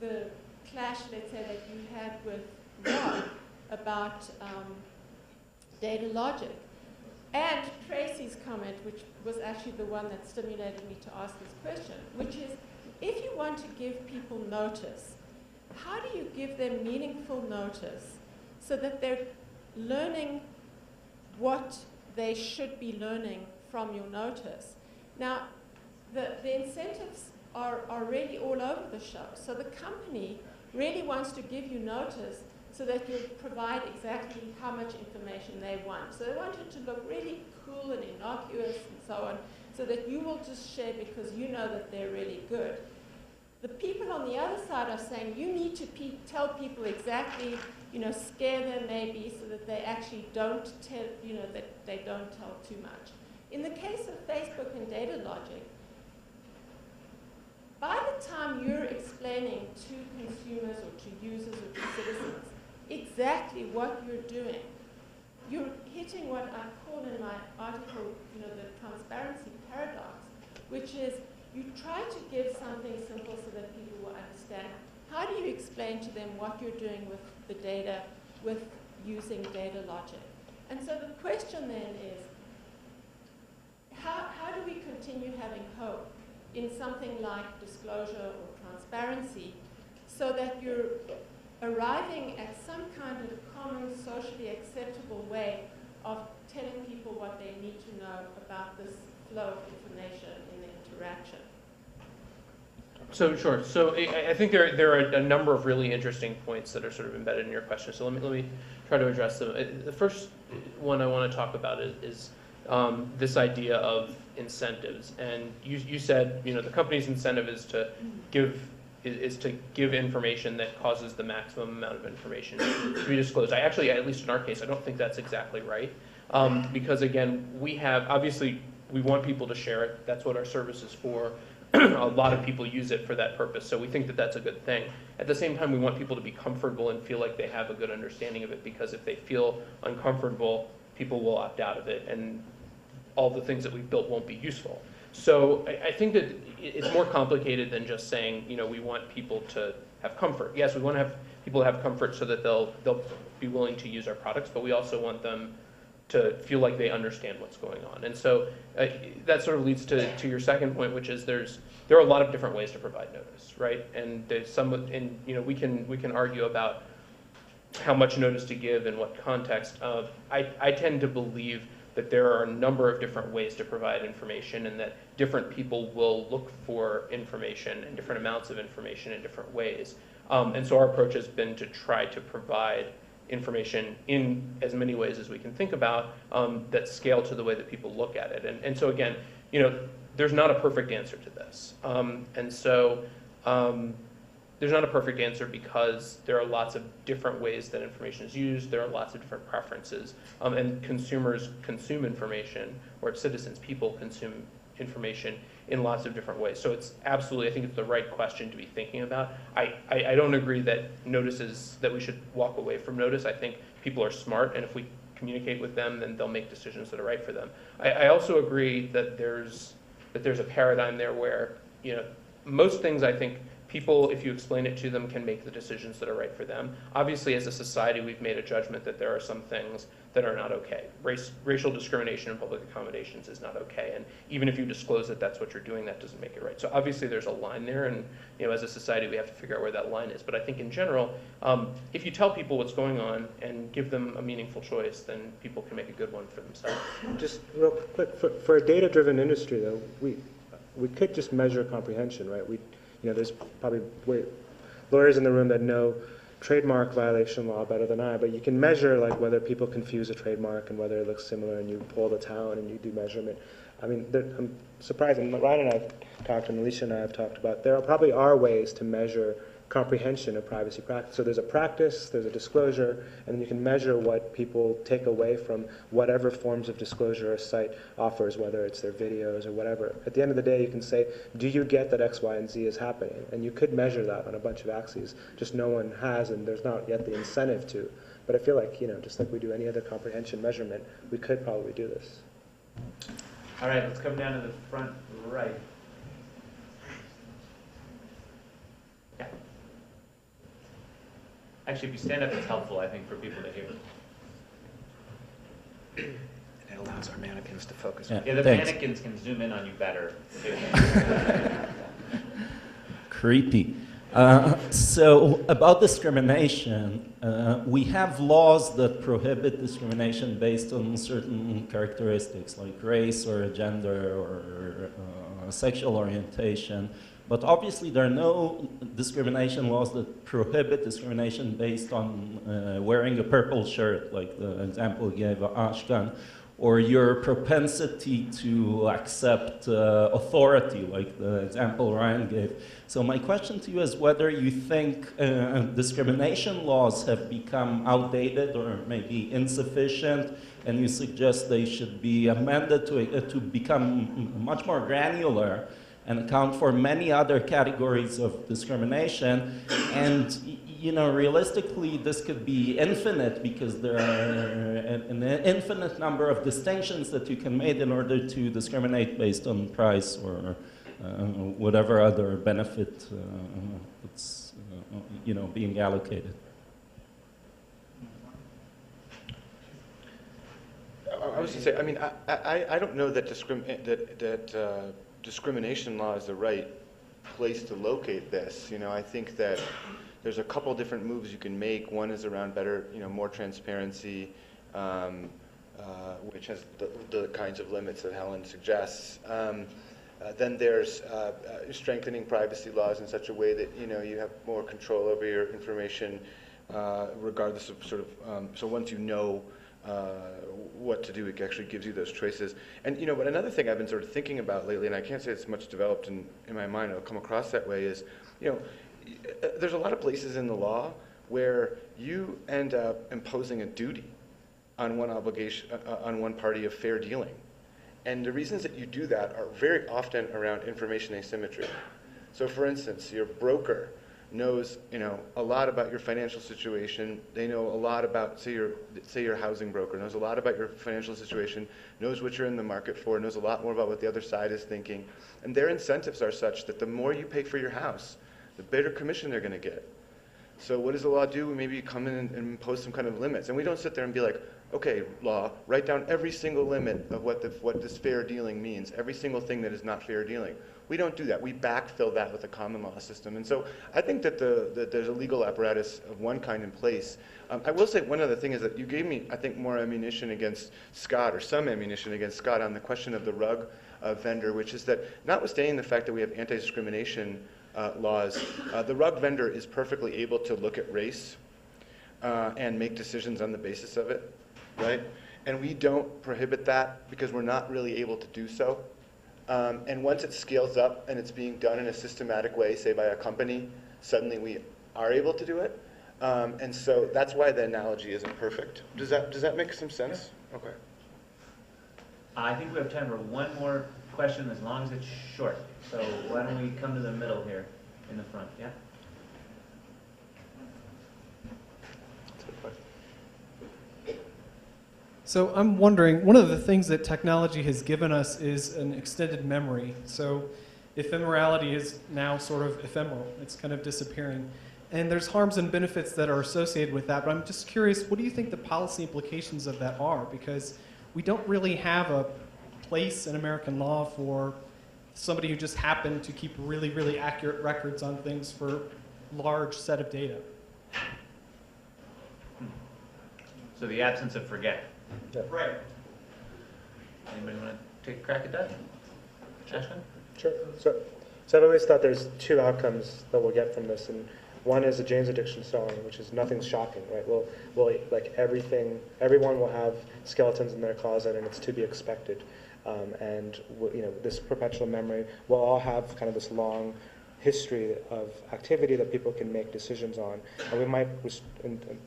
the clash, let's say, that you had with Rob about data logic. And Tracy's comment, which was actually the one that stimulated me to ask this question, which is, if you want to give people notice, how do you give them meaningful notice so that they're learning what they should be learning from your notice? Now, the incentives are really all over the show. So the company really wants to give you notice so that you provide exactly how much information they want. So they want it to look really cool and innocuous and so on, so that you will just share because you know that they're really good. The people on the other side are saying you need to tell people exactly, scare them maybe so that they actually don't tell, that they don't tell too much. In the case of Facebook and data logic, by the time you're explaining to consumers or to users or to citizens exactly what you're doing, you're hitting what I call in my article, the transparency paradox, which is you try to give something simple so that people will understand. How do you explain to them what you're doing with the data, with using data logic? And so the question then is, how do we continue having hope in something like disclosure or transparency so that you're arriving at some kind of common, socially acceptable way of telling people what they need to know about this flow of information in the interaction? So sure. So I think there are a number of really interesting points that are sort of embedded in your question. So let me try to address them. The first one I want to talk about is this idea of incentives. And you said the company's incentive is to give information that causes the maximum amount of information to be disclosed. At least in our case, I don't think that's exactly right. Because again, obviously we want people to share it. That's what our service is for. A lot of people use it for that purpose, so we think that that's a good thing. At the same time, we want people to be comfortable and feel like they have a good understanding of it, because if they feel uncomfortable, people will opt out of it, and all the things that we've built won't be useful. So I think that it's more complicated than just saying, we want people to have comfort. Yes, we want to have people have comfort so that they'll be willing to use our products, but we also want them to feel like they understand what's going on. And so that sort of leads to your second point, which is there are a lot of different ways to provide notice, right? And there's we can argue about how much notice to give and what context. I tend to believe that there are a number of different ways to provide information, and that different people will look for information and different amounts of information in different ways. And so our approach has been to try to provide information in as many ways as we can think about that scale to the way that people look at it. And so again, there's not a perfect answer to this. There's not a perfect answer because there are lots of different ways that information is used. There are lots of different preferences. And consumers consume information, or citizens, people consume information in lots of different ways. So it's absolutely, I think it's the right question to be thinking about. I don't agree that that we should walk away from notice. I think people are smart, and if we communicate with them, then they'll make decisions that are right for them. I also agree that there's a paradigm there where, most things I think people, if you explain it to them, can make the decisions that are right for them. Obviously, as a society, we've made a judgment that there are some things that are not okay. Racial discrimination in public accommodations is not okay, and even if you disclose that that's what you're doing, that doesn't make it right. So obviously there's a line there, and as a society we have to figure out where that line is. But I think in general, if you tell people what's going on and give them a meaningful choice, then people can make a good one for themselves. Just real quick, for a data-driven industry though, we could just measure comprehension, right? There's probably lawyers in the room that know trademark violation law better than I, but you can measure like whether people confuse a trademark and whether it looks similar, and you pull the town and you do measurement. I mean, I'm surprised, and Ryan and I have talked, and Alicia and I have talked about, there probably are ways to measure comprehension of privacy practice. So there's a practice, there's a disclosure, and you can measure what people take away from whatever forms of disclosure a site offers, whether it's their videos or whatever. At the end of the day, you can say, do you get that X, Y, and Z is happening? And you could measure that on a bunch of axes, just no one has, and there's not yet the incentive to. But I feel like, just like we do any other comprehension measurement, we could probably do this. All right, let's come down to the front right. Yeah. Actually, if you stand up, it's helpful, I think, for people to hear. It allows our mannequins to focus. Yeah, the mannequins can zoom in on you better. Creepy. So about discrimination, we have laws that prohibit discrimination based on certain characteristics like race or gender or sexual orientation. But obviously there are no discrimination laws that prohibit discrimination based on wearing a purple shirt, like the example you gave, Ashkan, or your propensity to accept authority, like the example Ryan gave. So my question to you is whether you think discrimination laws have become outdated or maybe insufficient, and you suggest they should be amended to become much more granular and account for many other categories of discrimination. And realistically, this could be infinite because there are an infinite number of distinctions that you can make in order to discriminate based on price or whatever other benefit that's being allocated. I was going to say, I mean, I don't know that discrimination law is the right place to locate this. I think that there's a couple different moves you can make. One is around better, more transparency, which has the kinds of limits that Helen suggests. Then there's strengthening privacy laws in such a way that you have more control over your information, regardless of so once you know what to do, it actually gives you those choices. And but another thing I've been sort of thinking about lately, and I can't say it's much developed in my mind, it'll come across that way, is there's a lot of places in the law where you end up imposing a duty on one obligation, on one party of fair dealing. And the reasons that you do that are very often around information asymmetry. So for instance, your broker knows a lot about your financial situation. They know a lot about, say your housing broker knows a lot about your financial situation, knows what you're in the market for, knows a lot more about what the other side is thinking. And their incentives are such that the more you pay for your house, the better commission they're going to get. So what does the law do? Maybe you come in and impose some kind of limits. And we don't sit there and be like, okay, law, write down every single limit of what this fair dealing means, every single thing that is not fair dealing. We don't do that. We backfill that with a common law system. And so I think that there's a legal apparatus of one kind in place. I will say one other thing is that you gave me, I think, more ammunition against Scott, or some ammunition against Scott on the question of the rug vendor, which is that notwithstanding the fact that we have anti-discrimination laws, the rug vendor is perfectly able to look at race and make decisions on the basis of it, right? And we don't prohibit that because we're not really able to do so. And once it scales up and it's being done in a systematic way, say by a company, suddenly we are able to do it. And so that's why the analogy isn't perfect. Does that make some sense? Yeah. Okay. I think we have time for one more question, as long as it's short. So why don't we come to the middle here in the front? Yeah. So I'm wondering, one of the things that technology has given us is an extended memory. So ephemerality is now sort of ephemeral. It's kind of disappearing. And there's harms and benefits that are associated with that. But I'm just curious, what do you think the policy implications of that are? Because we don't really have a place in American law for somebody who just happened to keep really, really accurate records on things for a large set of data. So the absence of forget. Yeah. Right. Anybody want to take a crack at that? Ashwin? Sure. So I've always thought there's two outcomes that we'll get from this, and one is a James Addiction song, which is nothing's shocking, right? We'll like everyone will have skeletons in their closet, and it's to be expected. And this perpetual memory, we'll all have kind of this long history of activity that people can make decisions on. And we might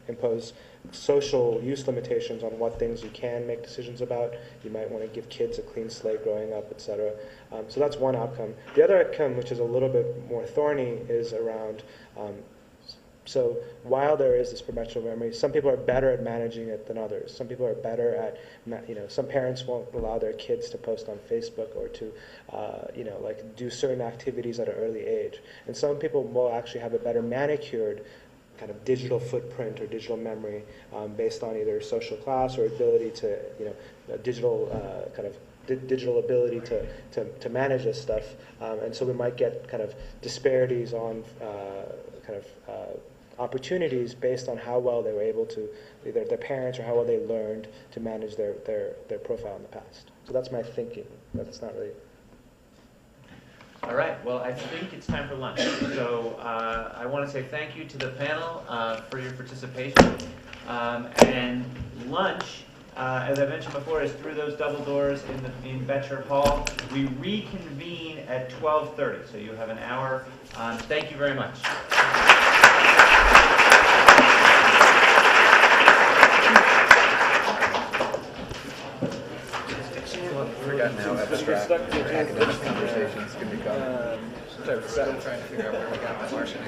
impose social use limitations on what things you can make decisions about. You might want to give kids a clean slate growing up, etc. So that's one outcome. The other outcome, which is a little bit more thorny, is around so while there is this perpetual memory, some people are better at managing it than others. Some people are better at, some parents won't allow their kids to post on Facebook or to, like do certain activities at an early age. And some people will actually have a better manicured kind of digital footprint or digital memory based on either social class or ability to, digital digital ability to manage this stuff. And so we might get kind of disparities on opportunities based on how well they were able to, either their parents or how well they learned to manage their profile in the past. So that's my thinking. That's not really... All right, well, I think it's time for lunch. So I want to say thank you to the panel for your participation. And lunch, as I mentioned before, is through those double doors in Betcher Hall. We reconvene at 12:30, so you have an hour. Thank you very much. Forgotten how abstract academic conversations can become. Still trying to figure out where we got the Martian.